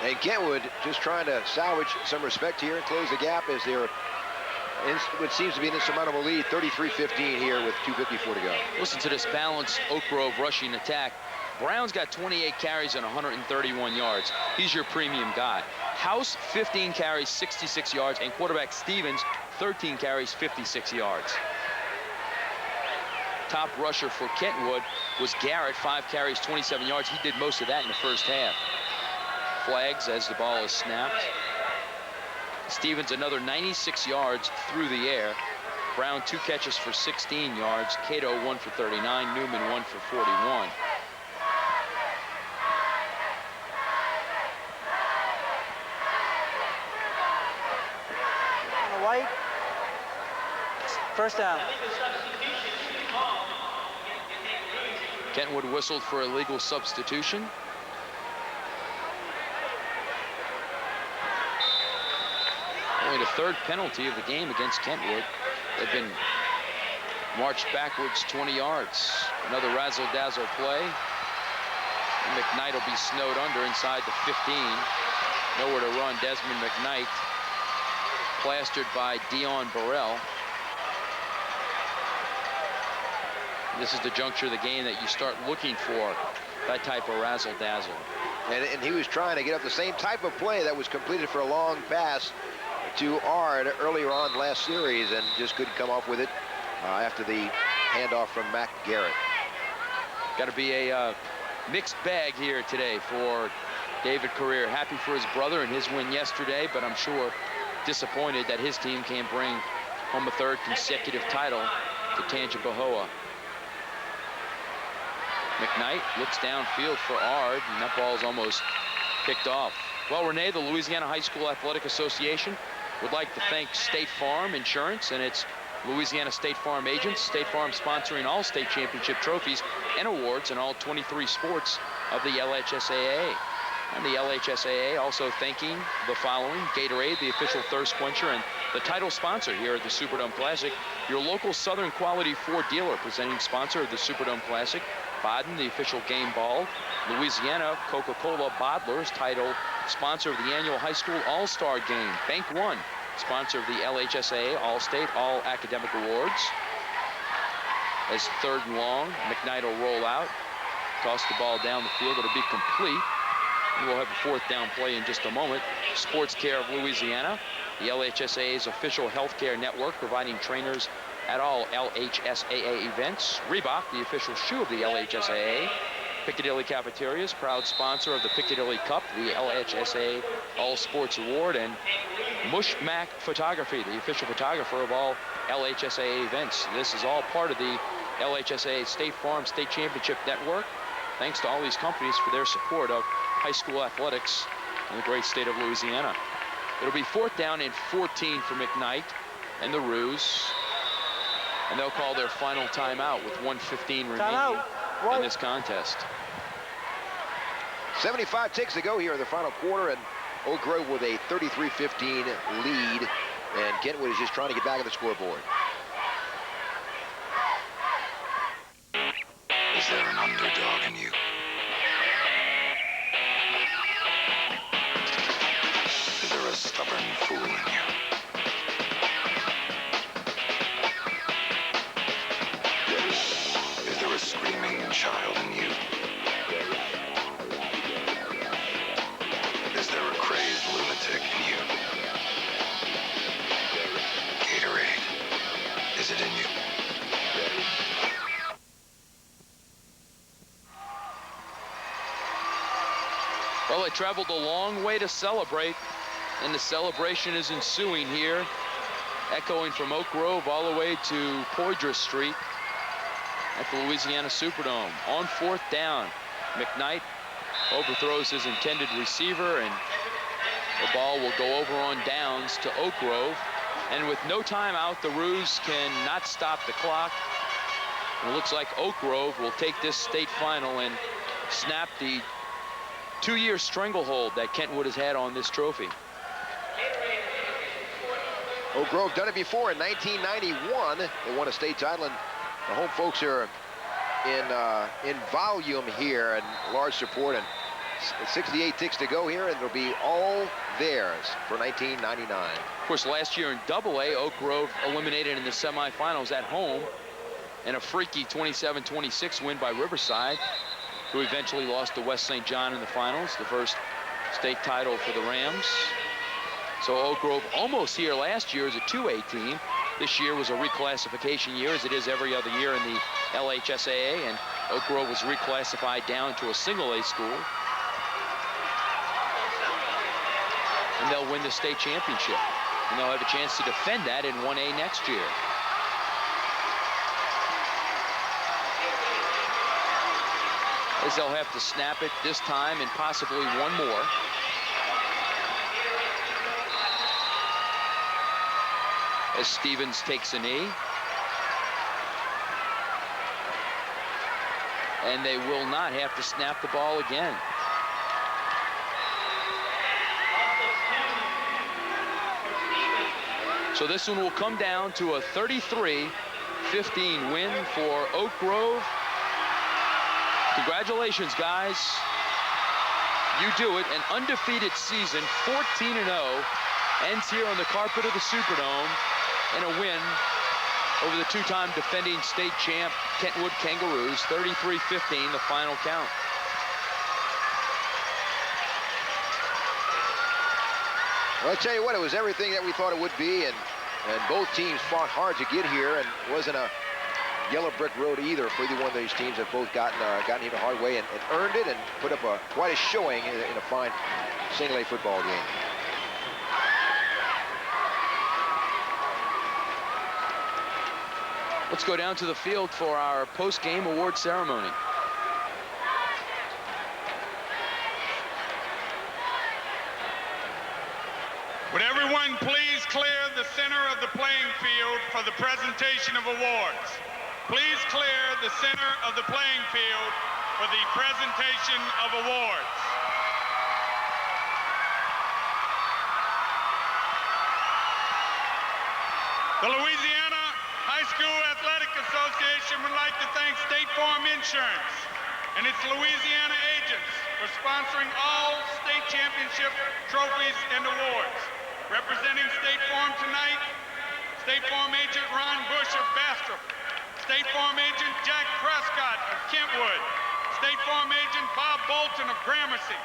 And Kentwood just trying to salvage some respect here and close the gap as they're in what seems to be an insurmountable lead, 33-15 here with 2:54 to go. Listen to this balanced Oak Grove rushing attack. Brown's got 28 carries and 131 yards. He's your premium guy. House, 15 carries, 66 yards, and quarterback Stevens, 13 carries, 56 yards. Top rusher for Kentwood was Garrett, 5 carries, 27 yards. He did most of that in the first half. Flags as the ball is snapped. Stevens another 96 yards through the air. Brown 2 catches for 16 yards. Cato 1 for 39. Newman 1 for 41. White. First down. Kentwood whistled for a legal substitution. Only the 3rd penalty of the game against Kentwood. They've been marched backwards 20 yards. Another razzle-dazzle play. McKnight will be snowed under inside the 15. Nowhere to run. Desmond McKnight plastered by Dion Burrell. This is the juncture of the game that you start looking for that type of razzle-dazzle. And he was trying to get up the same type of play that was completed for a long pass to Ard earlier on last series and just couldn't come off with it after the handoff from Mac Garrett. Got to be a mixed bag here today for David Career. Happy for his brother and his win yesterday, but I'm sure disappointed that his team can't bring home a 3rd consecutive title to Tangipahoa. McKnight looks downfield for Ard, and that ball is almost picked off. Well, Renee, the Louisiana High School Athletic Association would like to thank State Farm Insurance and its Louisiana State Farm agents. State Farm sponsoring all state championship trophies and awards in all 23 sports of the LHSAA. And the LHSAA also thanking the following: Gatorade, the official thirst quencher and the title sponsor here at the Superdome Classic. Your local Southern Quality Ford dealer, presenting sponsor of the Superdome Classic. Baden, the official game ball. Louisiana Coca-Cola Bottlers, title sponsor of the annual high school all-star game. Bank One, sponsor of the LHSAA All-State All-Academic Awards. As 3rd and long, McKnight will roll out, toss the ball down the field. It'll be complete. And we'll have a 4th down play in just a moment. Sports Care of Louisiana, the LHSAA's official healthcare network, providing trainers at all LHSAA events. Reebok, the official shoe of the LHSAA. Piccadilly Cafeterias, proud sponsor of the Piccadilly Cup, the LHSAA All Sports Award. And Mushmack Photography, the official photographer of all LHSAA events. This is all part of the LHSAA State Farm State Championship Network. Thanks to all these companies for their support of high school athletics in the great state of Louisiana. It'll be 4th down and 14 for McKnight and the Roos. And they'll call their final timeout with 1:15 remaining in this contest. 75 ticks to go here in the final quarter, and Oak Grove with a 33-15 lead. And Kentwood is just trying to get back on the scoreboard. Is there an underdog in you? Is there a stubborn fool in you? Is there a screaming child in you? Is there a crazed lunatic in you? Gatorade, is it in you? Well, they traveled a long way to celebrate, and the celebration is ensuing here, echoing from Oak Grove all the way to Poydras Street at the Louisiana Superdome. On 4th down, McKnight overthrows his intended receiver, and the ball will go over on downs to Oak Grove. And with no time out, the Roos cannot stop the clock. And it looks like Oak Grove will take this state final and snap the 2-year stranglehold that Kentwood has had on this trophy. Oak Grove done it before in 1991. They won a state title, and the home folks are in volume here and large support. And 68 ticks to go here, and it'll be all theirs for 1999. Of course, last year in AA, Oak Grove eliminated in the semifinals at home in a freaky 27-26 win by Riverside, who eventually lost to West St. John in the finals, the first state title for the Rams. So Oak Grove almost here last year as a 2A team. This year was a reclassification year, as it is every other year in the LHSAA, and Oak Grove was reclassified down to a single A school. And they'll win the state championship, and they'll have a chance to defend that in 1A next year. As they'll have to snap it this time and possibly one more. As Stevens takes a knee. And they will not have to snap the ball again. So this one will come down to a 33-15 win for Oak Grove. Congratulations, guys. You do it. An undefeated season, 14-0, ends here on the carpet of the Superdome, and a win over the two-time defending state champ Kentwood Kangeroos, 33-15, the final count. Well, I tell you what, it was everything that we thought it would be, and both teams fought hard to get here, and it wasn't a yellow brick road either for either one of these teams. Have both gotten here the hard way and earned it and put up quite a showing in a fine single A football game. Let's go down to the field for our post-game award ceremony. Would everyone please clear the center of the playing field for the presentation of awards? Please clear the center of the playing field for the presentation of awards. The Louisiana High School Athletic Association would like to thank State Farm Insurance and its Louisiana agents for sponsoring all state championship trophies and awards. Representing State Farm tonight, State Farm agent Ron Bush of Bastrop, State Farm agent Jack Prescott of Kentwood, State Farm agent Bob Bolton of Gramercy,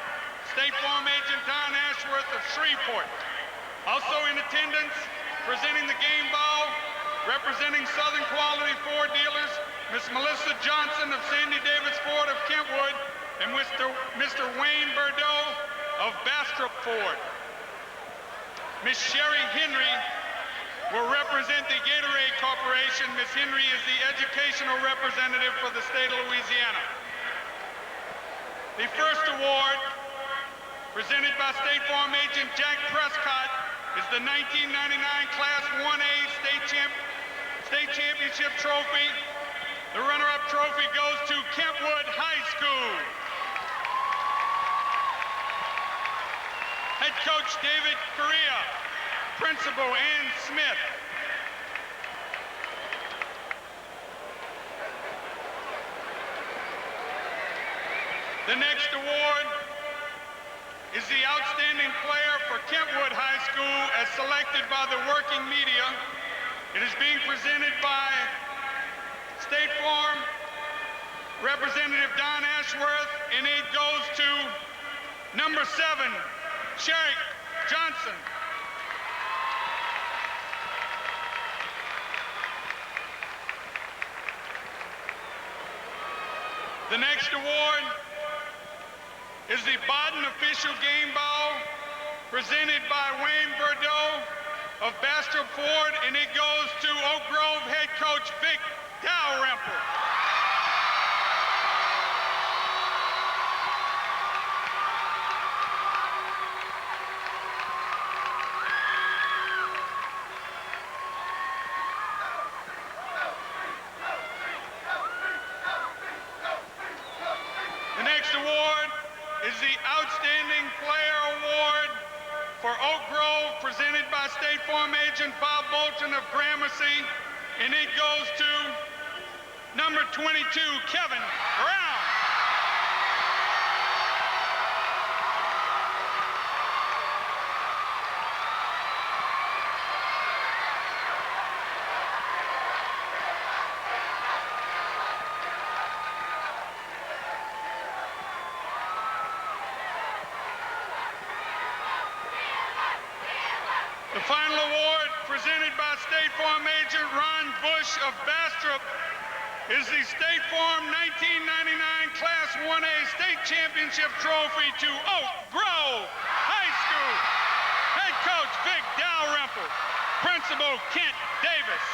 State Farm agent Don Ashworth of Shreveport. Also in attendance, presenting the game ball, representing Southern Quality Ford Dealers, Miss Melissa Johnson of Sandy Davis Ford of Kentwood, and Mr. Wayne Bordeaux of Bastrop Ford. Miss Sherry Henry will represent the Gatorade Corporation. Miss Henry is the educational representative for the state of Louisiana. The first award, presented by State Farm agent Jack Prescott, is the 1999 Class 1A State Championship Trophy. The runner-up trophy goes to Kentwood High School. Head coach David Correa, principal Ann Smith. The next award is the Outstanding Player for Kentwood High School as selected by the working media. It is being presented by State Farm Representative Don Ashworth, and it goes to number 7, Sherry Johnson. The next award is the Baden Official Game Ball, presented by Wayne Bordeaux of Bastrop Ford, and it goes to Oak Grove head coach Vic Dalrymple. The next award is the Outstanding Player Award for Oak Grove, presented by State Farm agent Bob Bolton of Gramercy, and it goes to number 22, Kevin Brown. The final award, presented by State Farm agent Ron Bush of Bastrop, is the State Farm 1999 Class 1A State Championship Trophy to Oak Grove High School. Head coach Vic Dalrymple, Principal Kent Davis.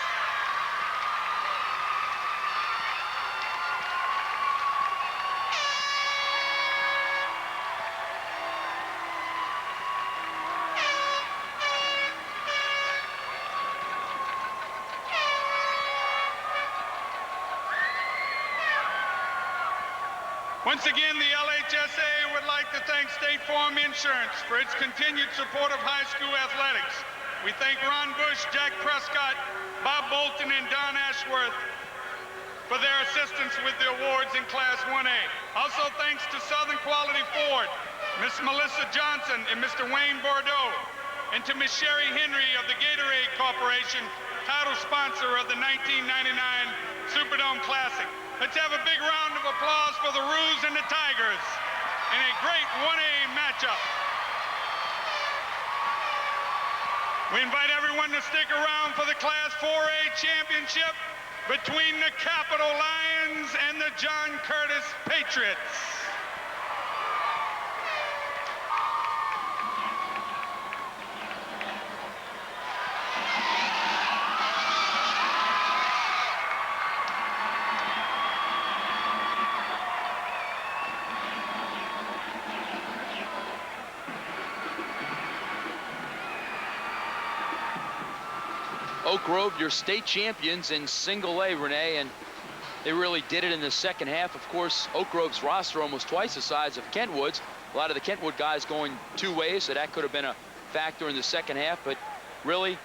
Once again, the LHSAA would like to thank State Farm Insurance for its continued support of high school athletics. We thank Ron Bush, Jack Prescott, Bob Bolton, and Don Ashworth for their assistance with the awards in Class 1A. Also thanks to Southern Quality Ford, Miss Melissa Johnson, and Mr. Wayne Bordeaux, and to Miss Sherry Henry of the Gatorade Corporation, title sponsor of the 1999 Superdome Classic. Let's have a big round of applause for the Roos and the Tigers in a great 1A matchup. We invite everyone to stick around for the Class 4A championship between the Capital Lions and the John Curtis Patriots. Oak Grove, your state champions in single A, Renee, and they really did it in the second half. Of course, Oak Grove's roster almost twice the size of Kentwood's. A lot of the Kentwood guys going two ways, so that could have been a factor in the second half. But really,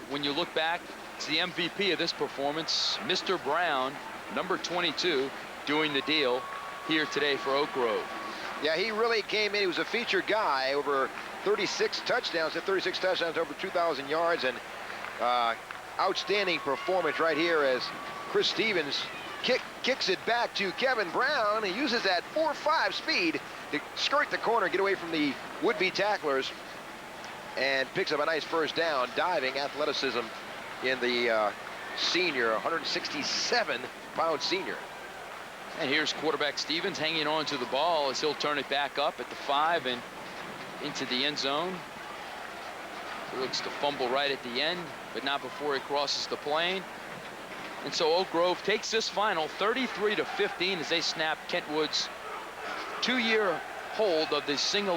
when you look back, it's the MVP of this performance, Mr. Brown, number 22, doing the deal here today for Oak Grove. Yeah, he really came in. He was a featured guy, over 36 touchdowns, over 2,000 yards, and outstanding performance right here as Chris Stevens kicks it back to Kevin Brown. He uses that 4.5 speed to skirt the corner, get away from the would-be tacklers, and picks up a nice first down. Diving athleticism in the senior, 167-pound senior. And here's quarterback Stevens hanging on to the ball as he'll turn it back up at the 5 and into the end zone. He looks to fumble right at the end, but not before he crosses the plane. And so Oak Grove takes this final 33-15 as they snap Kentwood's 2-year hold of the single